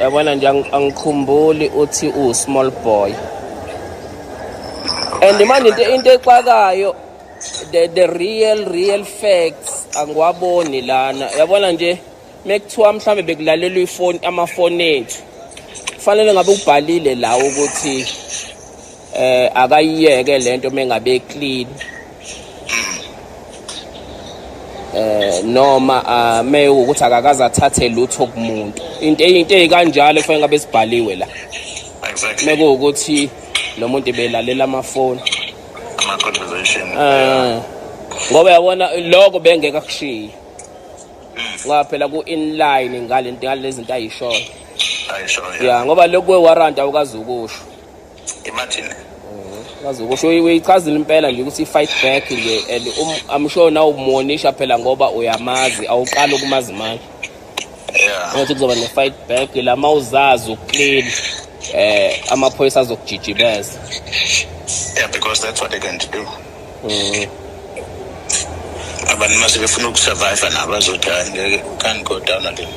yabona nje angikhumbuli uthi small boy. And manje into exakayo the real facts angwaboni lana yabona nje mekuthiwa mhlambe bekulalela ifoni amafoni ethu kufanele ngabe ubhalile la ukuthi akayiyeke lento mengabe clean noma ukuthi akakaza athathe lutho kumuntu into ezikanjalo kufanele ngabe sibhaliwe la exactly mekuwukuthi lo muntu belalela amafoni conversation ngoba yabona lokho bengeka kushiya ngaphela ku inline ngalezi zinto ayishoyo yeah ngoba lokwe warrant awukazi ukusho imagine kazi ukusho uyichazile impela nje ukuthi fight back nje and I'm sure now umuonisha phela ngoba uyamazi awuqala ukumazi manje ukuthi kuzoba ne fight back la mawuzazi uclean amaphoyisa azokujijibeza. Yeah, because that's what they're going to do. Abantu mase befuna ukusurvive and abazodala they can't go down again.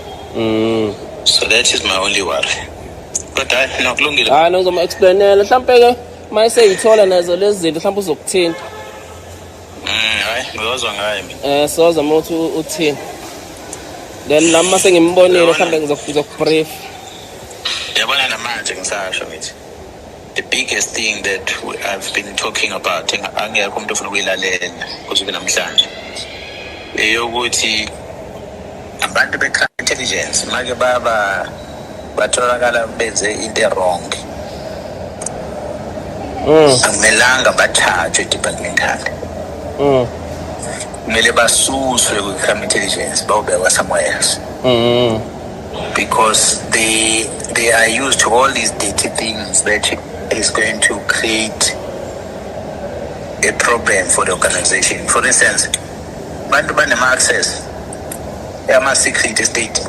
So that is my only worry. But nokulungile. Ngizoma explainela mhlambe ke mayise yithola nazo lezi zinto mhlambe uzokuthinta. Hayi ngizozwa ngaye mina. Soza ukuthi uthini. Then lama sengimbonile mhlambe ngizokubrief. Yabona namanje ngisasho ngithi the biggest thing that I've been talking about angekho umuntu ofuna ukuyilalela kuze namhlanje eyokuthi abantu be-crime intelligence make batholakala benze into wrong akumelanga bathathwe departmentally kumele basuswe ku-crime intelligence bawubekwa somewhere else because they are used to all these dirty things that is going to create a problem for the organization. For instance, bantu banema-access ama-secret state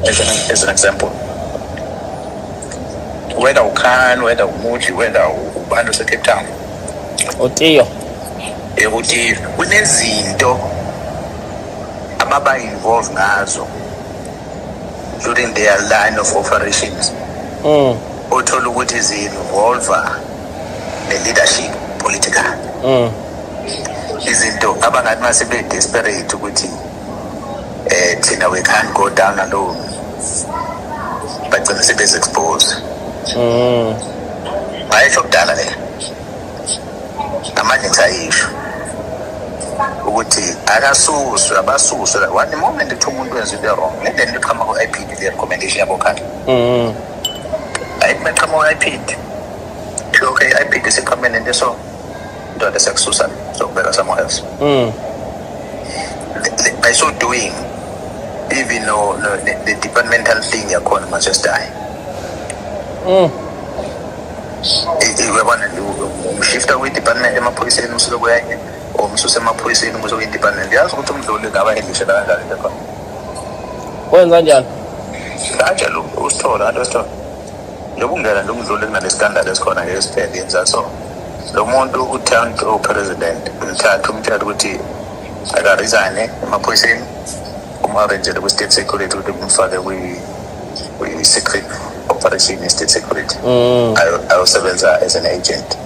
as an example. whether uKhan, whether uMuji, whether ubantu se-Cape Town. Otiyo. Ukuthi kunezinto ababa involved ngazo during their line of operations. Othola ukuthi zi-involve the leadership political. Izinto abangathi mase be-desperate ukuthi thina we can't go down alone. Bagcina sebezi-expose. Bayisho kudala le. Amanje ngisayisho ukuthi akasuswe abasuswe one moment ethi umuntu wenza into wrong then iqhama ku-IPD le recommendation yabo khali ayiqhama ku-IPD okay i-IPD siqhamene nto so nto sekususa sokubeka somewhere else by so doing even though the departmental thing yakhona must just die umshifta kwi-department emaphoyiseni umsuke kwenye or umsuse emaphoyiseni umsuke kwi-department yazi ukuthi umdluli ngabayendlishela kanjani into khona Wenza njani? kanjalo usithola anto sithola lokungena nje umdluli kunale-scandal esikhona ngesiphelile yenza so lo muntu uthanda upresident umthatha ukuthi akaresign emaphoyiseni umu-arrangele kwi-state security ukuthi kumfake kwi-secret operation in-state security ayosebenza as an agent.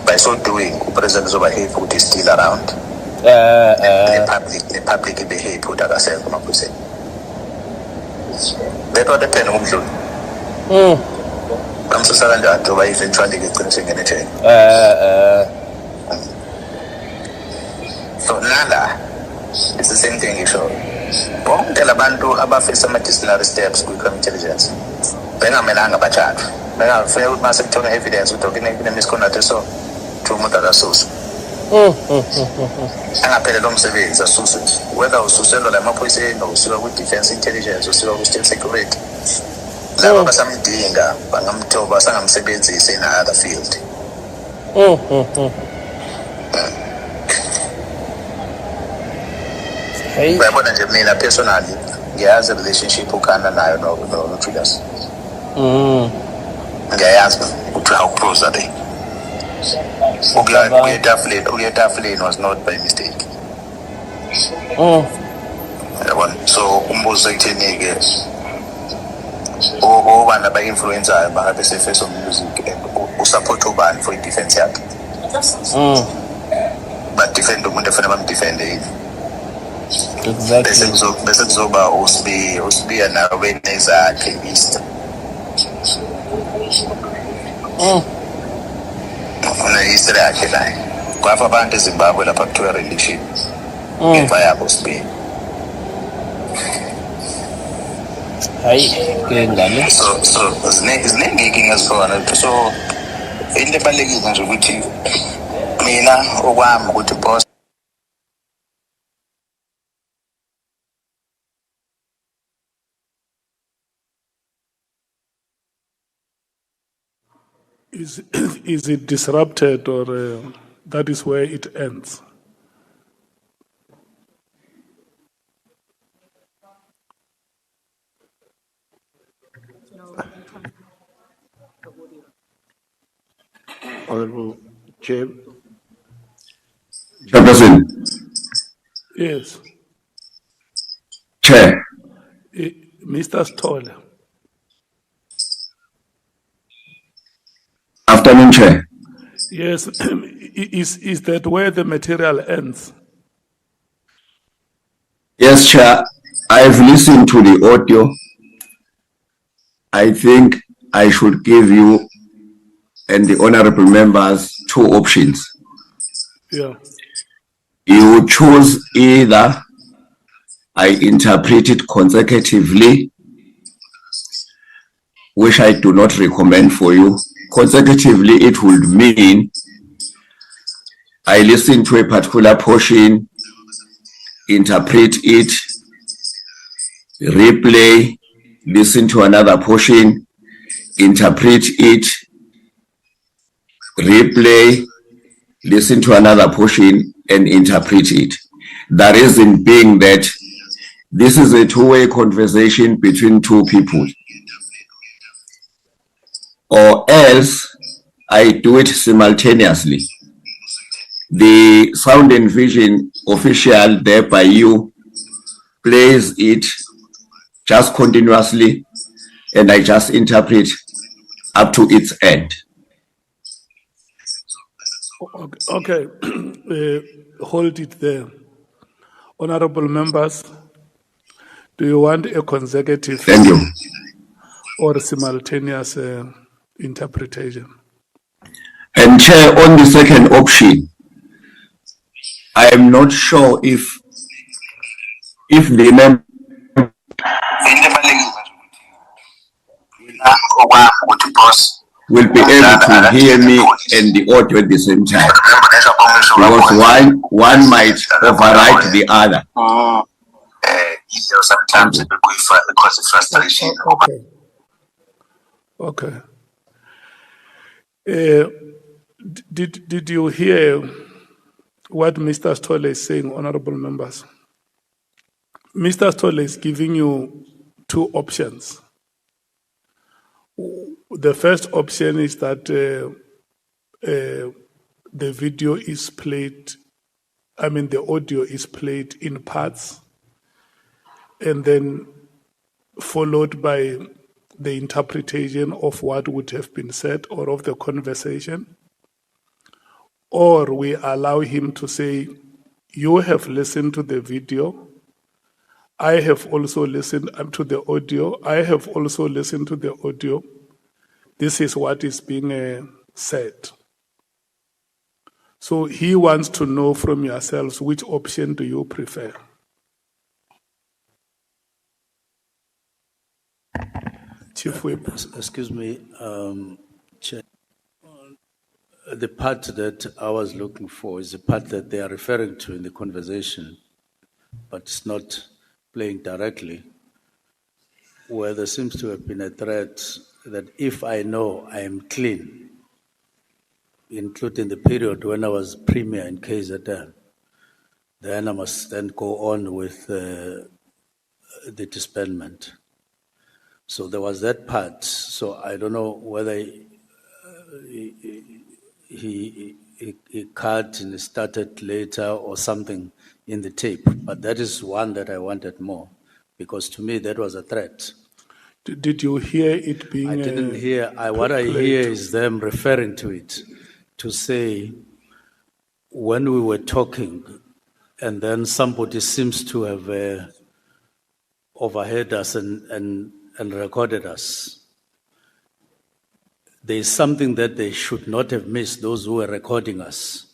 By so doing upresident uzobahave ukuthi is still around the public behave ukuthi akasekho emaphoyiseni leto depende kumdluli bamsusa kanjani njengoba eventually-ke egcina sengene ejele so nala it's the same thing ngisho bonke labantu abafisa ama-disciplinary steps kwi-crime intelligence bengamelanga bathathwe bengafika ukuthi mase kuthola evidence ukuthi kune-misconduct so kuthiwa umuntu akasuswe angaphelelwa umsebenzi asuswe whether ususelwa la emaphoyiseni or usuka kwi-defense intelligence usuka kwi-state security laba basamdinga bangamthoba basangamsebenzisi in another field uyabona nje mina personally ngiyazi relationship ukhana nayo no-Julius ngiyayazi ukuthi how close are they ukuya etafuleni was not by mistake yabona so umbuzo ekutheni-ke obani aba-influenzayo bangabe se-face of music and usupport ubani for i-defense yakhe badefende umuntu efanele bamdefende yini bese kuzoba usibiya nawe nezakhe east une-history yakhe layo kwafa abantu eZimbabwe lapha kuthiwa religion ngemva yabo usibiya hayi kengane so ziningi inkinga ezikhona so into ebalulekile nje ukuthi mina okwami ukuthi boss Is it disrupted or that is where it ends? Honorable Chair. Chairperson. Yes. Chair. Mr. Stoller. Afternoon, Chair. Yes. Is that where the material ends? Yes, Chair. I've listened to the audio. I think I should give you and the honorable members two options. Yeah. You choose either I interpret it consecutively, which I do not recommend for you. Consecutively, it would mean I listen to a particular portion, interpret it, replay, listen to another portion, interpret it, replay, listen to another portion, and interpret it. The reason being that this is a two-way conversation between two people. or else I do it simultaneously. The sound and vision official there by you plays it just continuously, and I just interpret up to its end. Okay, hold it there. Honorable members, do you want a consecutive Thank you. or simultaneous interpretation? And Chair, on the second option, I am not sure if the member will be able to hear me and the audio at the same time, because one might override the other. Sometimes it causes frustration. Okay. Did you hear what Mr. Stolle is saying, honorable members? Mr. Stolle is giving you two options. The first option is that the video is played, the audio is played in parts, and then followed by the interpretation of what would have been said or of the conversation. Or we allow him to say, you have listened to the video, I have also listened to the audio, I have also listened to the audio. This is what is being said. So he wants to know from yourselves, which option do you prefer? Chief Whip. Excuse me, Chair. The part that I was looking for is the part that they are referring to in the conversation, but it's not playing directly, where there seems to have been a threat that if I know I am clean, including the period when I was premier in KZN, then I must then go on with the disbandment. So there was that part. So I don't know whether he cut and started later or something in the tape. But that is one that I wanted more, because to me that was a threat. Did you hear it being? I didn't hear. What I hear is them referring to it, to say, when we were talking, and then somebody seems to have overheard us and recorded us. There is something that they should not have missed, those who were recording us.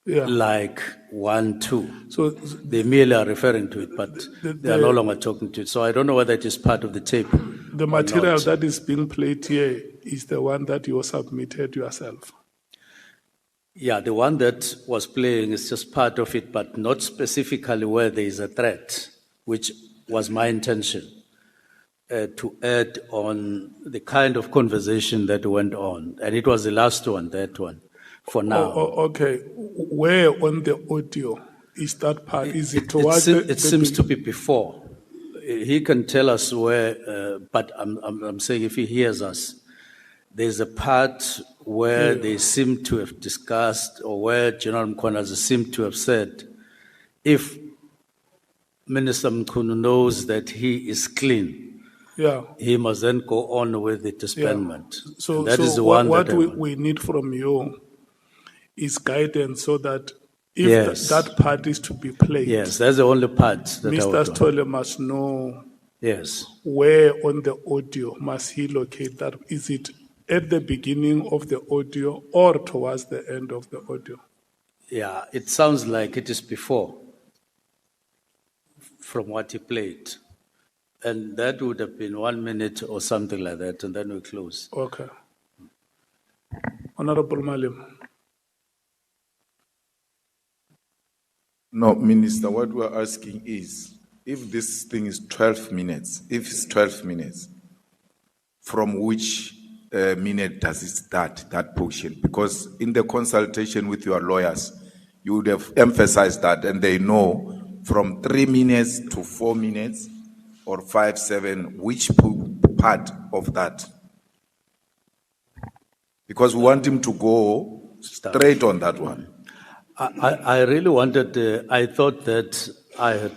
Yeah. Like 1, 2. So they merely are referring to it, but they are no longer talking to it. So I don't know whether it is part of the tape. The material that is being played here is the one that you submitted yourself. Yeah, the one that was playing is just part of it, but not specifically where there is a threat, which was my intention. To add on the kind of conversation that went on. And it was the last one, that one, for now. Okay. Where on the audio is that part? Is it towards it seems to be before. He can tell us where, but I'm saying if he hears us, there's a part where they seem to have discussed, or where General Mkhwanazi seemed to have said, if Minister Mchunu knows that he is clean, he must then go on with the disbandment. Yeah. So that is the what one that we need from you is guidance, so that if that part is to be played. Yes, that's the only part that Mr. Stolle must know where on the audio must he locate that. Is it at the beginning of the audio or towards the end of the audio? Yeah, it sounds like it is before, from what he played. And that would have been 1 minute or something like that, and then we close. Okay. Honorable Malim. No, Minister, what we're asking is, if this thing is 12 minutes, if it's 12 minutes, from which minute does it start, that portion? Because in the consultation with your lawyers, you would have emphasized that, and they know from 3 minutes to 4 minutes, or 5, 7, which part of that? Because we want him to go straight on that one. I really wanted, I thought that I had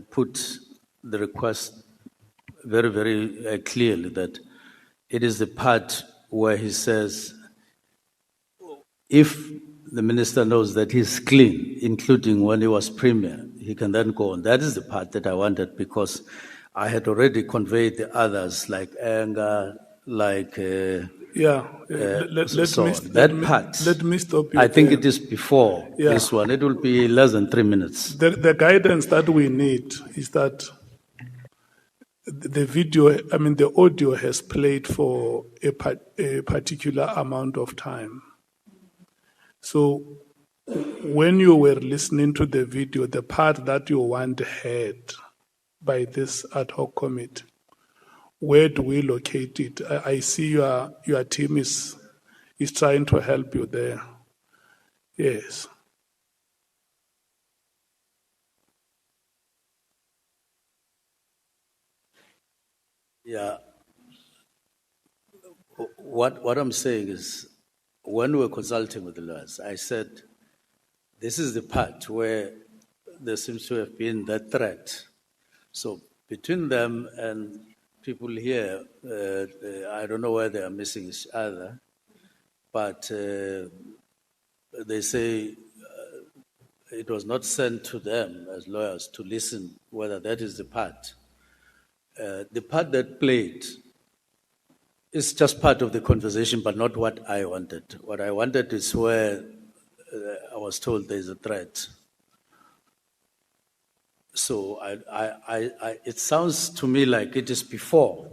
put the request very, very clearly that it is the part where he says, if the minister knows that he's clean, including when he was premier, he can then go on. That is the part that I wanted, because I had already conveyed the others, like anger, like Let so me on. st- That let me- part. Let me stop you I think there. it is before Yeah. this one. It will be less than 3 minutes. The guidance that we need is that the video, I mean, the audio has played for a particular amount of time. So when you were listening to the video, the part that you want heard by this ad hoc committee, where do we locate it? I see your team is trying to help you there. Yes. Yeah. What I'm saying is, when we were consulting with the lawyers, I said, this is the part where there seems to have been that threat. So between them and people here, I don't know where they are missing each other, but they say it was not sent to them as lawyers to listen whether that is the part. The part that played is just part of the conversation, but not what I wanted. What I wanted is where I was told there is a threat. So it sounds to me like it is before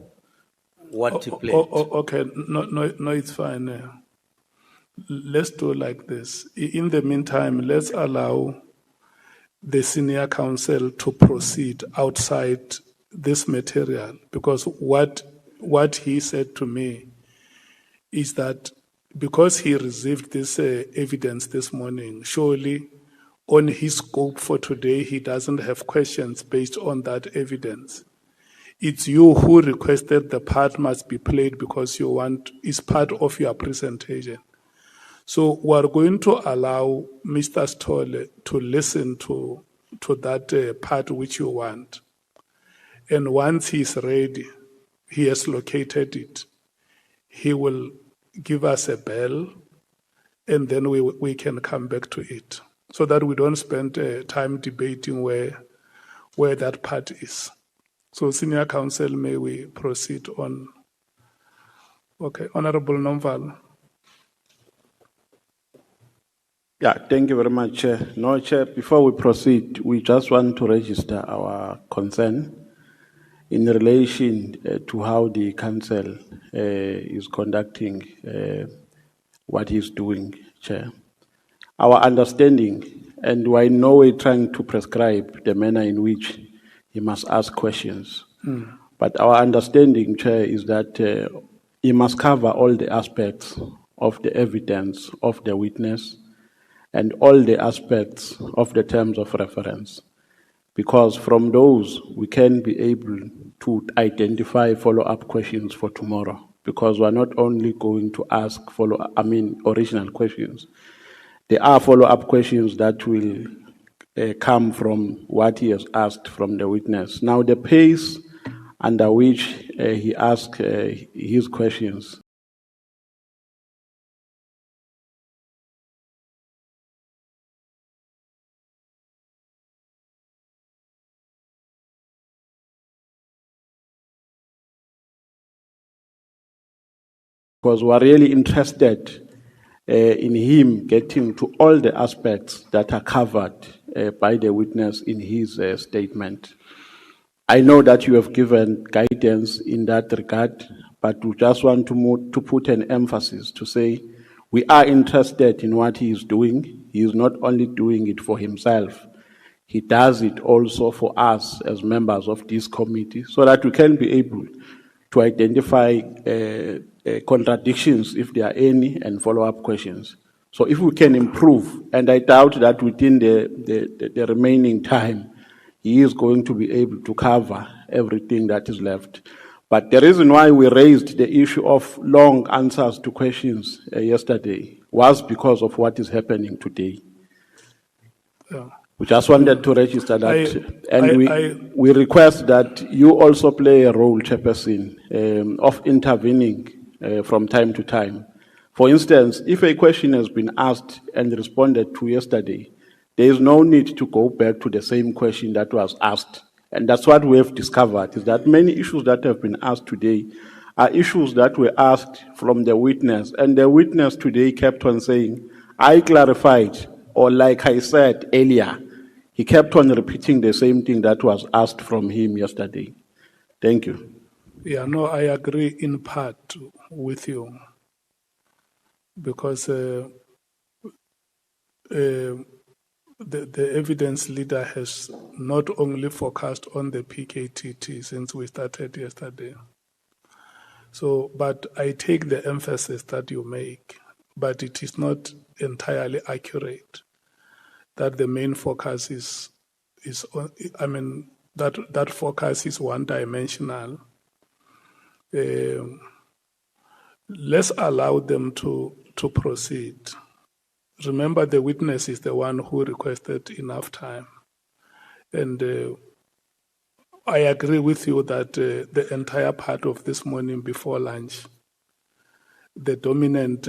what he played. Okay, no, it's fine. Let's do like this. In the meantime, let's allow the senior counsel to proceed outside this material, because what he said to me is that because he received this evidence this morning, surely on his scope for today, he doesn't have questions based on that evidence. It's you who requested the part must be played because you want, is part of your presentation. So we're going to allow Mr. Stolle to listen to that part which you want. And once he's ready, he has located it, he will give us a bell, and then we can come back to it, so that we don't spend time debating where that part is. So, Senior Counsel, may we proceed on? Okay, Honorable Nomval. Yeah, thank you very much, Chair. No, Chair, before we proceed, we just want to register our concern in relation to how the council is conducting what he's doing, Chair. Our understanding, and we're in no way trying to prescribe the manner in which he must ask questions, but our understanding, Chair, is that he must cover all the aspects of the evidence of the witness and all the aspects of the terms of reference, because from those we can be able to identify follow-up questions for tomorrow, because we're not only going to ask original questions. There are follow-up questions that will come from what he has asked from the witness. Now, the pace under which he asked his questions because we're really interested in him getting to all the aspects that are covered by the witness in his statement. I know that you have given guidance in that regard, but we just want to put an emphasis to say we are interested in what he is doing. He is not only doing it for himself, he does it also for us as members of this committee, so that we can be able to identify contradictions, if there are any, and follow-up questions. So if we can improve, and I doubt that within the remaining time, he is going to be able to cover everything that is left. But the reason why we raised the issue of long answers to questions yesterday was because of what is happening today. Yeah. We just wanted to register that, I- we request that you also play a role, Chairperson, of intervening from time to time. For instance, if a question has been asked and responded to yesterday, there is no need to go back to the same question that was asked. And that's what we have discovered, is that many issues that have been asked today are issues that were asked from the witness. And the witness today kept on saying, I clarified, or like I said earlier. He kept on repeating the same thing that was asked from him yesterday. Thank you. Yeah, no, I agree in part with you. Because the evidence leader has not only focused on the PKTT since we started yesterday. So, but I take the emphasis that you make, but it is not entirely accurate that the main focus is on, I mean, that focus is one-dimensional. Let's allow them to proceed. Remember, the witness is the one who requested enough time. And I agree with you that the entire part of this morning before lunch, the dominant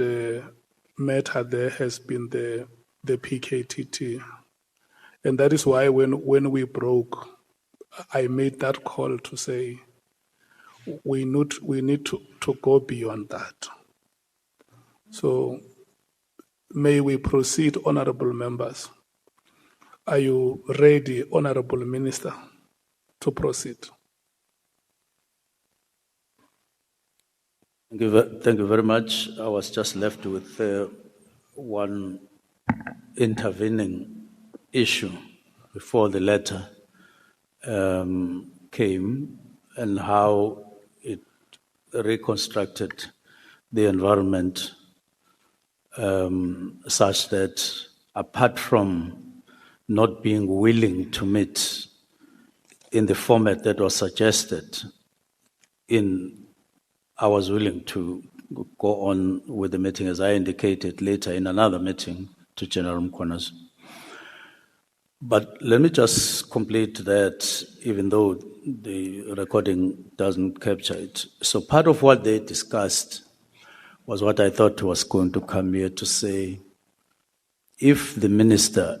matter there has been the PKTT. And that is why when we broke, I made that call to say we need to go beyond that. So may we proceed, honorable members. Are you ready, honorable minister, to proceed? Thank you very much. I was just left with one intervening issue before the letter came, and how it reconstructed the environment such that, apart from not being willing to meet in the format that was suggested, I was willing to go on with the meeting, as I indicated later in another meeting to General Mkhwanazi. But let me just complete that, even though the recording doesn't capture it. So part of what they discussed was what I thought was going to come here to say, if the minister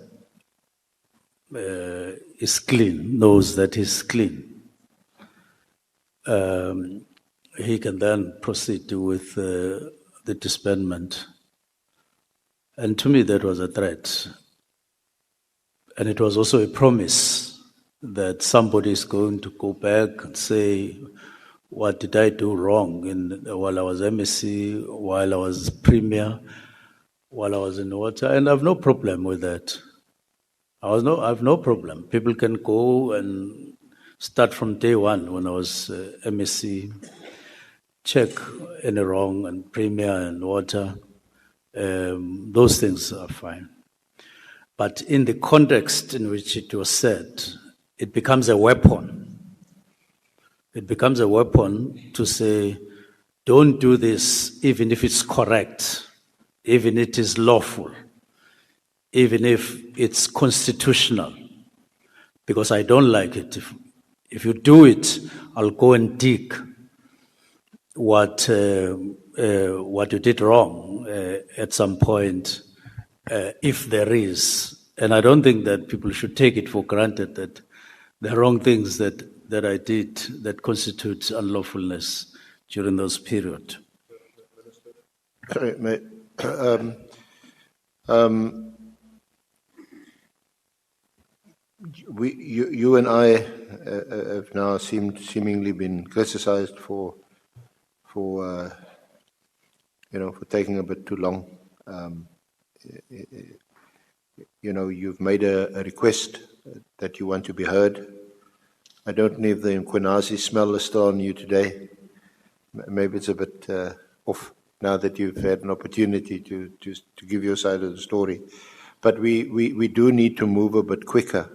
is clean, knows that he's clean, he can then proceed with the disbandment. And to me, that was a threat. And it was also a promise that somebody is going to go back and say, what did I do wrong while I was MSc, while I was Premier, while I was in water? And I have no problem with that. I have no problem. People can go and start from day one when I was MSc, check any wrong and Premier and water. Those things are fine. But in the context in which it was said, it becomes a weapon. It becomes a weapon to say, don't do this even if it's correct, even if it is lawful, even if it's constitutional, because I don't like it. If you do it, I'll go and dig what you did wrong at some point, if there is. And I don't think that people should take it for granted that the wrong things that I did that constitute unlawfulness during those periods. Sorry, mate. You and I have now seemingly been criticized for taking a bit too long. You've made a request that you want to be heard. I don't know if the Kunazi smell is still on you today. Maybe it's a bit off now that you've had an opportunity to give your side of the story. But we do need to move a bit quicker.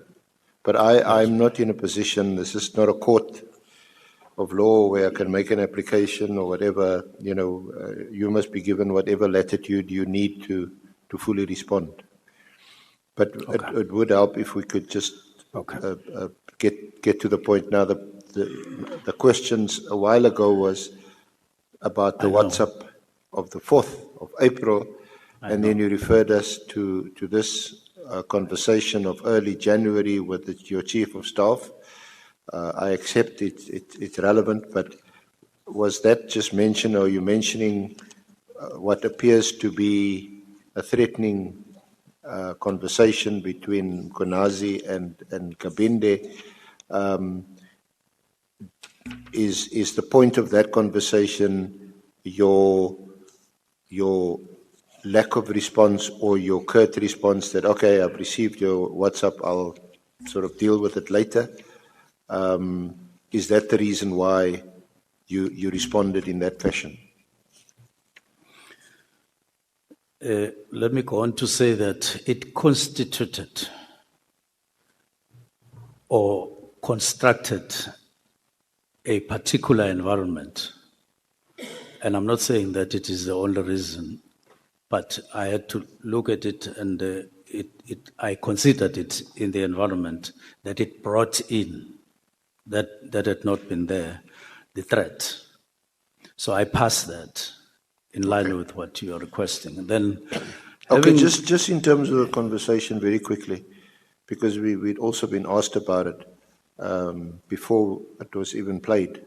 But I'm not in a position, this is not a court, law where I can make an application or whatever, you must be given whatever latitude you need to fully respond. But it would help if we could just get to the point. Now, the questions a while ago was about the WhatsApp of the 4th of April, and then you referred us to this conversation of early January with your Chief of Staff. I accept it's relevant, but was that just mentioned, or are you mentioning what appears to be a threatening conversation between Kunazi and Kabinde? Is the point of that conversation your lack of response or your curt response that, okay, I've received your WhatsApp, I'll sort of deal with it later? Is that the reason why you responded in that fashion? Let me go on to say that it constituted or constructed a particular environment. And I'm not saying that it is the only reason, but I had to look at it, and I considered it in the environment that it brought in that had not been there, the threat. So I passed that in line with what you are requesting. And then, just in terms of the conversation, very quickly, because we'd also been asked about it before it was even played.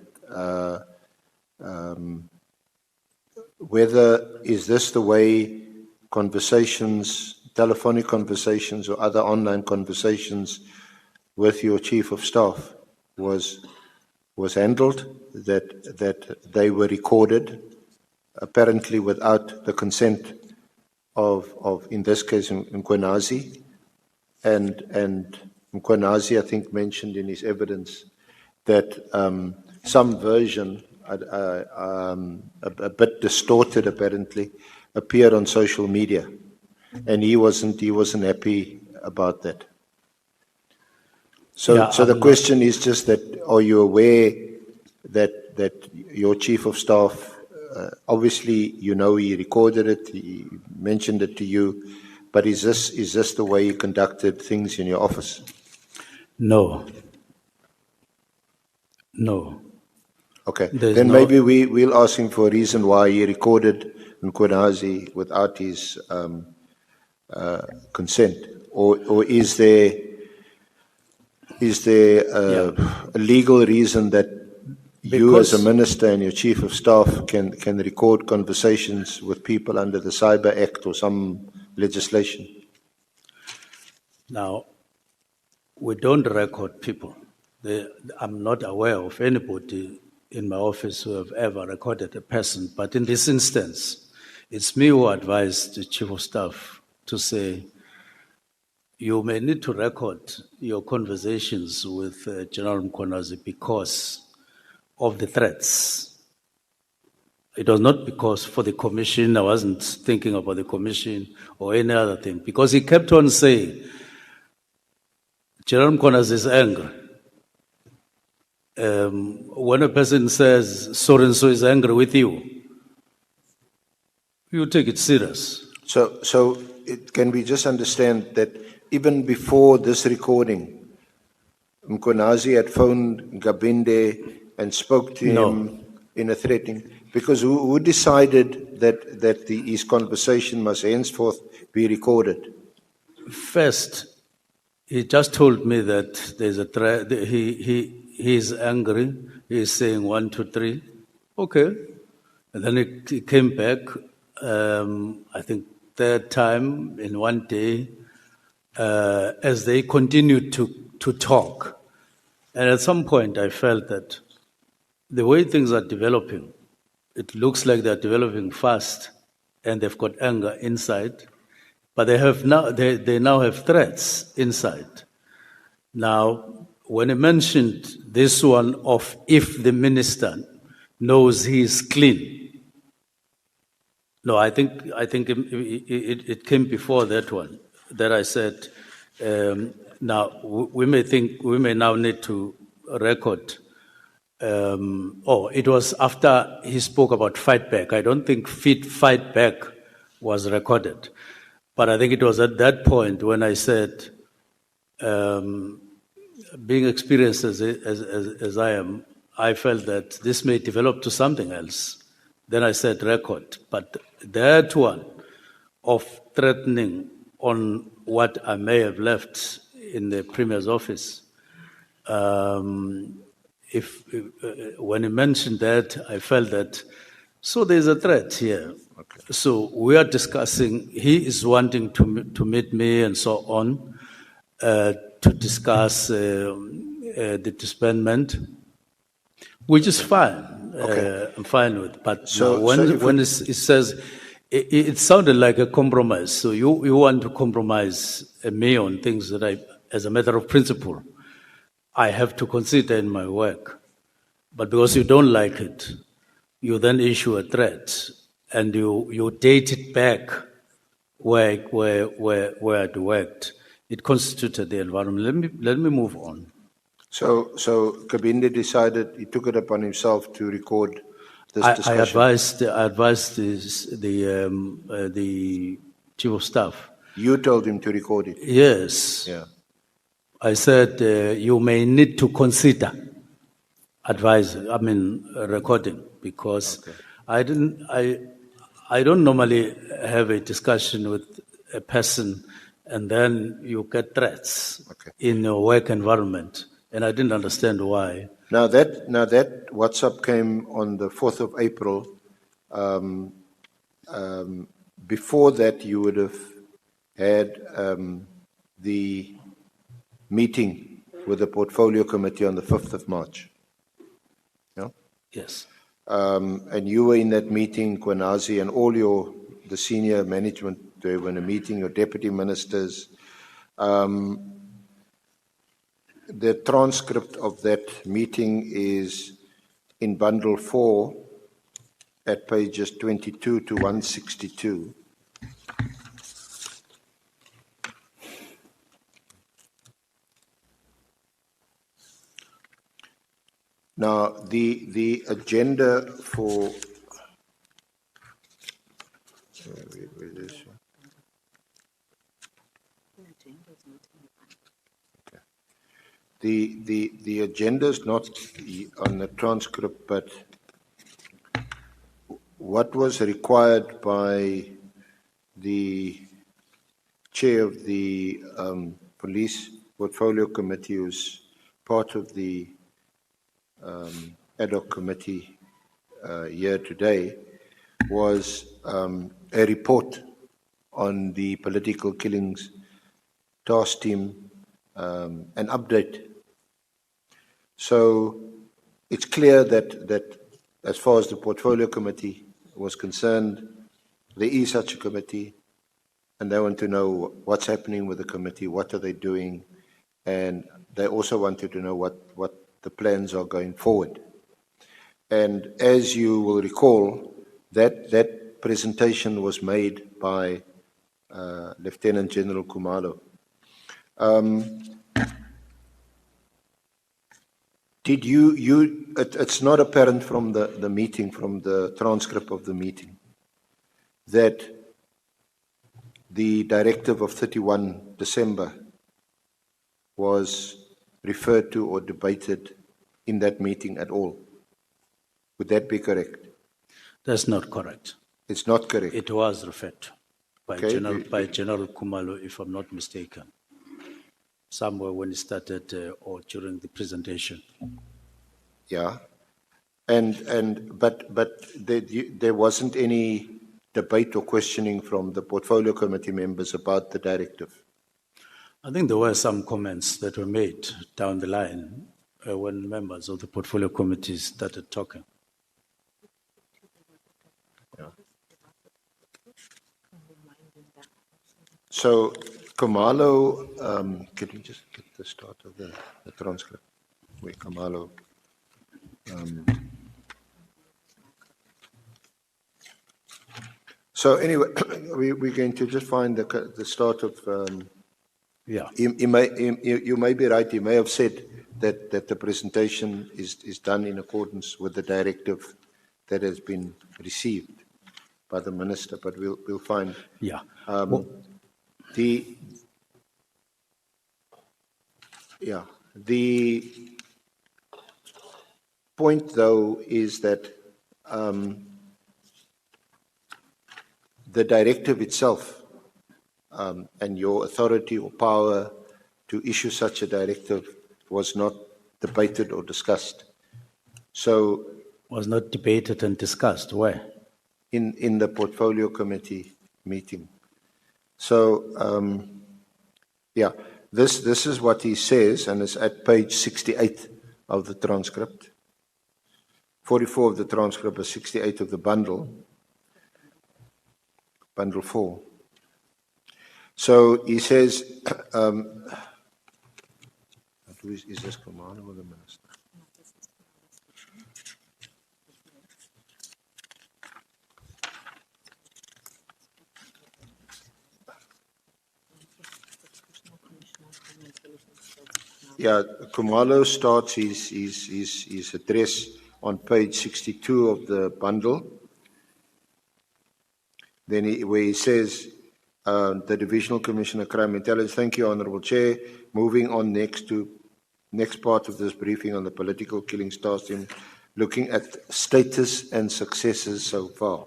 Whether is this the way conversations, telephonic conversations or other online conversations with your Chief of Staff was handled, that they were recorded, apparently without the consent of in this case, Mkhwanazi, and Mkhwanazi, I think, mentioned in his evidence that some version, a bit distorted apparently, appeared on social media, and he wasn't happy about that. So the question is just that: are you aware that your Chief of Staff, obviously he recorded it, he mentioned it to you, but is this the way you conducted things in your office? No. Okay, then maybe we'll ask him for a reason why he recorded Mkhwanazi without his consent, or is there a legal reason that you as a minister and your Chief of Staff can record conversations with people under the Cyber Act or some legislation? Now, we don't record people. I'm not aware of anybody in my office who have ever recorded a person, but in this instance, it's me who advised the Chief of Staff to say, you may need to record your conversations with General Mkhwanazi because of the threats. It was not because for the commission, I wasn't thinking about the commission or any other thing, because he kept on saying, General Mkhwanazi is angry. When a person says, so-and-so is angry with you, you take it serious. So can we just understand that even before this recording, Mkhwanazi had phoned Gabinde and spoke to him in a threatening? Because who decided that his conversation must henceforth be recorded? First, he just told me that there's a threat. He's angry. He's saying 1, 2, 3. Okay. And then he came back, I think third time in one day, as they continued to talk. And at some point I felt that the way things are developing, it looks like they're developing fast and they've got anger inside, but they now have threats inside. Now, when he mentioned this one of if the minister knows he is clean, no, I think it came before that one, that I said, now we may now need to record It was after he spoke about fight back. I don't think fight back was recorded. But I think it was at that point when I said, being experienced as I am, I felt that this may develop to something else. Then I said record. But that one of threatening on what I may have left in the Premier's office, when he mentioned that, I felt that, so there's a threat here. Okay. So we are discussing, he is wanting to meet me and so on, to discuss the disbandment, which is fine. Okay. I'm fine with. But So- when it says, it sounded like a compromise. So you want to compromise me on things that I, as a matter of principle, I have to consider in my work. But because you don't like it, you then issue a threat and you date it back where it worked. It constituted the environment. Let me move on. So Kabinde decided, he took it upon himself to record this I discussion. advised the chief of staff. You told him to record it. Yes. Yeah. I said you may need to consider recording, because Okay. I don't normally have a discussion with a person and then you get threats Okay. in a work environment, and I didn't understand why. Now that WhatsApp came on the 4th of April. Before that, you would have had the meeting with the Portfolio Committee on the 5th of March. Yeah? Yes. And you were in that meeting, Kunazi, and all the senior management, they were in a meeting, your deputy ministers. The transcript of that meeting is in bundle 4 at pages 22 to 162. Now, the agenda for where is this? The agenda is not on the transcript, but what was required by the chair of the Police Portfolio Committee, who's part of the Ad Hoc Committee here today, was a report on the political killings task team, an update. So it's clear that as far as the Portfolio Committee was concerned, there is such a committee, and they want to know what's happening with the committee, what are they doing, and they also wanted to know what the plans are going forward. And as you will recall, that presentation was made by Lieutenant General Khumalo. Did it's not apparent from the meeting, from the transcript of the meeting, that the directive of 31 December was referred to or debated in that meeting at all. Would that be correct? That's not correct. It's not correct. It was referred to by Okay. General Khumalo, if I'm not mistaken, somewhere when he started or during the presentation. Yeah, but there wasn't any debate or questioning from the Portfolio Committee members about the directive. I think there were some comments that were made down the line when members of the Portfolio Committee started talking. Yeah. So, Khumalo, can you just get the start of the transcript? Where Khumalo. So anyway, we're going to just find the start of Yeah. You may be right. You may have said that the presentation is done in accordance with the directive that has been received by the minister, but we'll find. Yeah. The point, though, is that the directive itself and your authority or power to issue such a directive was not debated or discussed. So, Was not debated and discussed. Where? in the portfolio committee meeting. So, this is what he says, and it's at page 68 of the transcript. 44 of the transcript is 68 of the bundle 4. So he says, is this commander or the minister? Yeah, Kumalo starts his address on page 62 of the bundle. Then where he says, the Divisional Commissioner Crime Intelligence, thank you, Honourable Chair. Moving on next part of this briefing on the political killings task team, looking at status and successes so far.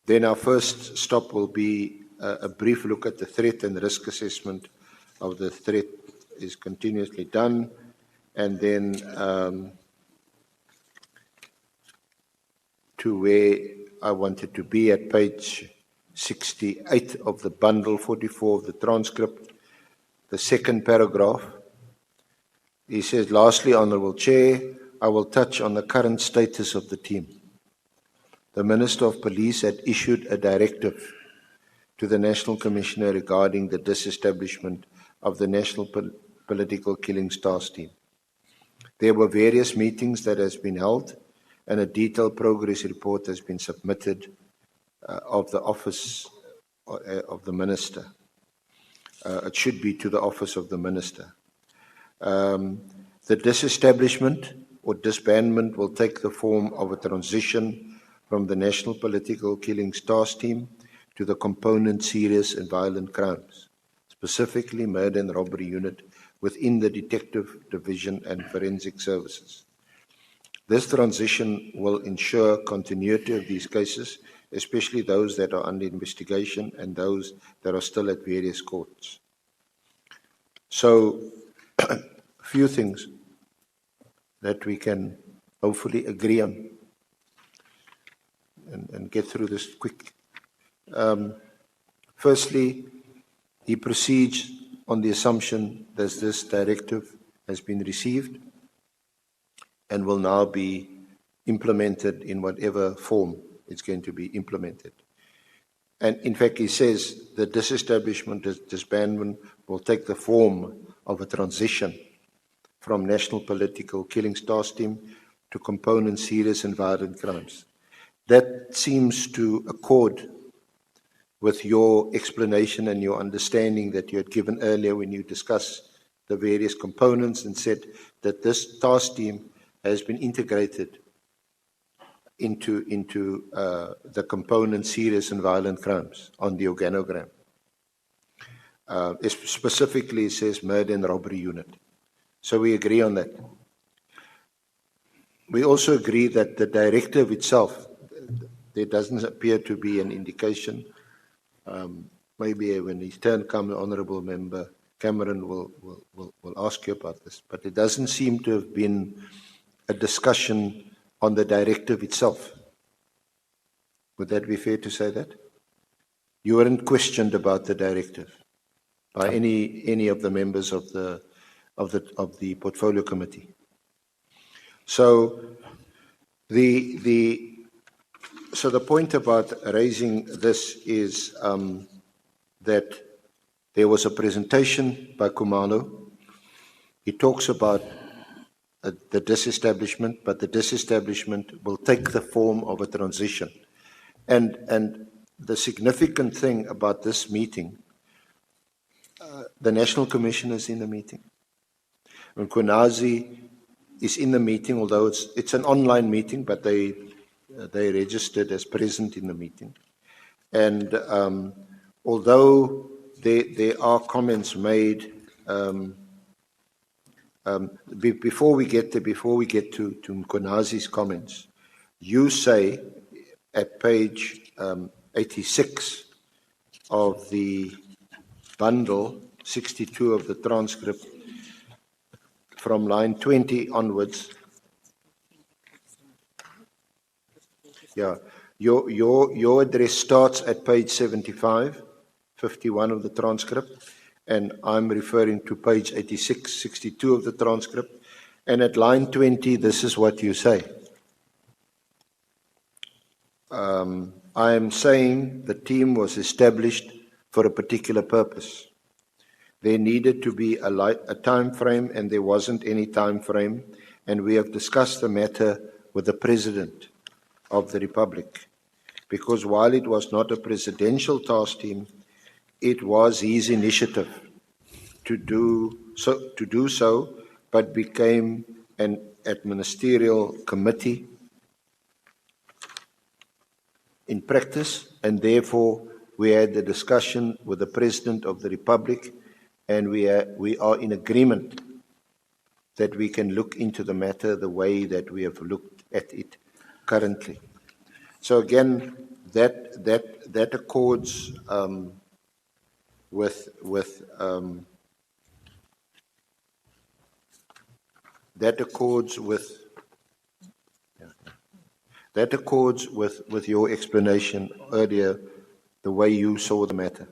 Then our first stop will be a brief look at the threat and risk assessment of the threat is continuously done, and then to where I wanted to be at page 68 of the bundle 44 of the transcript, the second paragraph. He says, lastly, Honourable Chair, I will touch on the current status of the team. The Minister of Police had issued a directive to the National Commissioner regarding the disestablishment of the National Political Killings Task Team. There were various meetings that has been held, and a detailed progress report has been submitted of the office of the Minister. It should be to the office of the Minister. The disestablishment or disbandment will take the form of a transition from the National Political Killings Task Team to the component serious and violent crimes, specifically murder and robbery unit within the Detective Division and Forensic Services. This transition will ensure continuity of these cases, especially those that are under investigation and those that are still at various courts. So, a few things that we can hopefully agree on and get through this quick. Firstly, he proceeds on the assumption that this directive has been received and will now be implemented in whatever form it's going to be implemented. And in fact, he says the disestablishment, disbandment will take the form of a transition from National Political Killings Task Team to component serious and violent crimes. That seems to accord with your explanation and your understanding that you had given earlier when you discussed the various components and said that this task team has been integrated into the component serious and violent crimes on the organogram. It specifically says murder and robbery unit. So we agree on that. We also agree that the directive itself, there doesn't appear to be an indication. Maybe when his turn comes, Honourable Member Cameron will ask you about this. But it doesn't seem to have been a discussion on the directive itself. Would that be fair to say that? You weren't questioned about the directive by any of the members of the portfolio committee. So the point about raising this is that there was a presentation by Kumalo. He talks about the disestablishment, but the disestablishment will take the form of a transition. And the significant thing about this meeting The National Commissioner is in the meeting. And Kunazi is in the meeting, although it's an online meeting, but they registered as present in the meeting. And although there are comments made, before we get to Mkhwanazi's comments, you say at page 86 of the bundle, 62 of the transcript, from line 20 onwards. Yeah, your address starts at page 75, 51 of the transcript, and I'm referring to page 86, 62 of the transcript. And at line 20, this is what you say. I am saying the team was established for a particular purpose. There needed to be a time frame, and there wasn't any time frame, and we have discussed the matter with the President of the Republic, because while it was not a presidential task team, it was his initiative to do so, but became an administerial committee in practice, and therefore we had the discussion with the President of the Republic, and we are in agreement that we can look into the matter the way that we have looked at it currently. So again, that accords with your explanation earlier, the way you saw the matter.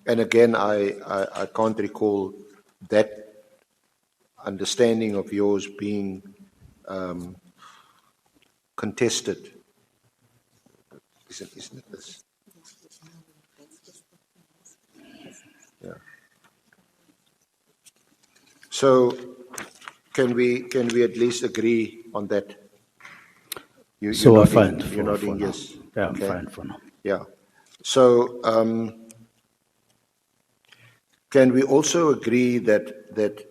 And again, I can't recall that understanding of yours being contested. Isn't it this? Yeah. So can we at least agree on that? So I'm fine. You're nodding yes. Yeah, I'm fine for now. Yeah. So can we also agree that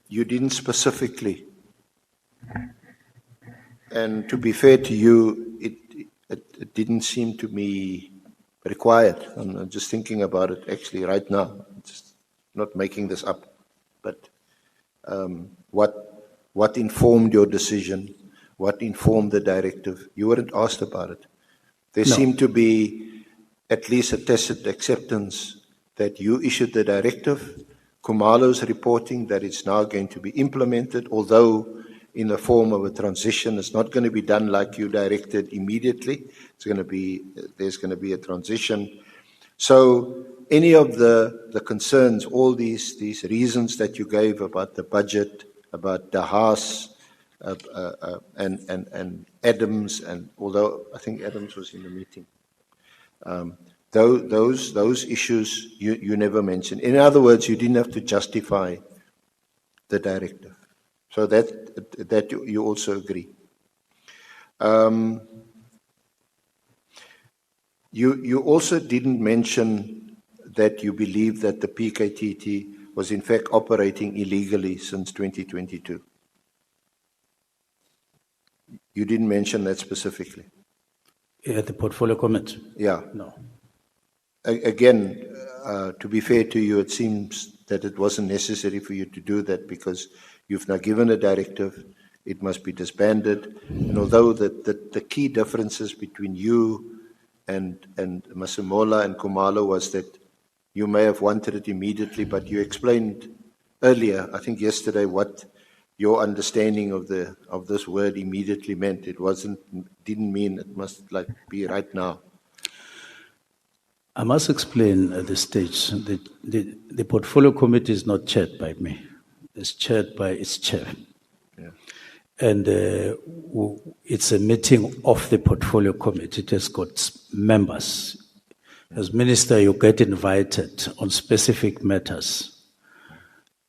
you didn't specifically, and to be fair to you, it didn't seem to me required. I'm just thinking about it actually right now. I'm just not making this up. But what informed your decision? What informed the directive? You weren't asked about it. There seemed to be at least a tacit acceptance that you issued the directive. Khumalo's reporting that it's now going to be implemented, although in the form of a transition. It's not going to be done like you directed immediately. There's going to be a transition. So any of the concerns, all these reasons that you gave about the budget, about the Haas, and Adams, and although I think Adams was in the meeting, those issues you never mentioned. In other words, you didn't have to justify the directive. So that you also agree. You also didn't mention that you believe that the PKTT was in fact operating illegally since 2022. You didn't mention that specifically. At the portfolio committee? Yeah. No. Again, to be fair to you, it seems that it wasn't necessary for you to do that because you've now given a directive, it must be disbanded. And although the key differences between you and Masemola and Khumalo was that you may have wanted it immediately, but you explained earlier, I think yesterday, what your understanding of this word immediately meant. It didn't mean it must be right now. I must explain at this stage that the portfolio committee is not chaired by me. It's chaired by its chair. Yeah. And it's a meeting of the portfolio committee. It has got members. As minister, you get invited on specific matters,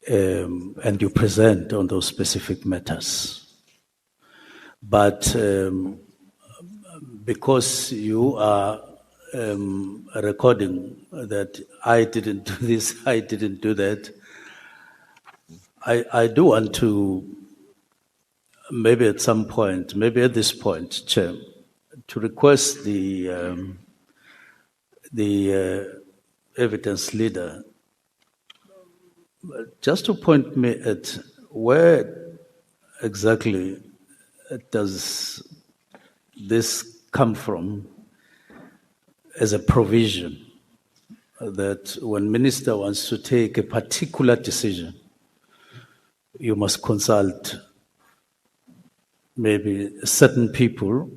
and you present on those specific matters. But because you are a recording that I didn't do this, I didn't do that. I do want to, maybe at some point, maybe at this point, Chair, to request the evidence leader just to point me at where exactly does this come from as a provision that when minister wants to take a particular decision, you must consult maybe certain people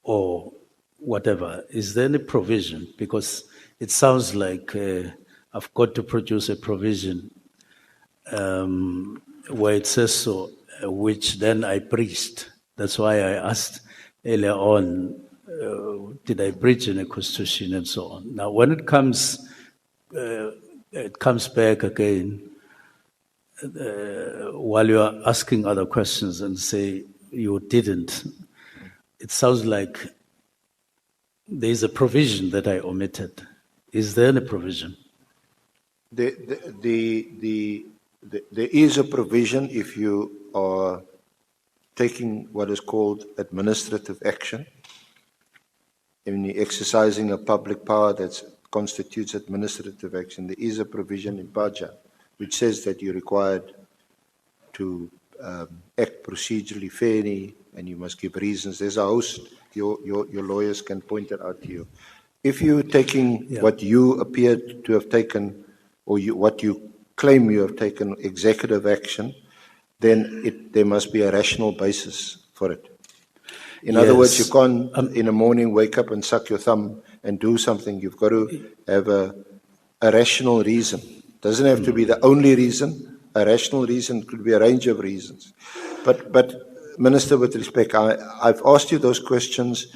or whatever. Is there any provision? Because it sounds like I've got to produce a provision where it says so, which then I breached. That's why I asked earlier on, did I breach in a constitution and so on. Now, when it comes back again, while you are asking other questions and say you didn't, it sounds like there is a provision that I omitted. Is there any provision? There is a provision if you are taking what is called administrative action, in exercising a public power that constitutes administrative action. There is a provision in Paja which says that you're required to act procedurally fairly and you must give reasons. There's a host, your lawyers can point it out to you. If you're taking what you appear to have taken or what you claim you have taken executive action, then there must be a rational basis for it. In other words, you can't in the morning wake up and suck your thumb and do something. You've got to have a rational reason. Doesn't have to be the only reason. A rational reason could be a range of reasons. But Minister, with respect, I've asked you those questions.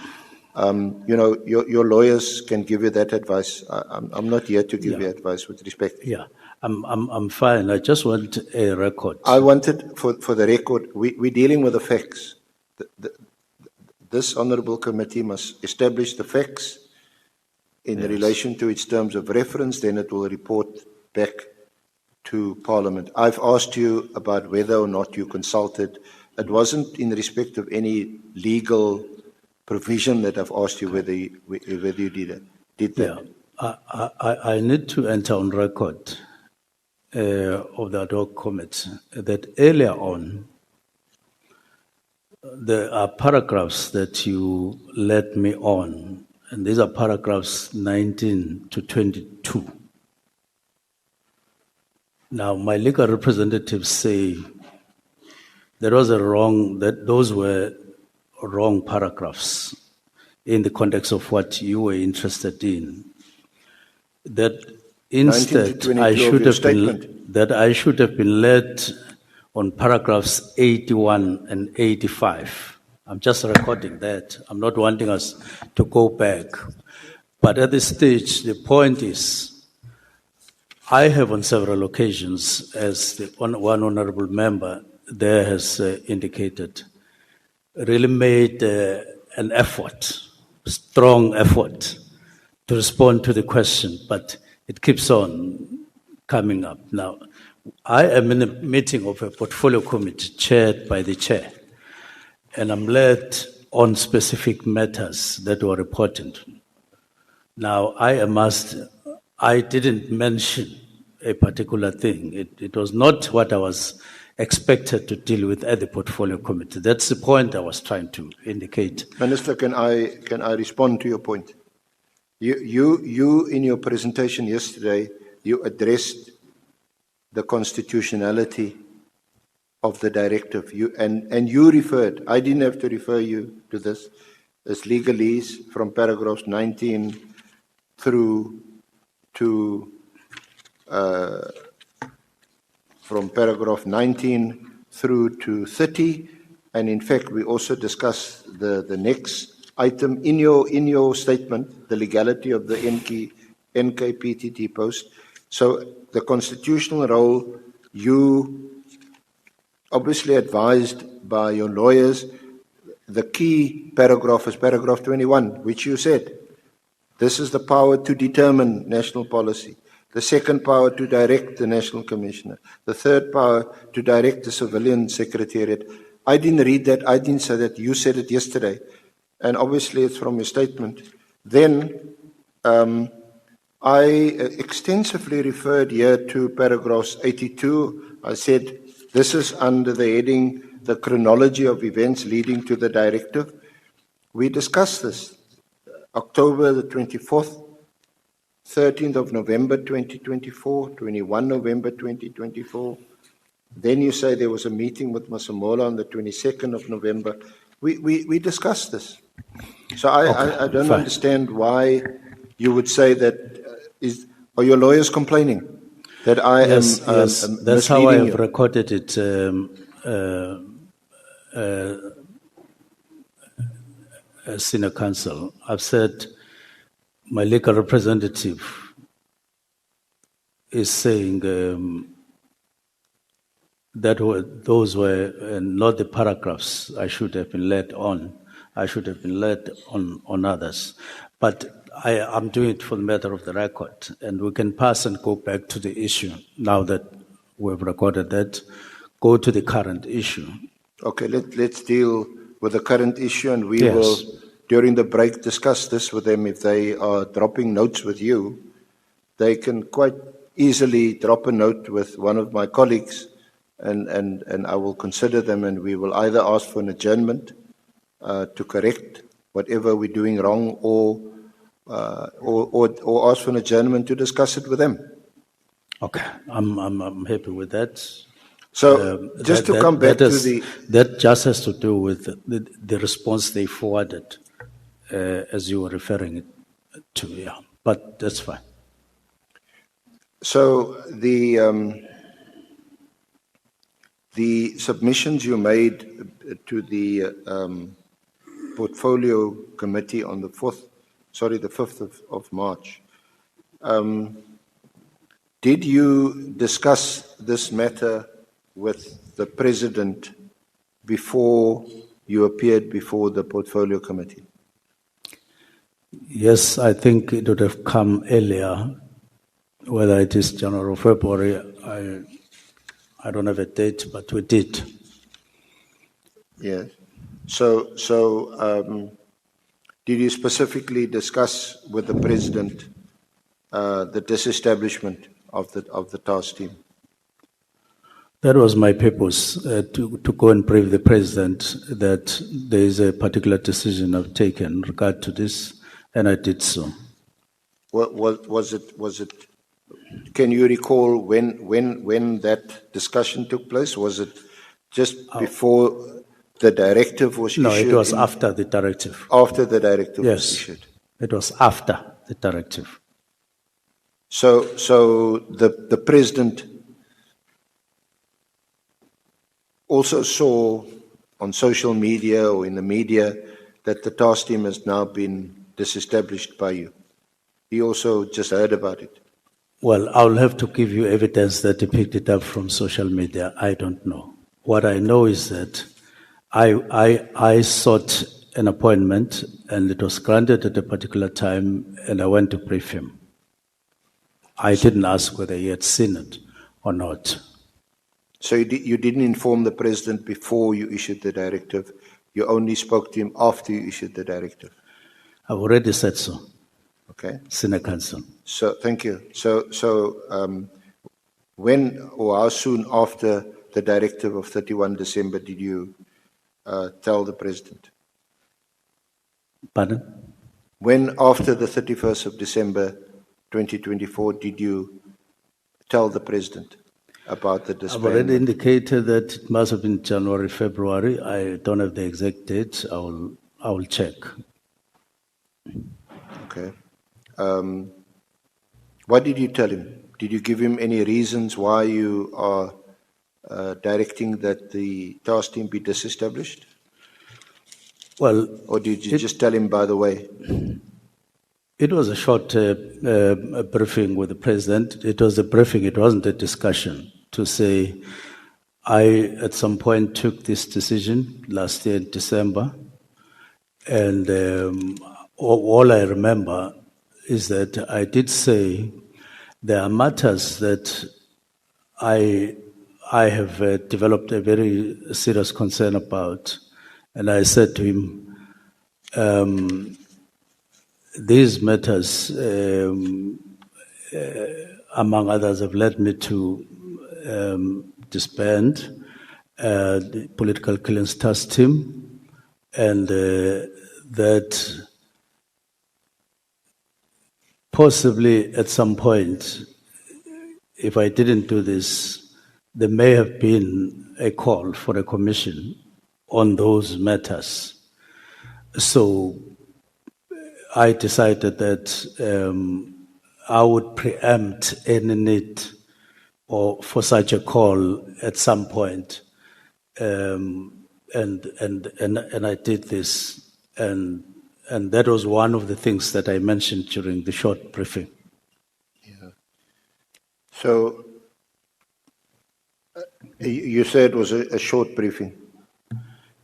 Your lawyers can give you that advice. I'm not here to give you advice with respect. Yeah, I'm fine. I just want a record. I wanted for the record. We're dealing with the facts. This honourable committee must establish the facts in relation to its terms of reference. Then it will report back to Parliament. I've asked you about whether or not you consulted. It wasn't in respect of any legal provision that I've asked you whether you did that. Yeah, I need to enter on record of the Ad Hoc Committee that earlier on there are paragraphs that you led me on, and these are paragraphs 19 to 22. Now, my legal representatives say those were wrong paragraphs in the context of what you were interested in. That instead, I should have been led on paragraphs 81 and 85. I'm just recording that. I'm not wanting us to go back. But at this stage, the point is, I have on several occasions, as one honourable member there has indicated, really made an effort, strong effort, to respond to the question, but it keeps on coming up. Now, I am in a meeting of a portfolio committee chaired by the chair, and I'm led on specific matters that were reported. Now, I didn't mention a particular thing. It was not what I was expected to deal with at the portfolio committee. That's the point I was trying to indicate. Minister, can I respond to your point? You in your presentation yesterday, you addressed the constitutionality of the directive. And you referred, I didn't have to refer you to this, as legalese from paragraphs 19 through to from paragraph 19 through to 30, and in fact we also discussed the next item in your statement, the legality of the NKPTT post. So the constitutional role, you obviously advised by your lawyers, the key paragraph is paragraph 21, which you said This is the power to determine national policy. The second power to direct the National Commissioner. The third power to direct the Civilian Secretariat. I didn't read that. I didn't say that. You said it yesterday. And obviously it's from your statement. Then I extensively referred here to paragraphs 82. I said this is under the heading, the chronology of events leading to the directive. We discussed this. October the 24th, 13th of November 2024, 21 November 2024. Then you say there was a meeting with Masemola on the 22nd of November. We discussed this. So I don't understand why you would say that. Are your lawyers complaining that I am Yes, that's how I misleading have you? recorded it. As senior counsel, I've said my legal representative is saying those were not the paragraphs I should have been led on. I should have been led on others. But I'm doing it for the matter of the record, and we can pass and go back to the issue now that we've recorded that. Go to the current issue. Okay, let's deal with the current issue, and we Yes. will, during the break, discuss this with them. If they are dropping notes with you, they can quite easily drop a note with one of my colleagues, and I will consider them, and we will either ask for an adjournment to correct whatever we're doing wrong, or ask for an adjournment to discuss it with them. Okay, I'm happy with that. So just to come back to the... That just has to do with the response they forwarded, as you were referring to, yeah. But that's fine. So the submissions you made to the portfolio committee on the 5th of March, did you discuss this matter with the president before you appeared before the portfolio committee? Yes, I think it would have come earlier, whether it is January or February. I don't have a date, but we did. Yes. So did you specifically discuss with the president the disestablishment of the task team? That was my purpose, to go and brief the president that there is a particular decision I've taken in regard to this, and I did so. Was it? Can you recall when that discussion took place? Was it just before the directive was issued? No, it was after the directive. After the directive was Yes, issued. it was after the directive. So the president also saw on social media or in the media that the task team has now been disestablished by you. He also just heard about it. Well, I'll have to give you evidence that he picked it up from social media. I don't know. What I know is that I sought an appointment, and it was granted at a particular time, and I went to brief him. I didn't ask whether he had seen it or not. So you didn't inform the president before you issued the directive. You only spoke to him after you issued the directive. I've already said so. Okay. Senior counsel. So thank you. So when or how soon after the directive of 31 December did you tell the president? Pardon? When after the 31st of December 2024 did you tell the president about the I've disbandment? already indicated that it must have been January, February. I don't have the exact date. I will check. Okay. What did you tell him? Did you give him any reasons why you are directing that the task team be disestablished? Well, or did you just tell him, by the way? It was a short briefing with the president. It was a briefing, it wasn't a discussion, to say I at some point took this decision last year in December, and all I remember is that I did say there are matters that I have developed a very serious concern about, and I said to him, these matters, among others, have led me to disband the political clearance task team, and that possibly at some point, if I didn't do this, there may have been a call for a commission on those matters. So I decided that I would preempt any need or for such a call at some point, and I did this, and that was one of the things that I mentioned during the short briefing. Yeah. So you said it was a short briefing.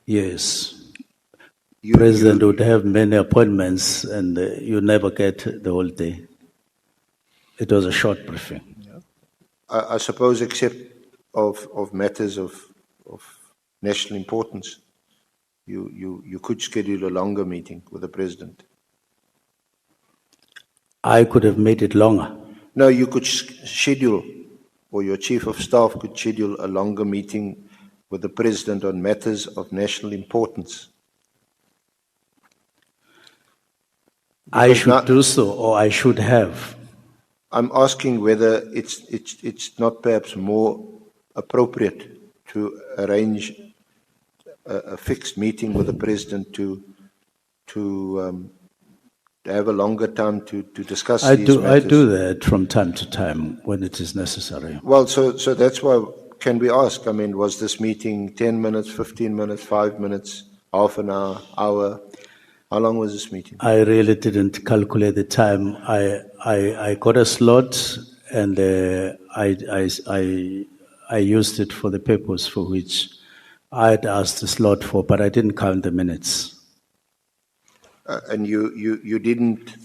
Yes. President would have many appointments, and you never get the whole day. It was a short briefing. I suppose, except of matters of national importance, you could schedule a longer meeting with the president. I could have made it longer. No, you could schedule, or your chief of staff could schedule a longer meeting with the president on matters of national importance. I should do so, or I should have. I'm asking whether it's not perhaps more appropriate to arrange a fixed meeting with the president to have a longer time to discuss these matters. I do that from time to time when it is necessary. Well, so that's why, can we ask, I mean, was this meeting 10 minutes, 15 minutes, 5 minutes, half an hour? How long was this meeting? I really didn't calculate the time. I got a slot, and I used it for the purpose for which I had asked the slot for, but I didn't count the minutes. And you didn't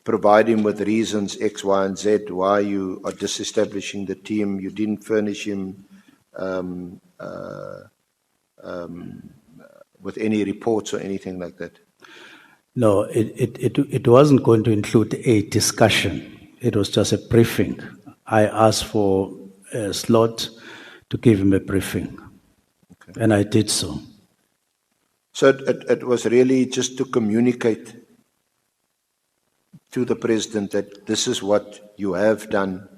provide him with reasons X, Y, and Z why you are disestablishing the team. You didn't furnish him with any reports or anything like that. No, it wasn't going to include a discussion. It was just a briefing. I asked for a slot to give him a briefing, okay, and I did so. So it was really just to communicate to the president that this is what you have done,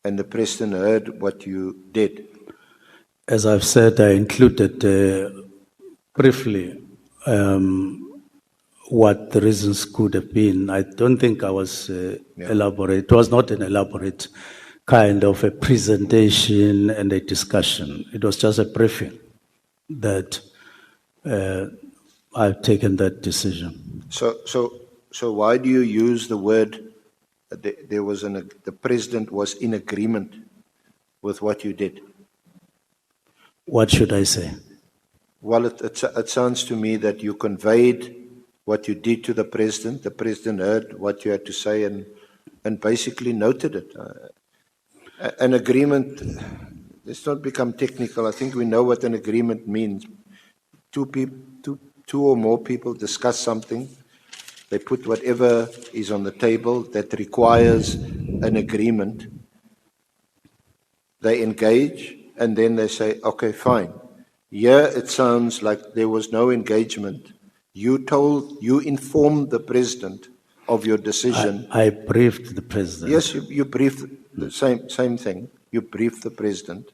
and the president heard what you did. As I've said, I included briefly what the reasons could have been. I don't think I was elaborate. It was not an elaborate kind of a presentation and a discussion. It was just a briefing that I've taken that decision. So why do you use the word the president was in agreement with what you did? What should I say? Well, it sounds to me that you conveyed what you did to the president heard what you had to say and basically noted it. An agreement, let's not become technical. I think we know what an agreement means. Two or more people discuss something. They put whatever is on the table that requires an agreement. They engage, and then they say, okay, fine. Here it sounds like there was no engagement. You informed the president of your decision. I briefed the president. Yes, you briefed the same thing. You briefed the president.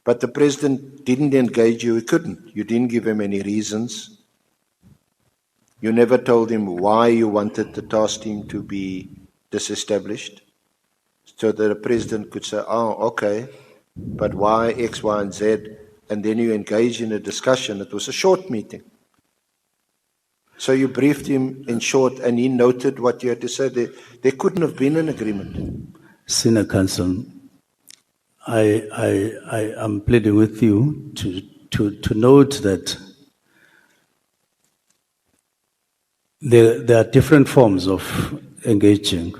But the president didn't engage you. He couldn't. You didn't give him any reasons. You never told him why you wanted the task team to be disestablished, so that the president could say, oh, okay, but why X, Y, and Z? And then you engage in a discussion. It was a short meeting. So you briefed him in short, and he noted what you had to say. There couldn't have been an agreement. Senior Counsel, I am pleading with you to note that there are different forms of engaging,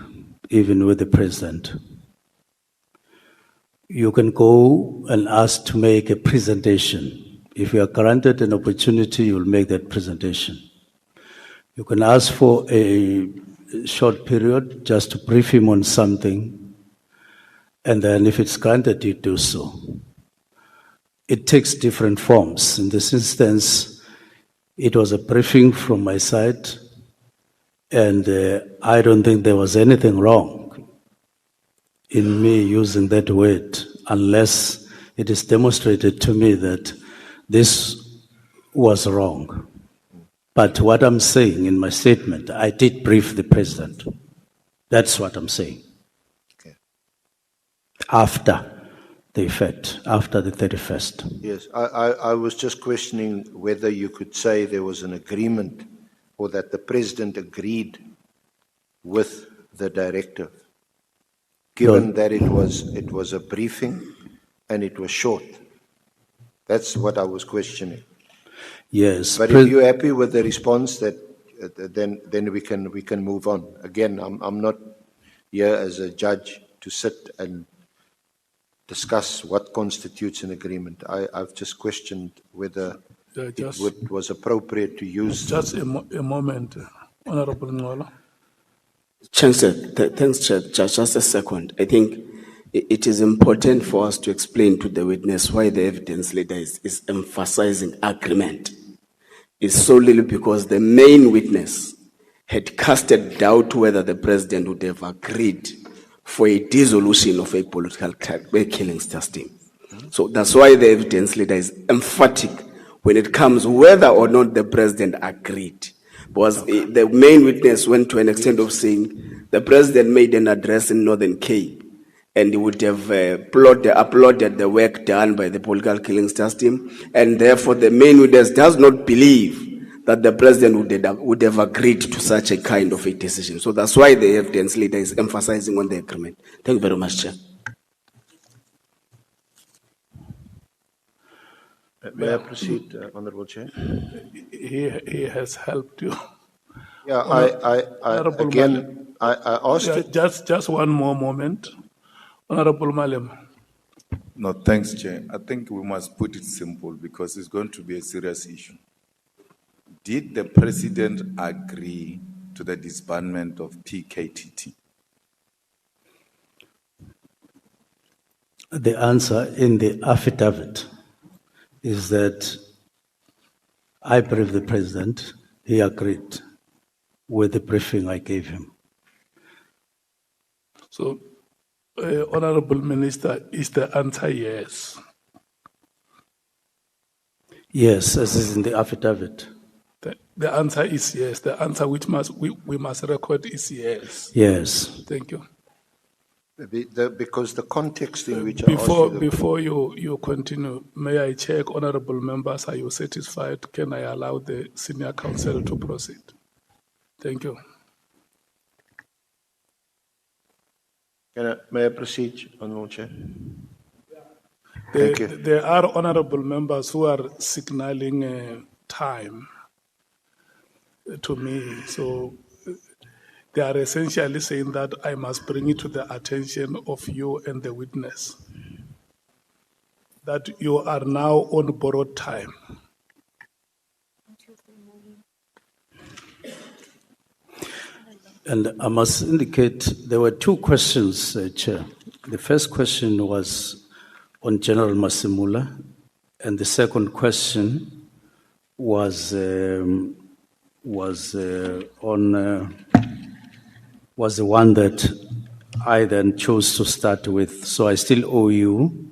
even with the president. You can go and ask to make a presentation. If you are granted an opportunity, you will make that presentation. You can ask for a short period just to brief him on something, and then if it's granted, you do so. It takes different forms. In this instance, it was a briefing from my side, and I don't think there was anything wrong in me using that word, unless it is demonstrated to me that this was wrong. But what I'm saying in my statement, I did brief the president. That's what I'm saying. Okay. After the effect, after the 31st. Yes, I was just questioning whether you could say there was an agreement or that the president agreed with the directive, given that it was a briefing and it was short. That's what I was questioning. Yes. But if you're happy with the response, then we can move on. Again, I'm not here as a judge to sit and discuss what constitutes an agreement. I've just questioned whether it was appropriate to use. Just a moment, Honorable Nhlanhla. Chancellor, thanks, Chair. Just a second. I think it is important for us to explain to the witness why the evidence leader is emphasizing agreement. It's solely because the main witness had casted doubt whether the president would have agreed for a dissolution of a political killings team. So that's why the evidence leader is emphatic when it comes whether or not the president agreed. Because the main witness went to an extent of saying the president made an address in Northern Cape and he would have applauded the work done by the political killings team, and therefore the main witness does not believe that the president would have agreed to such a kind of a decision. So that's why the evidence leader is emphasizing on the agreement. Thank you very much, Chair. May I proceed, Honourable Chair? He has helped you. Yeah, I asked it. Just one more moment. Honorable Malem. No, thanks, Chair. I think we must put it simple because it's going to be a serious issue. Did the president agree to the disbandment of PKTT? The answer in the affidavit is that I briefed the president, he agreed with the briefing I gave him. So, Honorable Minister, is the answer yes? Yes, as is in the affidavit. The answer is yes. The answer which we must record is yes. Yes. Thank you. Because the context in which Before you continue, may I check, honorable members, are you satisfied? Can I allow the senior counsel to proceed? Thank you. May I proceed, Honourable Chair? Thank you. There are honorable members who are signaling time to me, so they are essentially saying that I must bring it to the attention of you and the witness that you are now on borrowed time. And I must indicate there were two questions, Chair. The first question was on General Masimula, and the second question was the one that I then chose to start with. So I still owe you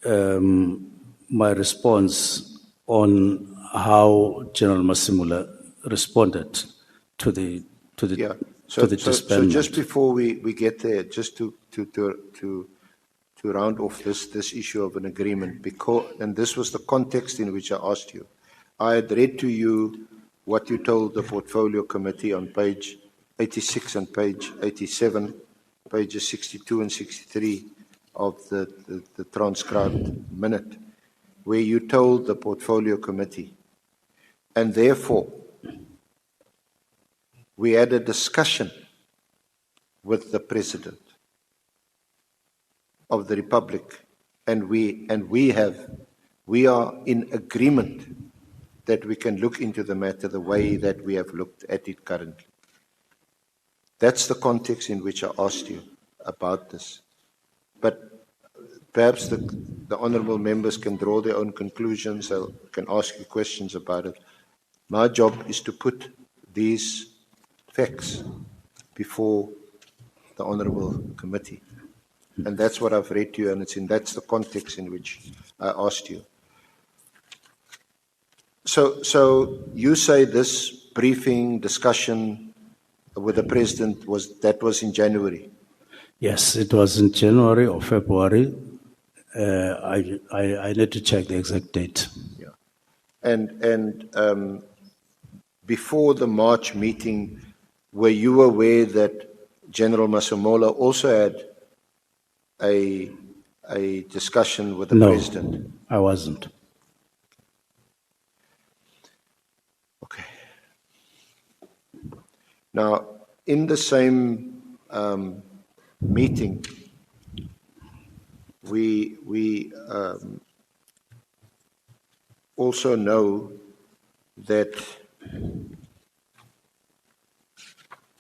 my response on how General Masimula responded to the disbandment. So just before we get there, just to round off this issue of an agreement, and this was the context in which I asked you. I had read to you what you told the Portfolio Committee on page 86 and page 87, pages 62 and 63 of the transcribed minute, where you told the Portfolio Committee, and therefore we had a discussion with the President of the Republic, and we are in agreement that we can look into the matter the way that we have looked at it currently. That's the context in which I asked you about this. But perhaps the honourable members can draw their own conclusions, or can ask you questions about it. My job is to put these facts before the honourable committee. And that's what I've read to you, and that's the context in which I asked you. So you say this briefing, discussion with the President was in January? Yes, it was in January or February. I need to check the exact date. Yeah. And before the March meeting, were you aware that General Masemola also had a discussion with the President? No, I wasn't. Okay. Now, in the same meeting, we also know that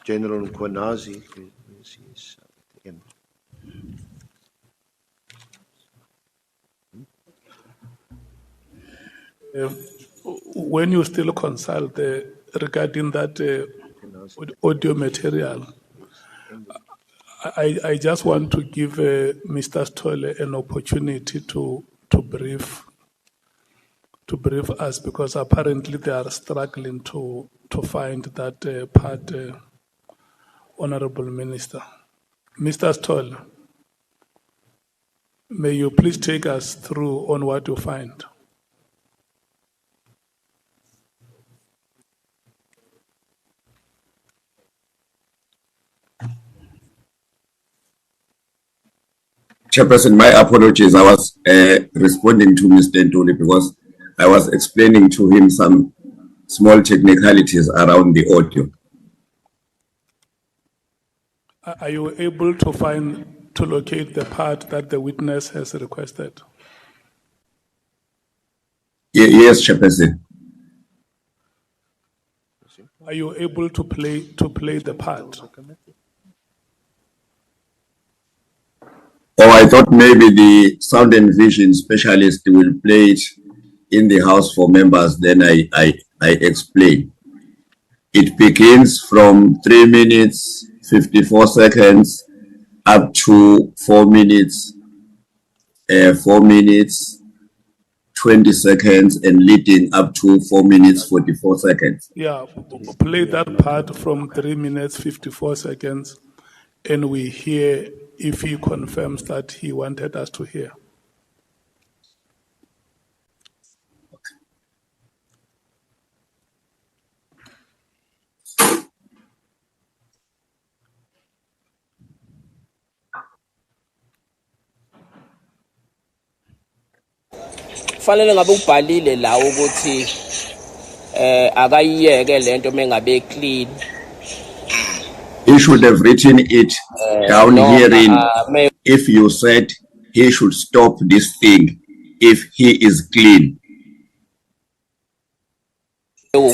General Mkhwanazi, when you still consult regarding that audio material, I just want to give Mr. Stolle an opportunity to brief us, because apparently they are struggling to find that part, Honorable Minister. Mr. Stolle, may you please take us through on what you find? Chairperson, my apologies. I was responding to Mr. Ntuli because I was explaining to him some small technicalities around the audio. Are you able to locate the part that the witness has requested? Yes, Chairperson. Are you able to play the part? Oh, I thought maybe the sound and vision specialist will play it in the house for members. Then I explain. It begins from 3 minutes, 54 seconds, up to 4 minutes, 4 minutes, 20 seconds, and leading up to 4 minutes, 44 seconds. Yeah, play that part from 3 minutes, 54 seconds, and we hear if he confirms that he wanted us to hear. Fanele ngabe ubhalile la ukuthi akayiyeke lento mengabe clean. He should have written it down herein. If you said he should stop this thing if he is clean. And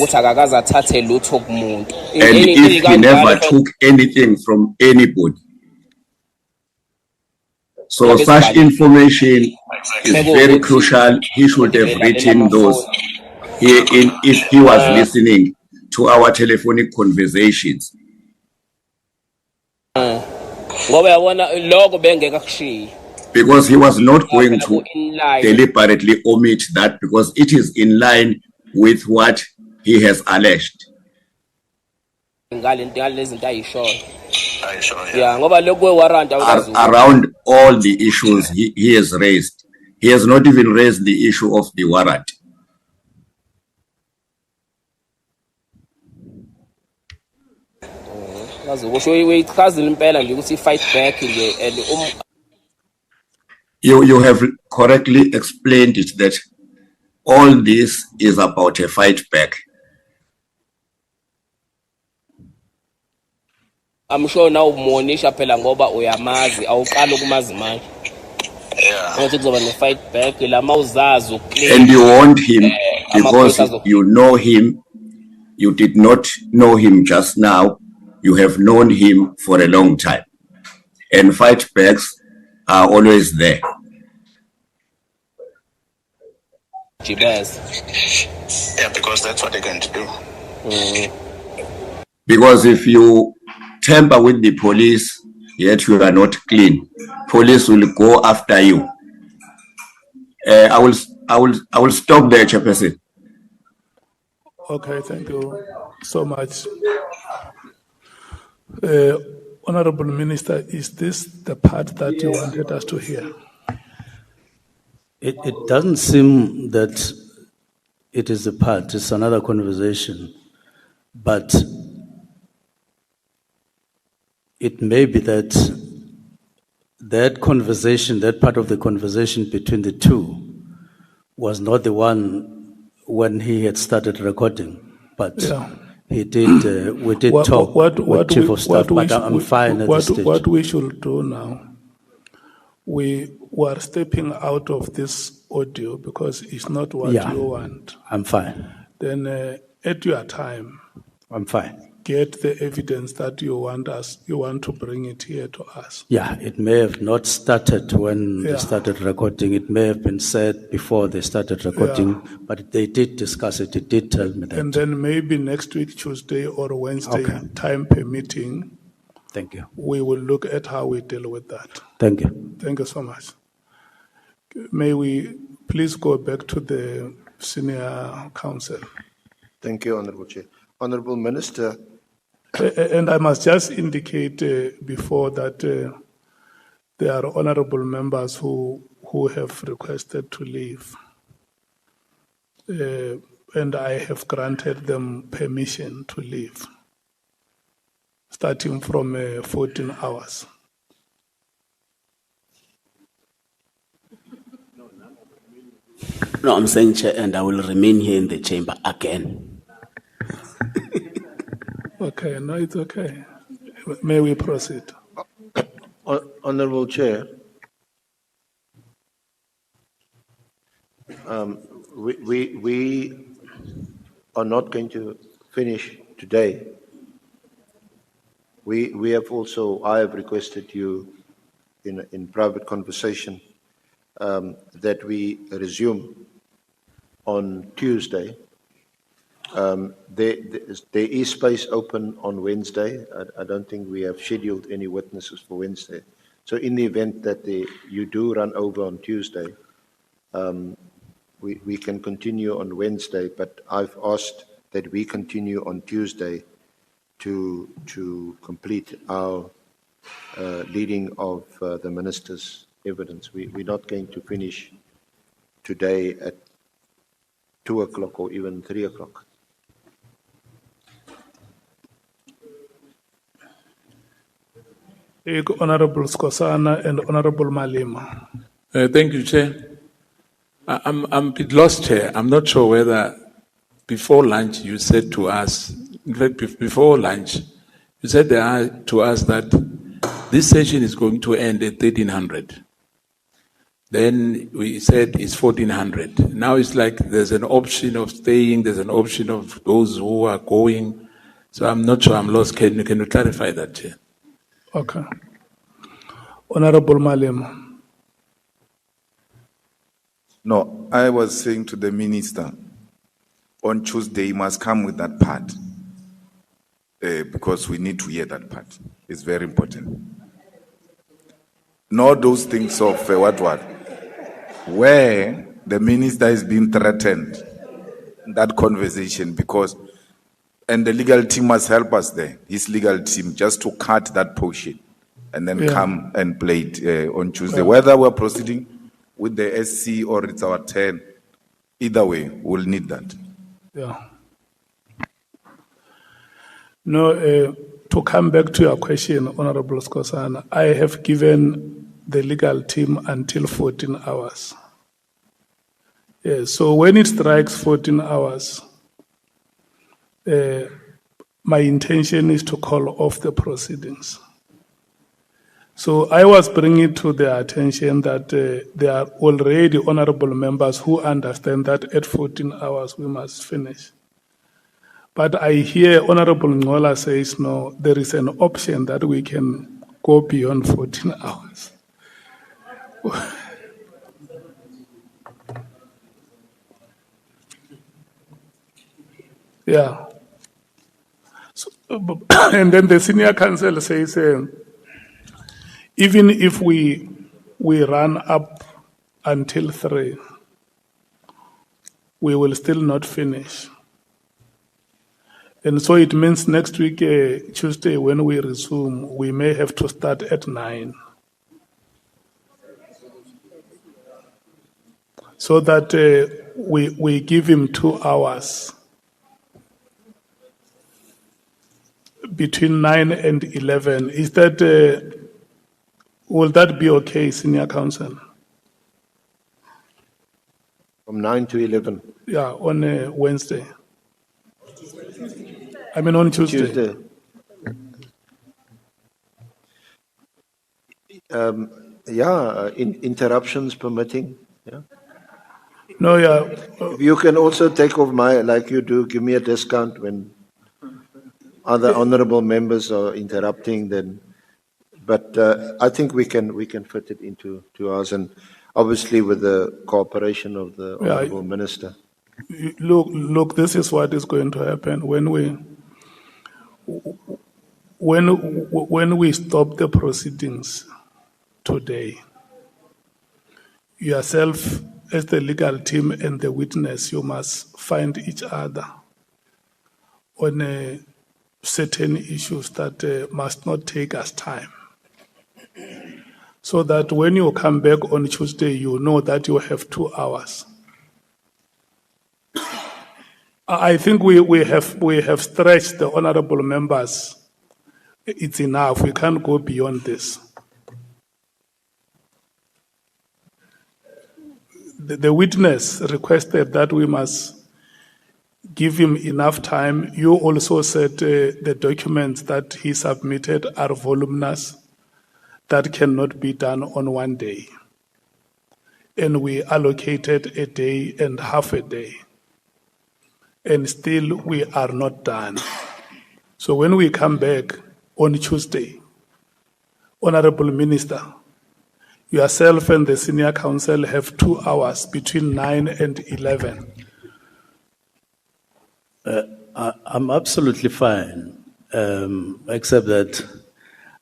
if he never took anything from anybody. So such information is very crucial. He should have written those herein if he was listening to our telephonic conversations. Because he was not going to deliberately omit that, because it is in line with what he has alleged. Around all the issues he has raised, he has not even raised the issue of the warrant. You have correctly explained it, that all this is about a fight back. I'm sure now umuonisha phela ngoba uyamazi awuqala ukumazi manje. Ukuthi kuzoba ne-fight back la mawuzazi uclear. And you want him because amaphoyisa azo- you know him. You did not know him just now. You have known him for a long time. And fight backs are always there. Jibez. Yeah, because that's what they're going to do. Because if you tamper with the police, yet you are not clean, police will go after you. I will stop there, Chairperson. Okay, thank you so much. Honorable Minister, is this the part that you wanted us to hear? It doesn't seem that it is a part, it's another conversation. But it may be that that conversation, that part of the conversation between the two was not the one when he had started recording, but Yeah. he did, we did talk with Chief of Staff, but I'm fine at this stage. What we should do now, we are stepping out of this audio because it's not what Yeah. you want. I'm fine, Then at your time, I'm fine. get the evidence that you want to bring it here to us. Yeah, it may have not started when Yeah. they started recording. It may have been said before they started recording, but they did discuss it. It did tell me that. And then maybe next week, Tuesday or Wednesday, Okay. time permitting, Thank you. we will look at how we deal with that. Thank you. Thank you so much. May we please go back to the senior counsel. Thank you, Honorable Chair. Honorable Minister, And I must just indicate before that there are honorable members who have requested to leave. And I have granted them permission to leave, starting from 14 hours. No, I'm saying, Chair, and I will remain here in the chamber again. Okay, no, it's okay. May we proceed? Honorable Chair, we are not going to finish today. We have also, I have requested you in private conversation that we resume on Tuesday. There is space open on Wednesday. I don't think we have scheduled any witnesses for Wednesday. So in the event that you do run over on Tuesday, we can continue on Wednesday, but I've asked that we continue on Tuesday to complete our leading of the minister's evidence. We're not going to finish today at 2 o'clock or even 3 o'clock. Honorable Skosana and Honorable Malema. Thank you, Chair. I'm a bit lost here. I'm not sure whether before lunch you said to us, in fact, before lunch, you said to us that this session is going to end at 1300. Then we said it's 1400. Now it's like there's an option of staying, there's an option of those who are going. So I'm not sure, I'm lost. Can you clarify that, Chair? Okay. Honorable Malema. No, I was saying to the minister, on Tuesday, he must come with that part. Because we need to hear that part. It's very important. Not those things of where the minister is being threatened, that conversation, because, and the legal team must help us there, his legal team, just to cut that portion and then come and play it on Tuesday. Whether we're proceeding with the SC or it's our turn, either way, we'll need that. Yeah. No, to come back to your question, Honorable Skosana, I have given the legal team until 14 hours. So when it strikes 14 hours, my intention is to call off the proceedings. So I was bringing it to their attention that there are already honorable members who understand that at 14 hours we must finish. But I hear Honorable Ngola says, no, there is an option that we can go beyond 14 hours. Yeah. So, and then the senior counsel says, even if we run up until 3, we will still not finish. And so it means next week, Tuesday, when we resume, we may have to start at 9. So that we give him 2 hours between 9 and 11. Is that, will that be okay, Senior Counsel? From 9 to 11. Yeah, on Wednesday. I mean on Tuesday. Interruptions permitting. Yeah. No, yeah. You can also take off like you do, give me a discount when other honorable members are interrupting then. But I think we can fit it into 2 hours, and obviously with the cooperation of the honorable minister. Look, this is what is going to happen when we stop the proceedings today. Yourself, as the legal team and the witness, you must find each other on certain issues that must not take us time. So that when you come back on Tuesday, you know that you have 2 hours. I think we have stretched the honorable members. It's enough. We can't go beyond this. The witness requested that we must give him enough time. You also said the documents that he submitted are voluminous. That cannot be done on one day. And we allocated a day and half a day. And still we are not done. So when we come back on Tuesday, Honorable Minister, yourself and the senior counsel have 2 hours between 9 and 11. I'm absolutely fine, except that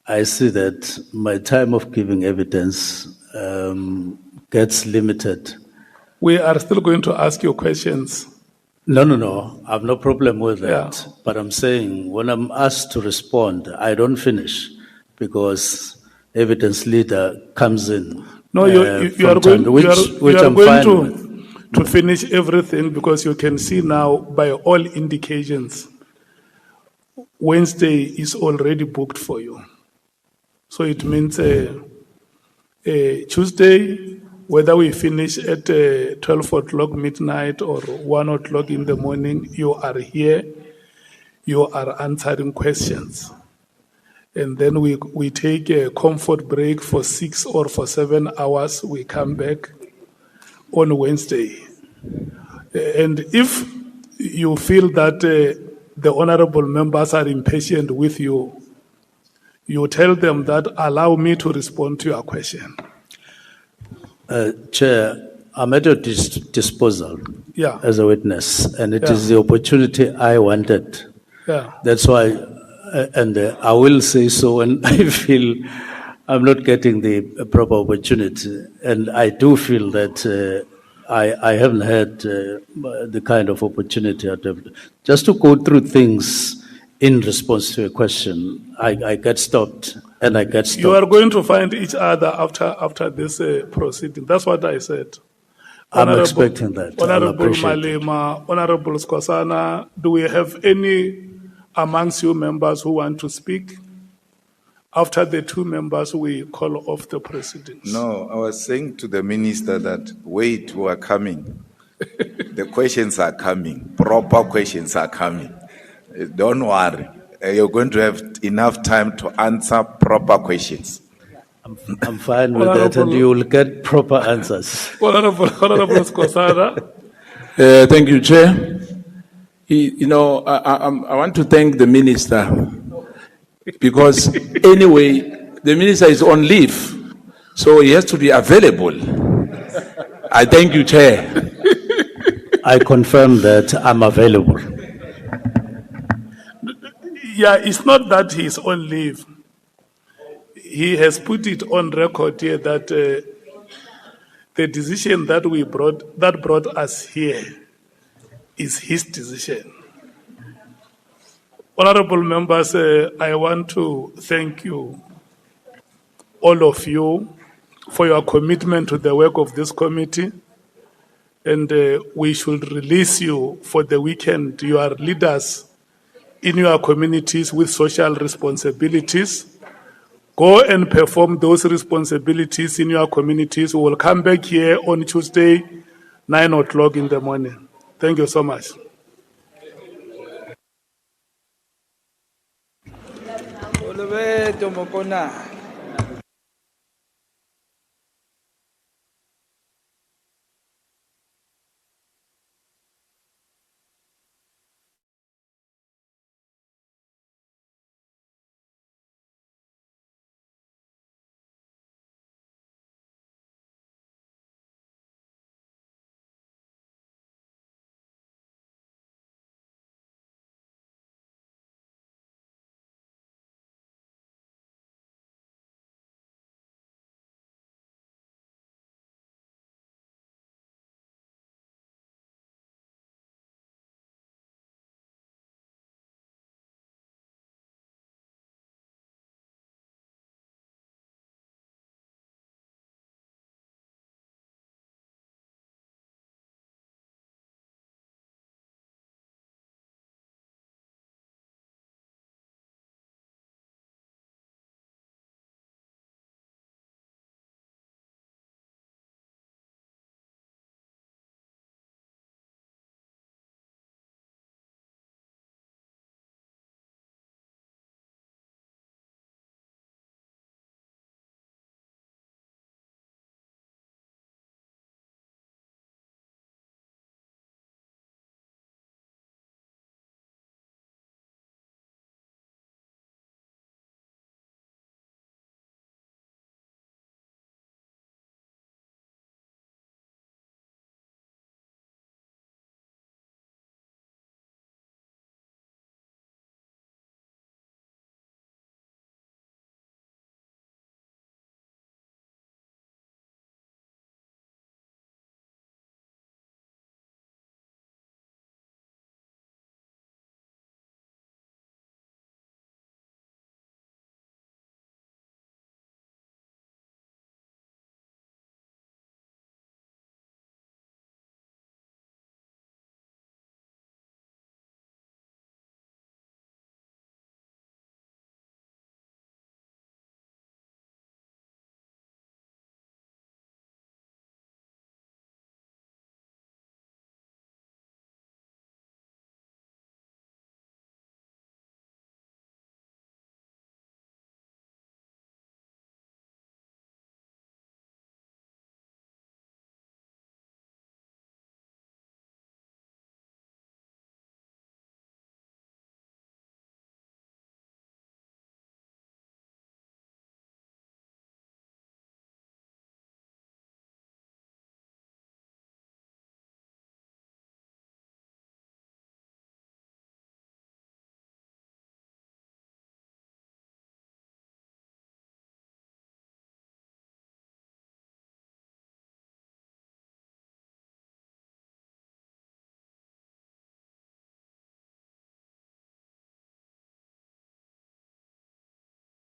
I see that my time of giving evidence gets limited. We are still going to ask you questions. No. I have no problem with that. Yeah. But I'm saying when I'm asked to respond, I don't finish because evidence leader comes in. No, you are going to finish everything because you can see now by all indications, Wednesday is already booked for you. So it means Tuesday, whether we finish at 12 o'clock midnight or 1 o'clock in the morning, you are here, you are answering questions. And then we take a comfort break for 6 or for 7 hours. We come back on Wednesday. And if you feel that the honorable members are impatient with you, you tell them that allow me to respond to your question. Chair, I'm at your disposal as a witness, and it is the opportunity I wanted. Yeah. That's why, and I will say so when I feel I'm not getting the proper opportunity. And I do feel that I haven't had the kind of opportunity I'd have. Just to go through things in response to a question, I get stopped and I get stopped. You are going to find each other after this proceeding. That's what I said. I'm expecting that. Honorable Malema, Honorable Skosana, do we have any amongst you members who want to speak? After the 2 members, we call off the proceedings. No, I was saying to the minister that, wait, we are coming. The questions are coming. Proper questions are coming. Don't worry. You're going to have enough time to answer proper questions. I'm fine with that, and you will get proper answers. Honorable Skosana. Thank you, Chair. I want to thank the Minister because anyway, the Minister is on leave, so he has to be available. I thank you, Chair. I confirm that I'm available. Yeah, it's not that he's on leave. He has put it on record here that the decision that brought us here is his decision. Honorable members, I want to thank you, all of you, for your commitment to the work of this committee. And we should release you for the weekend. You are leaders in your communities with social responsibilities. Go and perform those responsibilities in your communities. We will come back here on Tuesday, 9 o'clock in the morning. Thank you so much. Olebe Tomokona.